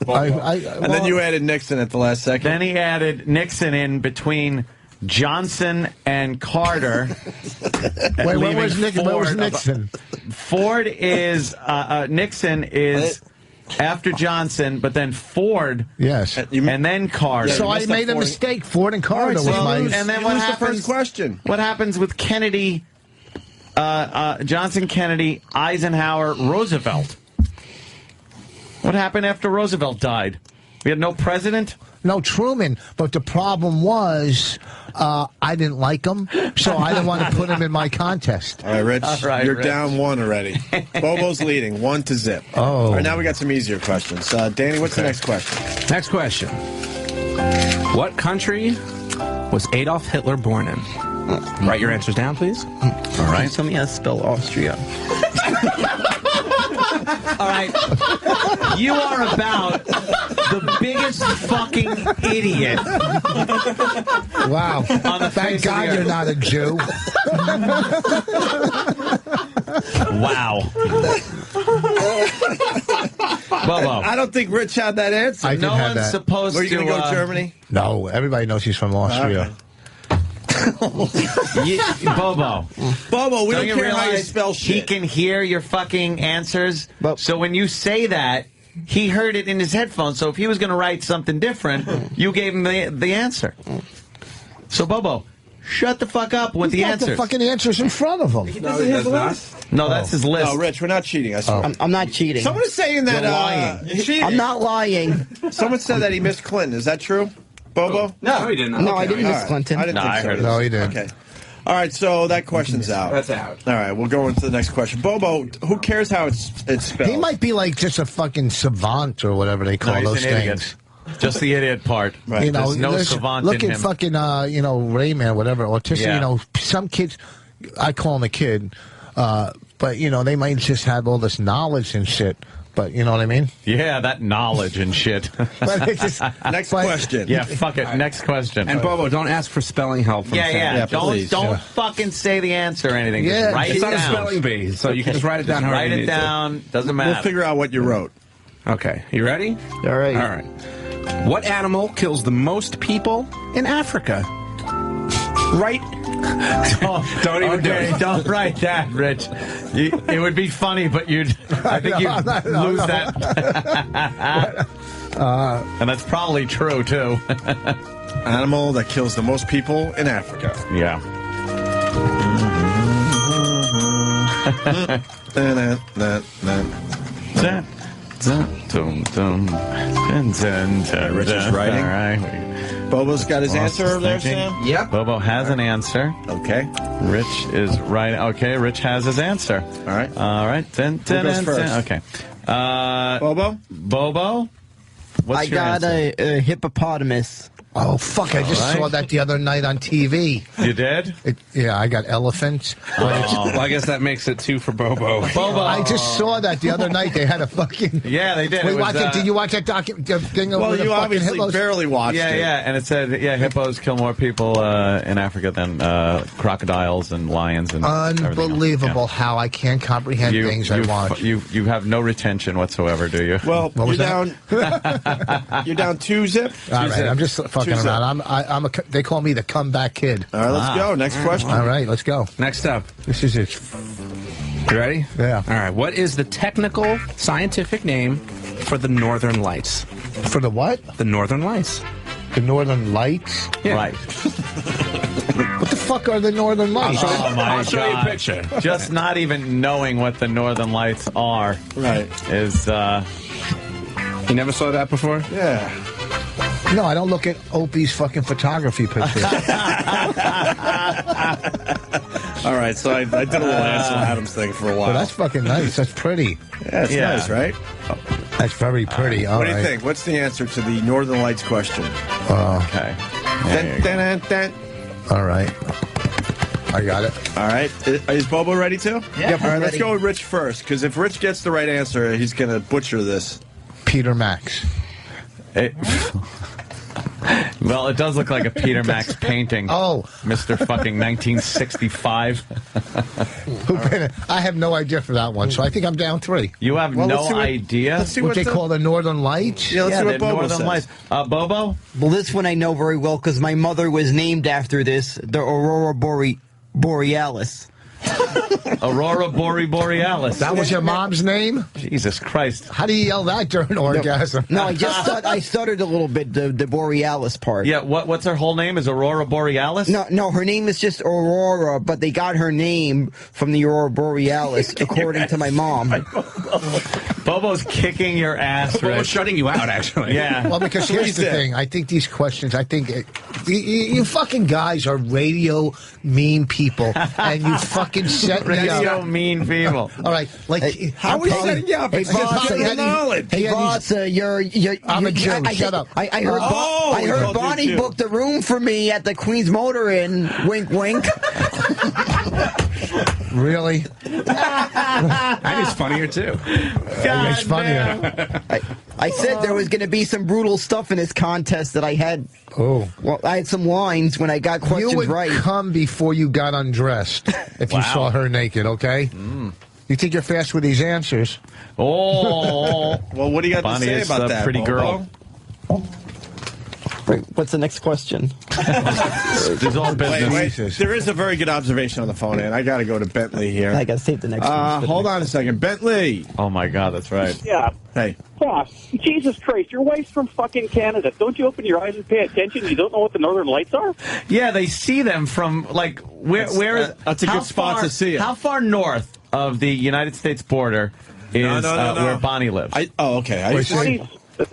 And then you added Nixon at the last second. Then he added Nixon in between Johnson and Carter. Wait, where was Nixon? Ford is Nixon is after Johnson, but then Ford. Yes, and then Carter. So I made a mistake. Ford and Carter was my. And then what happens? The first question. What happens with Kennedy? Johnson, Kennedy, Eisenhower, Roosevelt. What happened after Roosevelt died? We had no president? No, Truman. But the problem was I didn't like him, so I didn't want to put him in my contest. All right, Rich. You're down 1 already. Bobo's leading 1-0. Oh. All right, now we got some easier questions. Danny, what's the next question? Next question. What country was Adolf Hitler born in? Write your answers down, please. All right. Tell me how to spell Austria. All right. You are about the biggest fucking idiot. Wow. On the Thank God you're not a Jew. Wow. Bobo. I don't think Rich had that answer. I did have that. Supposed Were you going to go Germany? No, everybody knows he's from Austria. Bobo, we don't care how you spell shit. He can hear your fucking answers. So when you say that, he heard it in his headphones. So if he was going to write something different, you gave him the answer. So Bobo, shut the fuck up with the answers. The fucking answers in front of him. He doesn't have list. No, that's his list. No, Rich, we're not cheating. I swear. I'm not cheating. Someone is saying that You're lying. I'm not lying. Someone said that he missed Clinton. Is that true? Bobo? No, he didn't. No, I didn't miss Clinton. I didn't think I so. heard it. No, he didn't. Okay. All right, so that question's out. That's out. All right, we'll go into the next question. Bobo, who cares how it's spelled? He might be like just a fucking savant or whatever they call those things. Just the idiot part. Right. You know, There's no savant look in at him. fucking, Rayman, whatever, autistic. Yeah. You know, some kids, I call him a kid, but, you know, they might just have all this knowledge and shit. But you know what I mean? Yeah, that knowledge and shit. But it's just, Next question. Yeah, fuck it. Next question. And Bobo, don't ask for spelling help from Sam. Yeah, Don't please. fucking say the answer or anything. Yeah, Just write It's it not a down. spelling bee, so you can just write it down. Just however write you it need to. down. Doesn't matter. We'll figure out what you wrote. Okay, you ready? All right. All right. What animal kills the most people in Africa? Right. Don't even do it. Don't write that, Rich. It would be funny, but I think you'd lose that. And that's probably true, too. Animal that kills the most people in Africa. Yeah. Rich is writing. All right. Bobo's got his answer there, thinking. Sam? Yep. Bobo has an answer. Okay. Rich is right. Okay, Rich has his answer. All right. All right. Who goes first? Okay. Bobo? Bobo? What's I your got answer? a hippopotamus. Oh, fuck, I just saw that the other night on TV. You did? Yeah, I got elephants. Well, I guess that makes it 2 for Bobo. Bobo. I just saw that the other night. They had a fucking... Yeah, they did. Did you watch that thing over the you fucking obviously hippos? barely watched it. Yeah, and it said, hippos kill more people in Africa than crocodiles and lions and Unbelievable how I can't comprehend things I watch. You have no retention whatsoever, do you? Well, you're down 2-zip. All right, I'm just fucking around. They call me the comeback kid. All right, let's go. Next question. All right, let's go. Next up. This is it. You ready? Yeah. All right. What is the technical scientific name for the Northern Lights? For the what? The Northern Lights. The Northern Lights? Yeah. Right. What the fuck are the Northern Lights? I'll show you a picture. Just not even knowing what the Northern Lights are. Right. Is You never saw that before? Yeah. No, I don't look at Opie's fucking photography pictures. All right, so I did a little Ansel Adams thing for a while. Well, that's fucking nice. That's pretty. Yeah, it's nice, right? That's very pretty. What do you think? What's the answer to the Northern Lights question? okay. All right. I got it. All right. Is Bobo ready too? Yeah, All right, I'm let's ready. go with Rich first, because if Rich gets the right answer, he's going to butcher this. Peter Max. Well, it does look like a Peter Max painting. Oh. Mr. fucking 1965. I have no idea for that one, so I think I'm down 3. You have idea? Let's see What they call the Northern Lights? Yeah, let's see what the Bobo Northern says. Lights. Bobo? Well, this one I know very well because my mother was named after this, the Aurora Borealis. Aurora Borealis. That was your mom's name? Jesus Christ. How do you yell that during orgasm? No, I stuttered a little bit, the Borealis part. Yeah, what's her whole name? Is Aurora Borealis? No, her name is just Aurora, but they got her name from the Aurora Borealis, according to my mom. Bobo's kicking your ass, Bobo's Rich. shutting you out, actually. Yeah. Well, because here's the thing. I think these questions, you fucking guys are radio mean people, and you fucking set me Radio up. mean people. All right, like How are we setting you up? Hey, It's boss, just general knowledge. Hey, boss, you're I'm a Jew. Shut up. I heard, I we heard called you Bonnie Jew. booked a room for me at the Queen's Motor Inn. Wink, wink. Really? That is funnier, too. It's funnier. I said there was going to be some brutal stuff in this contest that I had. Oh. Well, I had some lines when I got questions You would right. come before you got undressed if you saw her naked, okay? You think you're fast with these answers. Oh. Well, what do you got Bonnie to say is about a that, pretty Bobo? girl. Right, what's the next question? There's all business. Wait. There is a very good observation on the phone, and I got to go to Bentley here. I got to save the next one. Hold on a second. Bentley. Oh, my God, that's right. Yeah. Hey. Boss, Jesus Christ, your wife's from fucking Canada. Don't you open your eyes and pay attention? You don't know what the Northern Lights are? Yeah, they see them from, like, where is... That's a how good spot far- to see it. How far north of the United States border is No. where Bonnie lives? Okay. I used to see.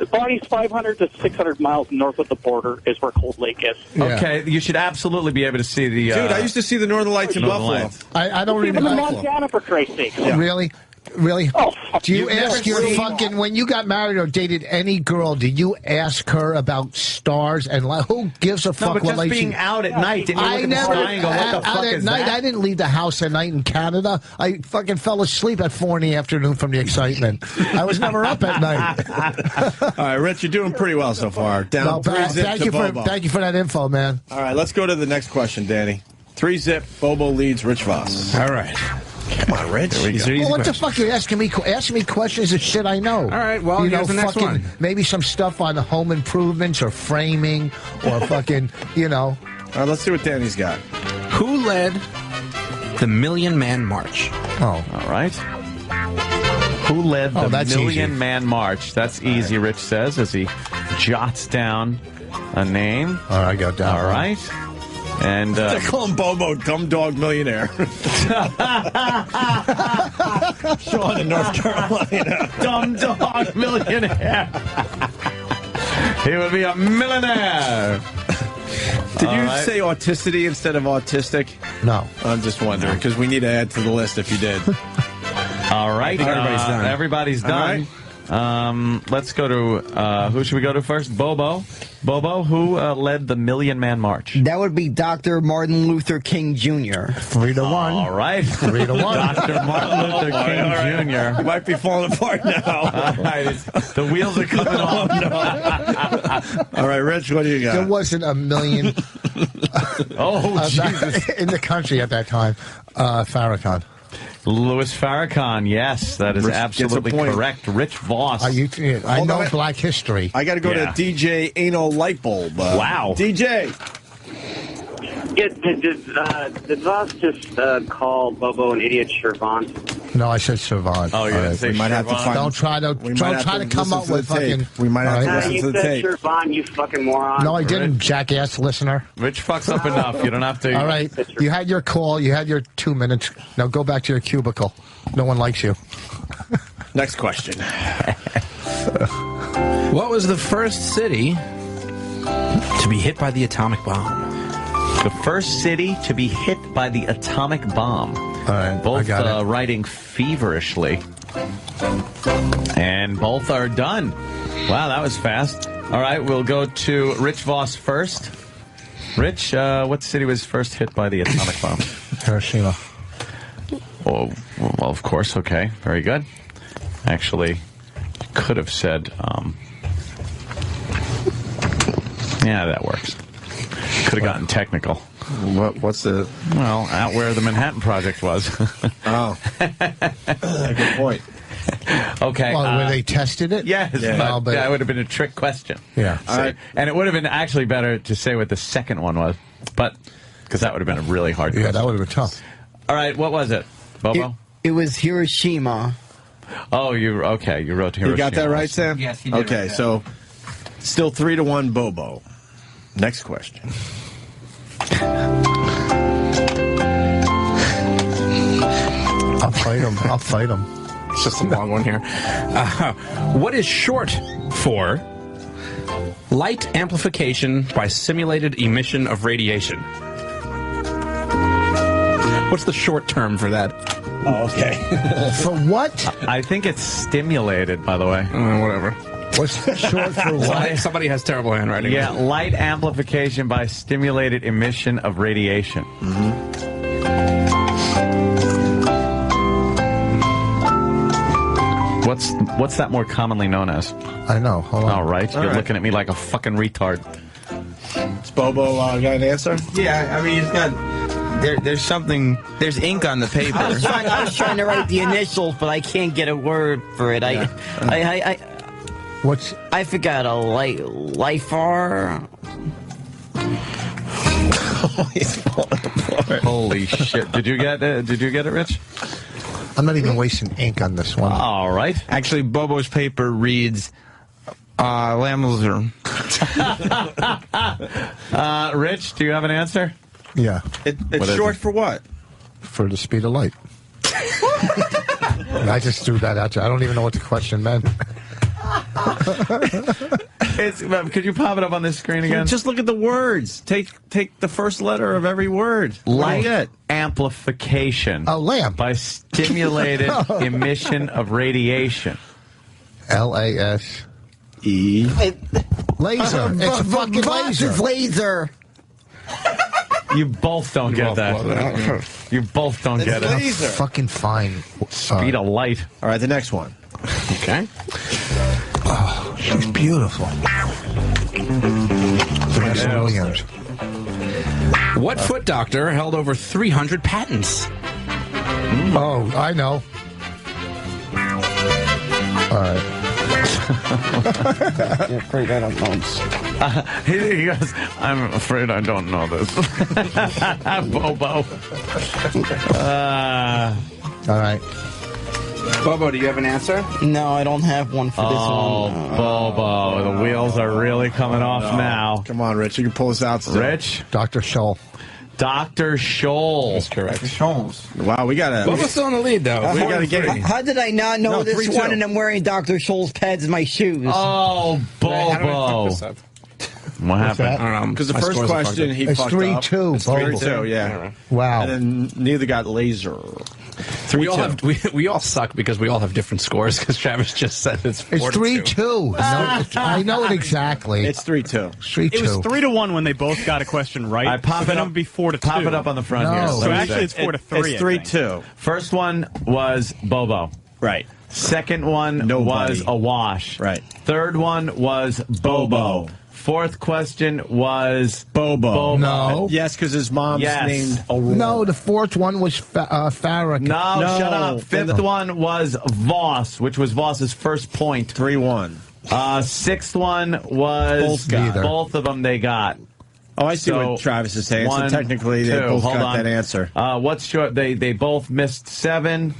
Bonnie's 500 to 600 miles north of the border is where Cold Lake is. Yeah. Okay, you should absolutely be able to see the... Dude, I used to see the Northern Lights in Northern Buffalo. Lights. I don't Even in remember. Montana, for Christ's sake. Yeah. Really? Really? Oh, Do you You've never ask your seen- fucking, when you got married or dated any girl, did you ask her about stars and who gives a No, fuck but what just light being she... out at night, didn't you I look never, at the sky and go, what the out fuck at is night, that? I didn't leave the house at night in Canada. I fucking fell asleep at 4 in the afternoon from the excitement. I was never up at night. All right, Rich, you're doing pretty well so far. Down No, 3 zip thank to you Bobo. thank you for that info, man. All right, let's go to the next question, Danny. 3 zip. Bobo leads Rich Voss. All right. Come on, Rich. These are easy Well, what the questions. fuck are you asking me? Asking me questions of shit I know. All right, well, here's the next one. Maybe some stuff on home improvements or framing or fucking, All right, let's see what Danny's got. Who led the Million Man March? Oh. All right. Who led the that's Million easy. Man March? That's easy, Rich says, as he jots down a name. All right, I got that. All right. And They call him Bobo, Dumb Dog Millionaire. Sean in North Carolina. Dumb Dog Millionaire. He would be a millionaire. Did you right. say auticity instead of autistic? No. I'm just wondering, because we need to add to the list if you did. All right. Everybody's done. Everybody's All done. right. Let's go to, who should we go to first? Bobo. Bobo, who led the Million Man March? That would be Dr. Martin Luther King Jr. 3-1. All right. 3-1. Dr. Martin Luther King Jr. Might be falling apart now. All right. The wheels are coming off. All right, Rich, what do you got? There wasn't a million Jesus. in the country at that time. Farrakhan. Louis Farrakhan, yes, that is Rich absolutely gets a point. correct. Rich Voss. I know black history. I got to go to DJ Anal Lightbulb. Wow. DJ. Yeah, did Voss just call Bobo an idiot Shervant? No, I said Savant. Oh, yeah. We might have to find. Don't try to come up with fucking. We might have to listen you to the said tape. Shervant, you fucking moron. No, I didn't, jackass listener. Rich fucks up enough. You don't have to. All right, you had your call. You had your 2 minutes. Now go back to your cubicle. No one likes you. Next question. What was the first city to be hit by the atomic bomb? The first city to be hit by the atomic bomb. All right, Both I got it. writing feverishly. And both are done. Wow, that was fast. All right, we'll go to Rich Voss first. Rich, what city was first hit by the atomic bomb? Hiroshima. Oh, well, of course. Okay, very good. Actually, could have said, yeah, that works. Could have gotten technical. What's the... Well, out where the Manhattan Project was. Oh. Good point. Okay. Well, where they tested it? Yes, Yeah. but that would have been a trick question. Yeah. All right. And it would have been actually better to say what the second one was, but because that would have been a really hard question. Yeah, that would have been tough. All right, what was it, Bobo? It was Hiroshima. Oh, you wrote Hiroshima. You got that right, Sam? Yes, he did. Okay, so still 3-1 Bobo. Next question. I'll fight him. It's just a long one here. What is short for light amplification by simulated emission of radiation? What's the short term for that? Oh, okay. For what? I think it's stimulated, by the way. Whatever. What's short for what? Somebody has terrible handwriting. Yeah, light amplification by stimulated emission of radiation. What's that more commonly known as? I know. Hold on. All right, you're right. looking at me like a fucking retard. Does Bobo got an answer? Yeah, I mean, it's got... There's something... There's ink on the paper. I was trying to write the initials, but I can't get a word for it. I forgot a LIFAR. He's falling apart. Holy shit! Did you get it, Rich? I'm not even wasting ink on this one. All right. Actually, Bobo's paper reads Lammelzer. Rich, do you have an answer? Yeah. It's short for what? For the speed of light. I just threw that at you. I don't even know what the question meant. Could you pop it up on this screen again? Just look at the words. Take the first letter of every word. Light amplification. Oh, lamp. By stimulated emission of radiation. LASE. Laser. It's a fucking laser. It's laser. You both don't get that. You both don't get it. Laser. Fucking fine. Speed of light. All right, the next one. Okay. Oh, she's beautiful. Vanessa Williams. What foot doctor held over 300 patents? Oh, I know. All right. You're afraid I don't know. He goes, I'm afraid I don't know this. Bobo. All right. Bobo, do you have an answer? No, I don't have one for this Oh, one. Bobo. The wheels are really coming off now. Come on, Rich. You can pull this out still. Rich? Dr. Scholl. Dr. Scholl. That's correct. Wow, we got to... Bobo's still in the lead, though. We got to get... How did I not know this 3-2. one and I'm wearing Dr. Scholl's pads in my shoes? Oh, How do I fuck Bobo. this up? What happened? I don't know. Because the My first scores are fucked question up. he It's fucked 3-2, up. It's Bobo. 3-2, yeah. Wow. And then neither got laser. We all suck because we all have different scores. Because Travis just said it's 4-2. It's 3-2. I know it exactly. It's 3-2. 3-2. It was 3-1 when they both got a question right. I pop it up. It would be 4-2. Pop it up on the front here. So actually, it's 4-3. It's 3-2. First one was Bobo. Right. Second one was a wash. Right. Third one was Bobo. Fourth question was Bobo. No. Yes, because his mom's named Aurora. No, the fourth one was Farrakhan. No, shut up. Fifth one was Voss, which was Voss's first point. 3-1. Sixth one was both of them they got. Oh, I see what Travis is saying. So technically, they both got that answer. What's short? They both missed 7.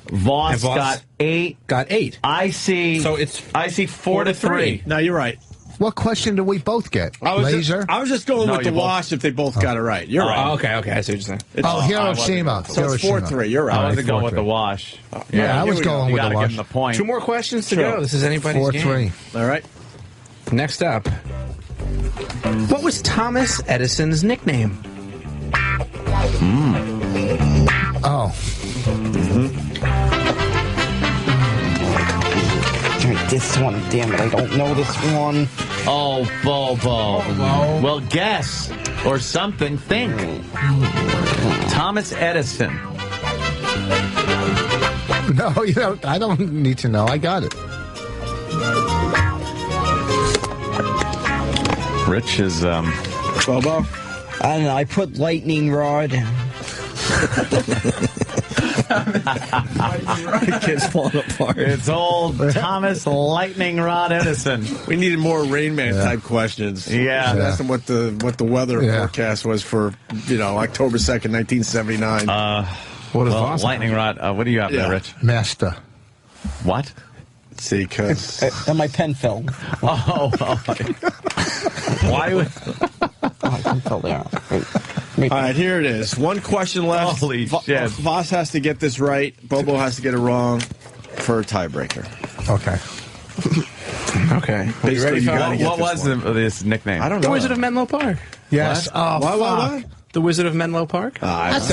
Voss got 8. Got 8. I see 4-3. No, you're right. What question did we both get? Laser? I was just going with the wash if they both got it right. You're right. Okay, I see what you're saying. Hiroshima. So it's 4-3. You're right. I wasn't going with the wash. Yeah, I was going with the wash. Give him the point. 2 more questions to go. This is anybody's game. 4-3. All right. Next up. What was Thomas Edison's nickname? Oh. This one, damn it, I don't know this one. Oh, Bobo. Well, guess or something. Think. Thomas Edison. No, I don't need to know. I got it. Rich is Bobo. I don't know. I put lightning rod. The kid's falling apart. It's old Thomas Lightning Rod Edison. We needed more Rain Man type questions. Yeah. Ask them what the weather forecast was for October 2nd, 1979. What is Lightning Rod? What do you have there, Rich? Master. What? See, because and my pen fell. Why would? My pen fell there. All right, here it is. One question left. Holy shit. Voss has to get this right. Bobo has to get it wrong for a tiebreaker. Okay. Okay. Basically, what was this nickname? I don't know. The Wizard of Menlo Park. Yes. What? What? The Wizard of Menlo Park? That's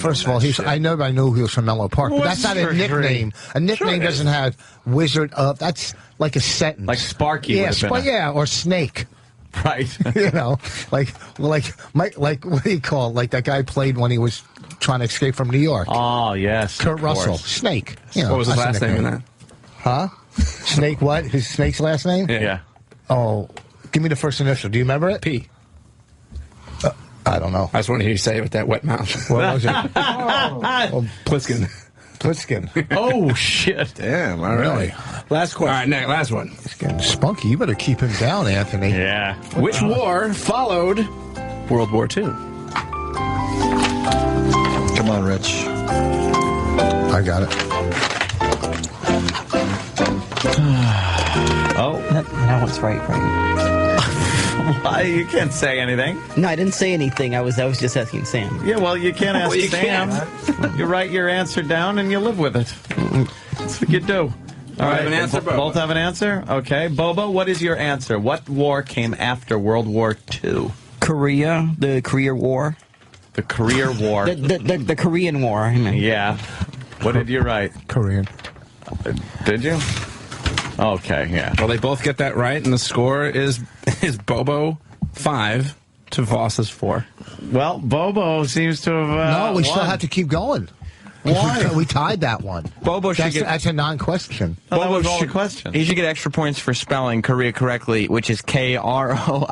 first of all, I know he was from Menlo Park, but that's not a nickname. A nickname doesn't have Wizard of. That's like a sentence. Like Sparky. Yeah, or Snake. Right. like what do you call it? Like that guy played when he was trying to escape from New York. Oh, yes. Kurt Russell. Snake. What was his last name in that? Huh? Snake what? His Snake's last name? Yeah. Oh, give me the first initial. Do you remember it? P. I don't know. I just wanted to hear you say it with that wet mouth. What was it? Pliskin. Pliskin. Oh, shit. Damn, all right. Really? Last question. All right, next, last one. He's getting spunky. You better keep him down, Anthony. Yeah. Which war followed World War II? Come on, Rich. I got it. That one's right. Why? You can't say anything. No, I didn't say anything. I was just asking Sam. Yeah, well, you can't ask Sam. You write your answer down and you live with it. That's what you do. All right. Have an answer, Bobo. Both have an answer? Okay. Bobo, what is your answer? What war came after World War II? Korea, the Korea War. The Korea War. The Korean War. I mean. Yeah. What did you write? Korean. Did you? Okay, yeah. Well, they both get that right, and the score is Bobo 5 to Voss's 4. Well, Bobo seems to have No, we won. still have to keep going. Why? We tied that one. Bobo should get. That's a non-question. Oh, that was all the question. He should get extra points for spelling Korea correctly, which is Kroia.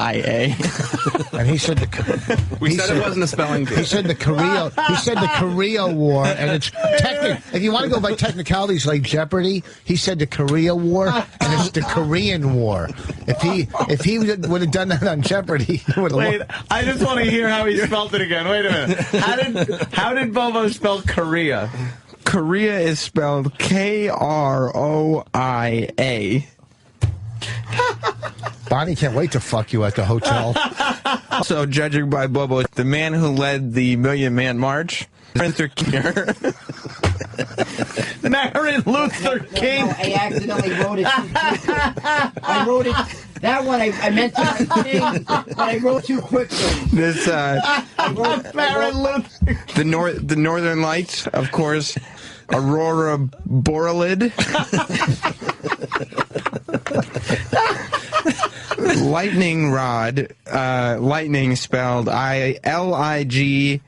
And he said the. We said it wasn't a spelling bee. He said the Korea. He said the Korea War, and it's if you want to go by technicalities like Jeopardy, he said the Korea War, and it's the Korean War. If he would have done that on Jeopardy, he would have. Wait, I just want to hear how he spelled it again. Wait a minute. How did Bobo spell Korea? Korea is spelled Kroia. Bonnie can't wait to fuck you at the hotel. Also, judging by Bobo, the man who led the Million Man March, Martin Luther King. I accidentally wrote it. I wrote it That one I meant to sing, but I wrote too quickly. This Marilyn. the Northern Lights, of course. Aurora Borealid. Lightning rod. Lightning spelled Ligning.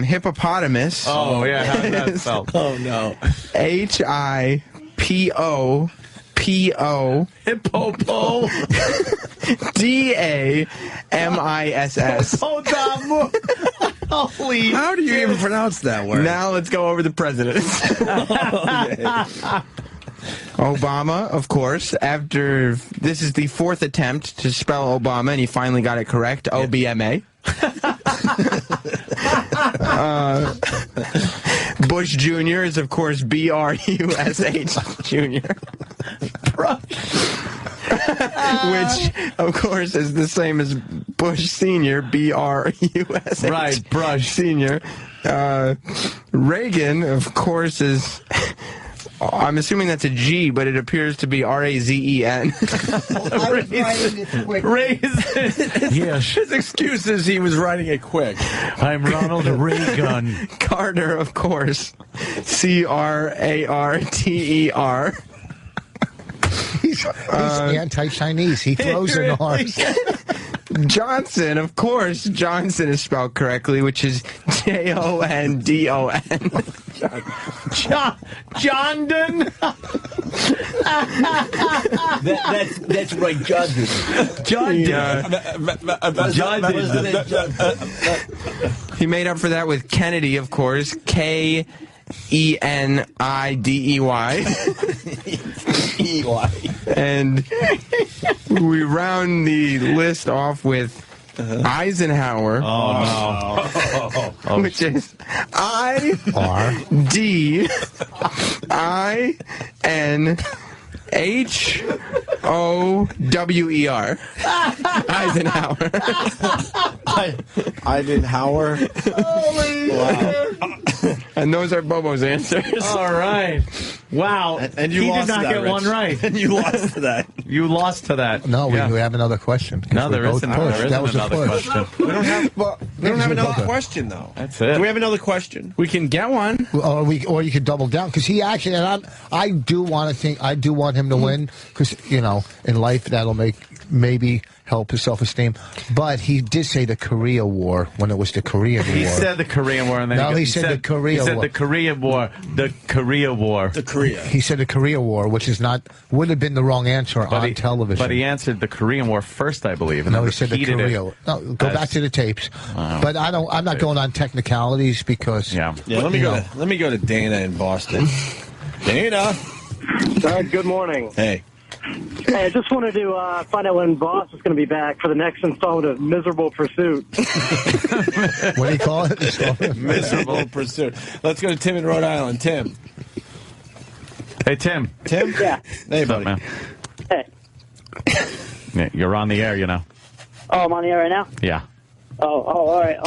Hippopotamus. Oh, yeah. How's that spelled? Oh, no. Hippopo. Hippopo. DAMISS. Hold on. Holy. How do you even pronounce that word? Now let's go over the presidents. Obama, of course. After this is the 4th attempt to spell Obama, and he finally got it correct. OBMA. Bush Jr. is, of course, BRUSH Jr. Which, of course, is the same as Bush Sr. BRUSH. Right, Brush Sr. Reagan, of course, is... I'm assuming that's a G, but it appears to be RAZEN. Yes. His excuse is he was writing it quick. I'm Ronald Reagan. Carter, of course. CRARTER. He's anti-Chinese. He throws in R's. Johnson, of course. Johnson is spelled correctly, which is JONDON. Jondon. That's right, Johnson. He made up for that with Kennedy, of course. KENIDEY. And we round the list off with Eisenhower. Oh, no. Which is IDINHOWER. Eisenhower. Eisenhower. Holy. Wow. And those are Bobo's answers. All right. Wow. And you he lost did not that, get Rich. one right. And you lost to that. You lost to that. No, we have another question. No, there isn't. That was another a push. question. We don't have another both. question, though. That's it. Do we have another question? We can get one. Or you could double down because he actually, and I do want him to win because in life that'll maybe help his self-esteem. But he did say the Korea War when it was the Korean War. He said the Korean War, and then he said the Korea War. He said the Korean War. The Korea War. The Korea. He said the Korea War, which would have been the wrong answer on television. But he answered the Korean War first, I believe. And no, then he said the Korea. No, go back to the tapes. But I'm not going on technicalities because. Yeah. Let me go to Dana in Boston. Dana. Good morning. Hey. Hey, I just wanted to find out when Boss is going to be back for the next installment of Miserable Pursuit. What do you call it? Miserable Pursuit. Let's go to Tim in Rhode Island. Tim. Hey, Tim. Tim? Yeah. Hey, What's up, buddy. man? Hey. Yeah, you're on the air, Oh, I'm on the air right now? Yeah. Oh, all right.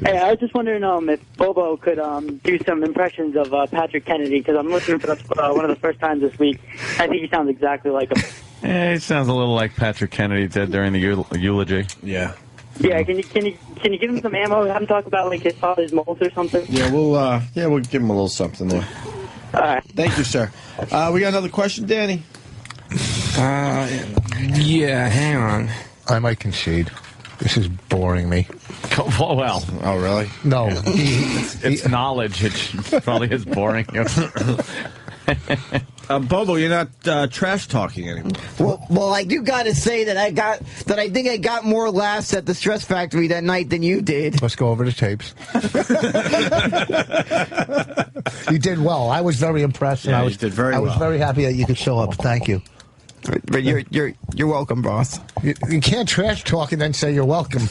Hey, I was just wondering if Bobo could do some impressions of Patrick Kennedy, because I'm listening for one of the first times this week. I think he sounds exactly like him. Yeah, he sounds a little like Patrick Kennedy did during the eulogy. Yeah. Yeah, can you give him some ammo? Have him talk about like his father's moles or something? Yeah, we'll give him a little something there. All right. Thank you, sir. We got another question, Danny. Yeah, hang on. I might concede. This is boring me. Oh, well. Oh, really? No. It's knowledge. It probably is boring. Bobo, you're not trash talking anymore. Well, I do got to say that I think I got more laughs at the Stress Factory that night than you did. Let's go over the tapes. You did well. I was very impressed. Yeah, and you did very I was well. very happy that you could show up. Thank you. But you're welcome, boss. You can't trash talk and then say you're welcome.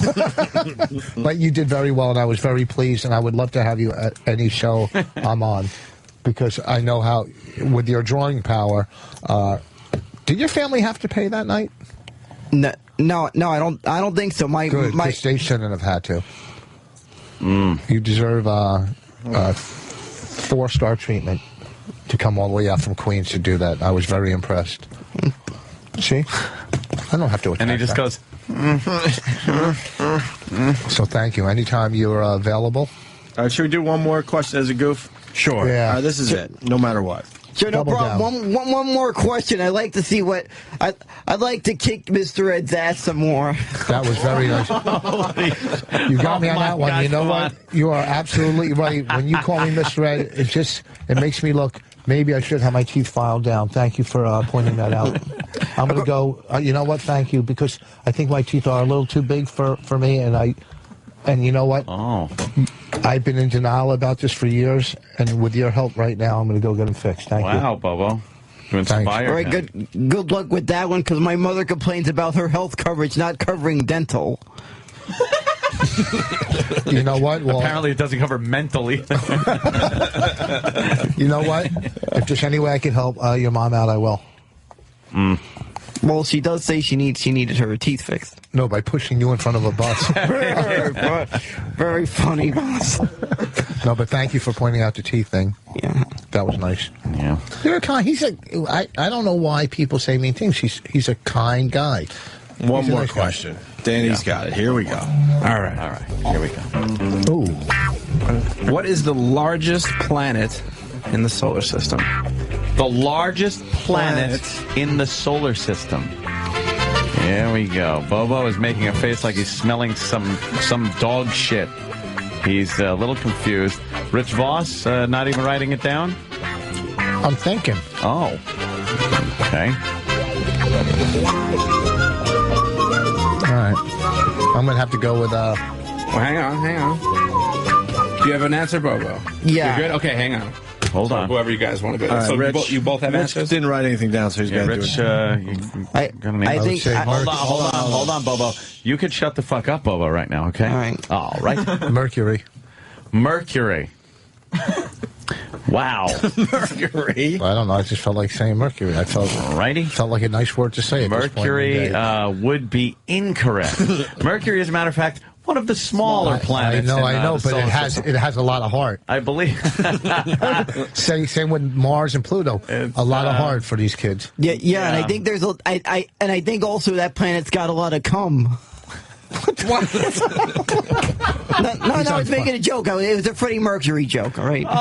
But you did very well, and I was very pleased. And I would love to have you at any show I'm on, because I know how, with your drawing power. Did your family have to pay that night? No, I don't think so. Good, 'cause they shouldn't have had to. You deserve 4-star treatment. to come all the way out from Queens to do that. I was very impressed. See? I don't have to attack And he just that. goes... So thank you. Anytime you're available. All right, should we do one more question as a goof? Sure. Yeah. All right, this is it, no matter what. Sure, no problem. One more question. I'd like to see what... I'd like to kick Mr. Ed's ass some more. That was very nice. You got me on that one. God, You know what? You are absolutely right. When you call me Mr. Ed, it makes me look... Maybe I should have my teeth filed down. Thank you for pointing that out. I'm going to go... you know what? Thank you, because I think my teeth are a little too big for me, and you know what? Oh. I've been in denial about this for years, and with your help right now, I'm going to go get them fixed. Thank you. Wow, Bobo. You inspired All right, good luck with that one, because my mother complains about her health coverage not covering dental. You know what? Well, apparently it doesn't cover mental either. You know what? If there's any way I can help your mom out, I will. Well, she does say she needed her teeth fixed. No, by pushing you in front of a bus. Very funny, boss. No, but thank you for pointing out the teeth thing. Yeah. That was nice. Yeah. You're a kind. I don't know why people say mean things. He's a kind guy. One more question. Danny's got it. Here we go. All right. Here we go. Ooh. What is the largest planet in the solar system? The largest planet in the solar system. Here we go. Bobo is making a face like he's smelling some dog shit. He's a little confused. Rich Voss, not even writing it down? I'm thinking. Oh. Okay. All right. I'm going to have to go with... Well, hang on. Do you have an answer, Bobo? Yeah. You're good? Okay, hang on. Hold on. Whoever you guys want to go. All right, So Rich, you both have Rich answers? didn't write anything down, so he's got to do Rich, it. I think... Hold on, Bobo. You could shut the fuck up, Bobo, right now, okay? All right. Mercury. Wow. Mercury. Well, I don't know. I just felt like saying Mercury. I felt like a nice word to say. Mercury would be incorrect. Mercury, as a matter of fact, one of the smaller planets. I know, but it has a lot of heart. I believe. Same with Mars and Pluto. A lot of heart for these kids. Yeah, and I think there's I think also that planet's got a lot of cum. What? No, I was making a joke. It was a Freddie Mercury joke, all right? What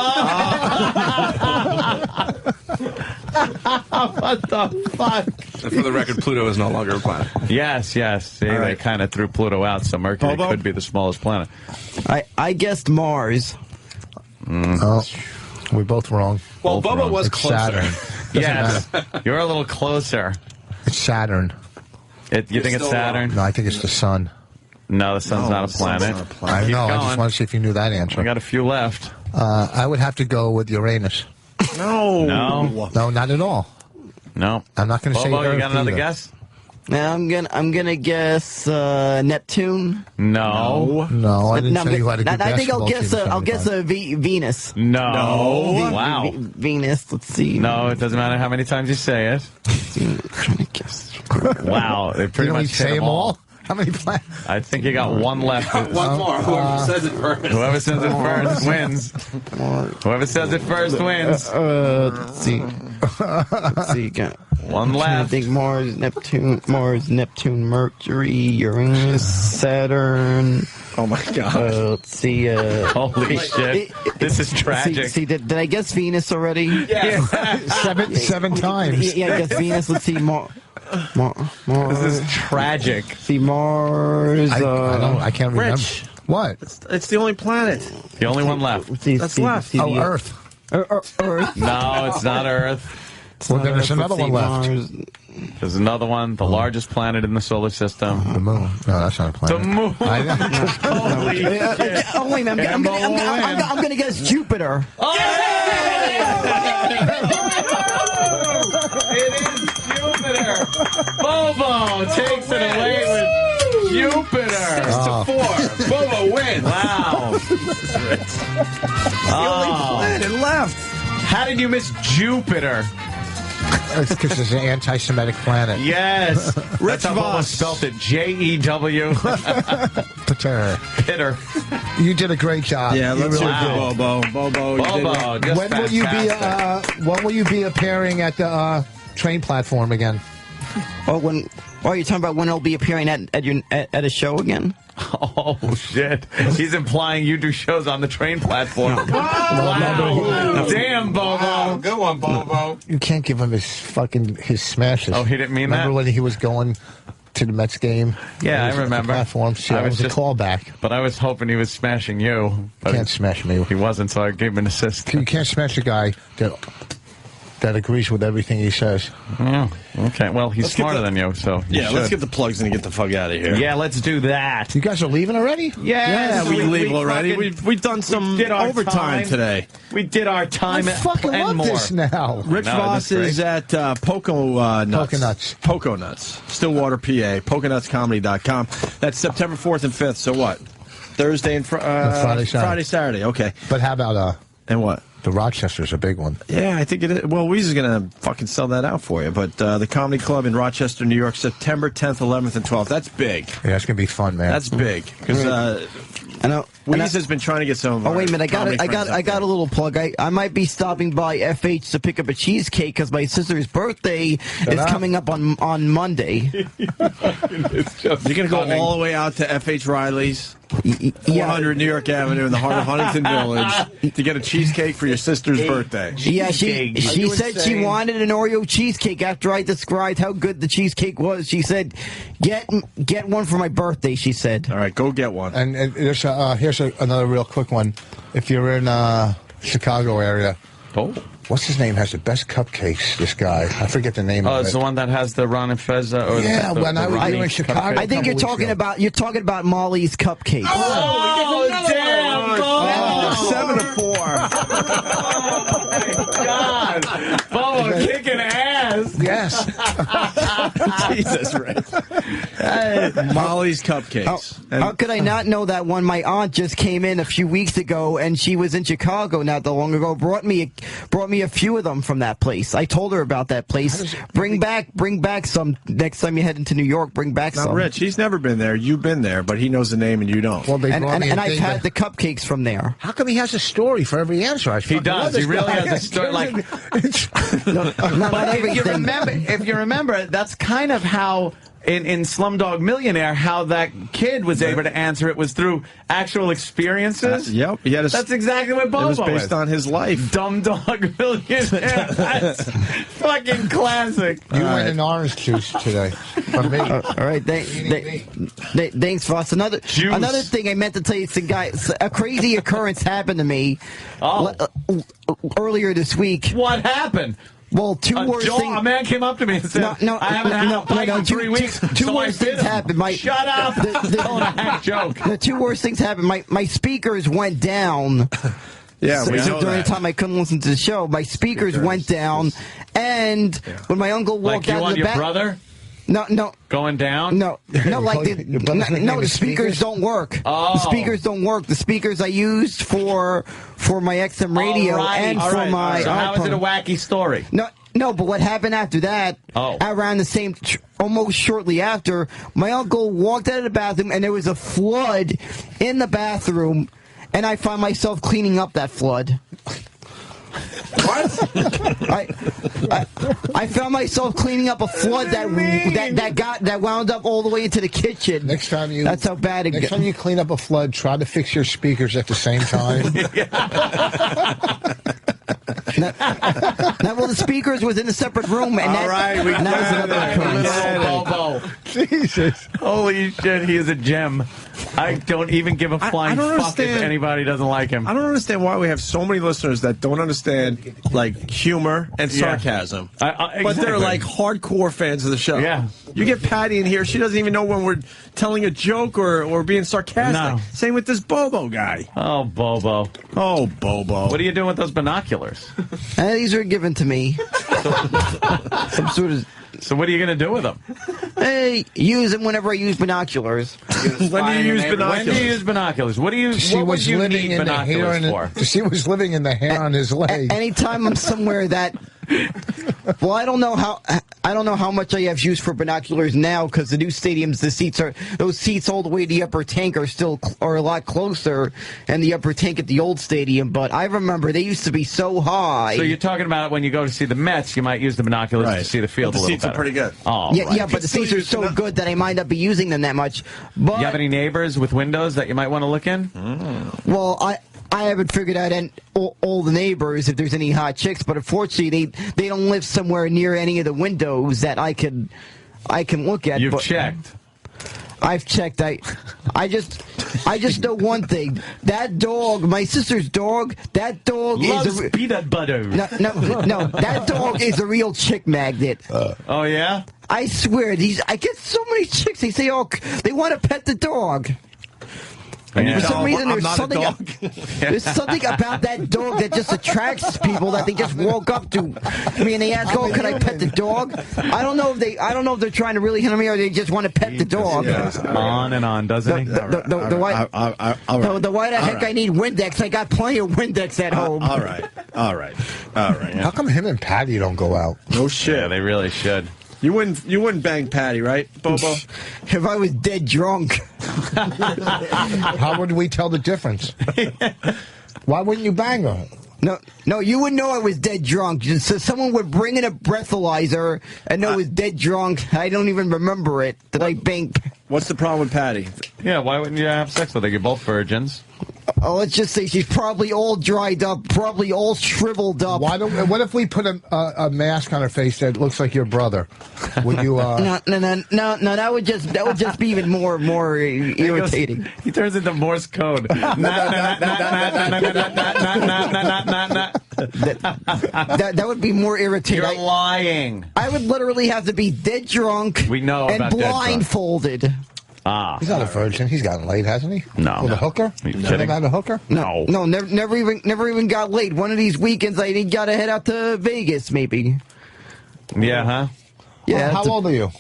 the fuck? And for the record, Pluto is no longer a planet. Yes. See, they kind of threw Pluto out, so Mercury could be the smallest planet. I guessed Mars. Oh, we're both wrong. Well, Both Bobo wrong. was It's closer. Saturn. Yes, you're a little closer. It's Saturn. You think it's Saturn? No, I think it's the sun. No, the sun's not a planet. I Keep know. I going. just want to see if you knew that answer. We got a few left. I would have to go with Uranus. No, not at all. No, I'm not going to say Bobo, Earth you got another either. guess? Now I'm gonna guess Neptune. No. I didn't say you had a good guess. I think for both I'll of guess them. Venus. No. Wow. Venus. Let's see. No, it doesn't matter how many times you say it. I'm trying to guess. Wow, they pretty You don't much say hit them all. How many planets? I think you got one left. One more. Whoever says it first. Whoever says it first wins. Whoever says it first wins. Let's see. Got one left. I think Mars, Neptune, Mercury, Uranus, Saturn. Oh my God. Let's see. Holy shit! This is tragic. See, did I guess Venus already? Yeah. seven times. Yeah, I guess Venus. Let's see. Mars. This is tragic. See Mars. I can't remember. Rich. What? It's the only planet. The only one left. That's left. Earth. Earth. No, it's not Earth. Well, then there's another one left. There's another one, the largest planet in the solar system. The moon. No, that's not a planet. The moon. Holy shit. Oh, wait a minute. I'm going to guess Jupiter. It is Jupiter. Bobo takes it away with Jupiter. 6-4. Bobo wins. Wow. It's the only planet left. How did you miss Jupiter? It's because it's an anti-Semitic planet. Yes. Rich That's how Bobo Voss. spelt it. J-E-W. Pitter. You did a great job. Yeah, You let's really hear did. Bobo. Bobo, you did it. just When will you be? When will you be appearing at the train platform again? Oh, you're talking about when I'll be appearing at a show again? Oh, shit. He's implying you do shows on the train platform. Wow. Damn, Bobo. Wow, good one, Bobo. You can't give him his smashes. Oh, he didn't mean Remember that? when he was going to the Mets game? Yeah, He was I at the remember. platform. See, that was a callback. But I was hoping he was smashing you. But Can't smash me. He wasn't, so I gave him an assist. You can't smash a guy that agrees with everything he says. Yeah. Okay. Well, he's Let's get smarter the- than you, so you Yeah, let's should. get the plugs and get the fuck out of here. Yeah, let's do that. You guys are leaving already? Yeah, we leave already. fucking- We've done some did our overtime time. today. We did our time I fucking and love more. this now. Rich No, Voss that's is great. at Poco Nuts. Poco Nuts. Poco Nuts. Stillwater, PA. PocoNutsComedy.com. That's September 4th and 5th. So what? Thursday and Friday, Saturday. Friday, Saturday. Okay. But how about And what? the Rochester's a big one? Yeah, I think it is. Well, Weezer's going to fucking sell that out for you. But the Comedy Club in Rochester, New York, September 10th, 11th, and 12th. That's big. Yeah, it's gonna be fun, man. That's big. Because I know. Weezer's been trying to get some of Oh our wait a minute! comedy friends I up got a little plug. I might be stopping by FH to pick up a cheesecake because my sister's birthday is coming up on Monday. You're going to go all the way out to F.H. Riley's, 400 New York Avenue in the heart of Huntington Village to get a cheesecake for your sister's birthday. Yeah, she said she wanted an Oreo cheesecake after I described how good the cheesecake was. She said, "Get one for my birthday." She said. All right, go get one. And there's here's another real quick one. If you're in Chicago area, what's his name has the best cupcakes? This guy, I forget the name. Oh, of it's it. the one that has the Ron and Fez. Yeah, when I was in Chicago, I think you're talking about Molly's cupcakes. Oh, damn! Oh, 7 to 4. Oh, my God. Bobo kicking ass. Yes. Jesus, Rick. Molly's Cupcakes. How could I not know that one? My aunt just came in a few weeks ago, and she was in Chicago not that long ago. Brought me a few of them from that place. I told her about that place. Bring back some next time you head into New York. Bring back Now, some. Rich, he's never been there. You've been there, but he knows the name and you don't. Well, they And brought me a I've thing had that- the cupcakes from there. How come he has a story for every answer? He does. He really has a story. Like, Not if you everything. remember, that's kind of how in Slumdog Millionaire, how that kid was able to answer it was through actual experiences. Yep. He had That's exactly what Bobo It was based is. on his life. Dumb Dog Millionaire. That's fucking classic. You win an orange juice today from me. All right, thanks, Voss. Another thing I meant to tell you, guys, a crazy occurrence happened to me earlier this week. What happened? Well, a man came up to me and said, I haven't had a bike in 3 weeks, Two so I worst bit things him. happened. Shut up. Telling a hack joke. The two worst things happened. My speakers went down. Yeah, we know during that. the time I couldn't listen to the show, my speakers went down, and when my uncle walked Like you out on in the your back, brother? No. Going down? No, like the speakers don't work. Oh. The speakers don't work. The speakers I used for my XM radio and for my So how is iPhone. it a wacky story? No, but what happened after that, around the same, almost shortly after, my uncle walked out of the bathroom and there was a flood in the bathroom, and I found myself cleaning up that flood. What? I found myself cleaning up a flood that wound up all the way into the kitchen. Next time you, that's how bad it Next time you clean up a flood, try to fix your speakers at the same time. Well, the speakers was in a separate room, and that was another occurrence. Jesus. Holy shit, he is a gem. I don't even give a flying fuck if anybody doesn't like him. I don't understand why we have so many listeners that don't understand like humor and sarcasm. But they're like hardcore fans of the show. Yeah. You get Patty in here, she doesn't even know when we're telling a joke or being sarcastic. No. Same with this Bobo guy. Oh, Bobo. Oh, Bobo. What are you doing with those binoculars? These were given to me. Some sort of. So what are you going to do with them? Hey, use them whenever I use binoculars. When do you use binoculars? When do you use binoculars? What do you? She What would was you living need in the hair binoculars and for? she was living in the hair on his leg. Anytime I'm somewhere that Well, I don't know how much I have used for binoculars now because the new stadiums, those seats all the way to the upper tank are a lot closer, and the upper tank at the old stadium. But I remember they used to be so high. So you're talking about when you go to see the Mets, you might use the binoculars to see the field a little better. The seats are pretty good. Oh, yeah, right. yeah, but the seats are so good that I might not be using them that much. But you have any neighbors with windows that you might want to look in? Well, I haven't figured out all the neighbors if there's any hot chicks, but unfortunately they don't live somewhere near any of the windows that I can look at. You've checked. I've checked. I just know one thing. That dog, my sister's dog, that dog loves is peanut butter. No, that dog is a real chick magnet. Oh yeah? I swear, I get so many chicks. They say, they want to pet the dog. Yeah. For some reason, I'm not a dog. There's something about that dog that just attracts people that they just walk up to me and they ask, "Can I pet the dog?" I don't know if they're trying to really hit me or they just want to pet the dog. On and on, doesn't he? Why the heck I need Windex? I got plenty of Windex at home. All right. How come him and Patty don't go out? No shit. Yeah, they really should. You wouldn't bang Patty, right, Bobo? If I was dead drunk. How would we tell the difference? Why wouldn't you bang her? No, you would know I was dead drunk. So someone would bring in a breathalyzer and know I was dead drunk. I don't even remember it. I bang? What's the problem with Patty? Yeah, why wouldn't you have sex with her? You're both virgins. Let's just say she's probably all dried up, probably all shriveled up. What if we put a mask on her face that looks like your brother? Would you? No. That would just be even more irritating. He turns into Morse code. That would be more irritating. You're lying. I would literally have to be dead drunk. We know and about blindfolded. He's not a virgin. He's gotten laid, hasn't he? No. With a hooker? Are you Never kidding? had a hooker? No. No, never even got laid. One of these weekends, I got to head out to Vegas, maybe. Yeah, huh? Yeah. How old are you?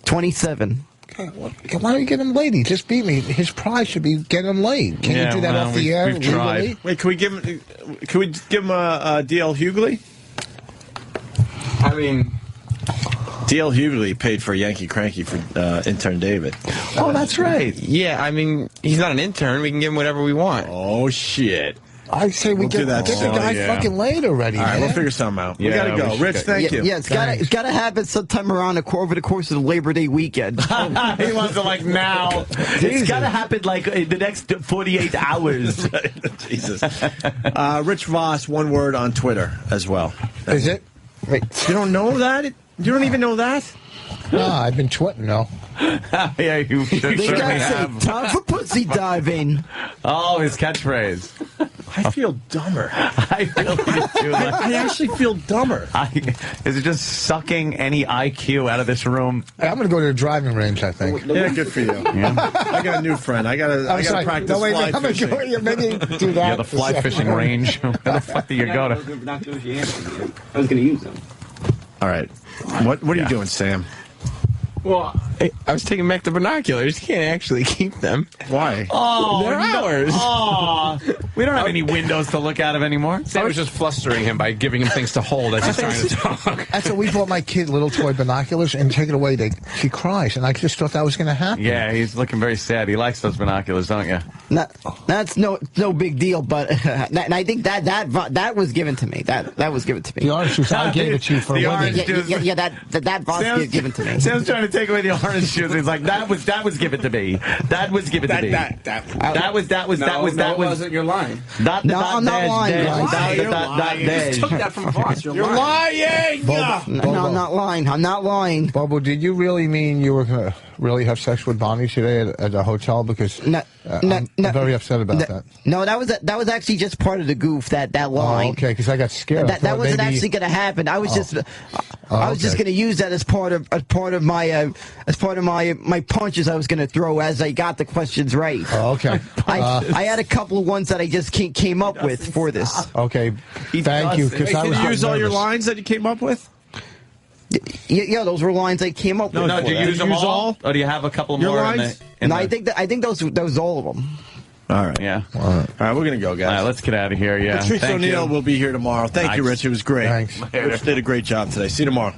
27. Okay, why don't you get him laid? He just beat me. His prize should be get him laid. Can you do that off the air? We've tried. Wait, can we give him a DL Hughley? I mean, DL Hughley paid for Yankee Cranky for intern David. Oh, that's right. yeah, I mean, he's not an intern. We can give him whatever we want. Oh shit! I say we do that. Get the guy fucking laid already. All right, man. we'll figure something out. Yeah, we gotta go. we should Rich, thank you. Yeah, it's got to happen sometime around over the course of the Labor Day weekend. He wants to now. It's got to happen in the next 48 hours. Jesus. Rich Voss, one word on Twitter as well. Is it? Wait, you don't know that? You don't even know that? No, I've been twitting, no. Yeah, you should They certainly got to have. say, time for pussy diving. Oh, his catchphrase. I feel dumber. I feel it too. I actually feel dumber. Is it just sucking any IQ out of this room? I'm going to go to the driving range, I think. Yeah, good for you. Yeah. I got a new friend. I gotta practice fly fishing. Maybe do that. Yeah, the fly fishing range. Where the fuck do you go to? I was going to use them. All right. What are you doing, Sam? Well, I was taking back the binoculars. You can't actually keep them. Why? Oh, they're ours. Oh, we don't have any windows to look out of anymore. Sam was just flustering him by giving him things to hold as he's trying to talk. That's what we bought my kid little toy binoculars and take it away. She cries, and I just thought that was going to happen. Yeah, he's looking very sad. He likes those binoculars, don't you? That's no big deal, but and I think that was given to me. That was given to me. The orange juice, I gave it to you for The women. orange juice. Yeah, that was given to me. Sam's trying to take away the orange juice. He's like, that was given to me. That was given to me. That wasn't your line. I'm not lying. You just took that from Voss. You're lying. No, I'm not lying. I'm not lying. Bobo, did you really mean you were going to really have sex with Bonnie today at a hotel? Because I'm very upset about that. No, that was actually just part of the goof. That line. Oh, okay, because I got scared. That wasn't actually going to happen. I was just going to use that as part of my punches I was going to throw as I got the questions right. Oh, okay. I had a couple of ones that I just came up with for this. Okay, thank you. Because Can you use all your lines that you came up with? Yeah, those were lines I came up with. No, do you use them all? Or do you have a couple Your more? lines? I think those all of them. All right. Yeah. All right, we're going to go, guys. All right, let's get out of here. Yeah. Patrice Thank O'Neill you. will be here tomorrow. Thank you, Nice. Rich. It was great. Thanks. Rich did a great job today. See you tomorrow.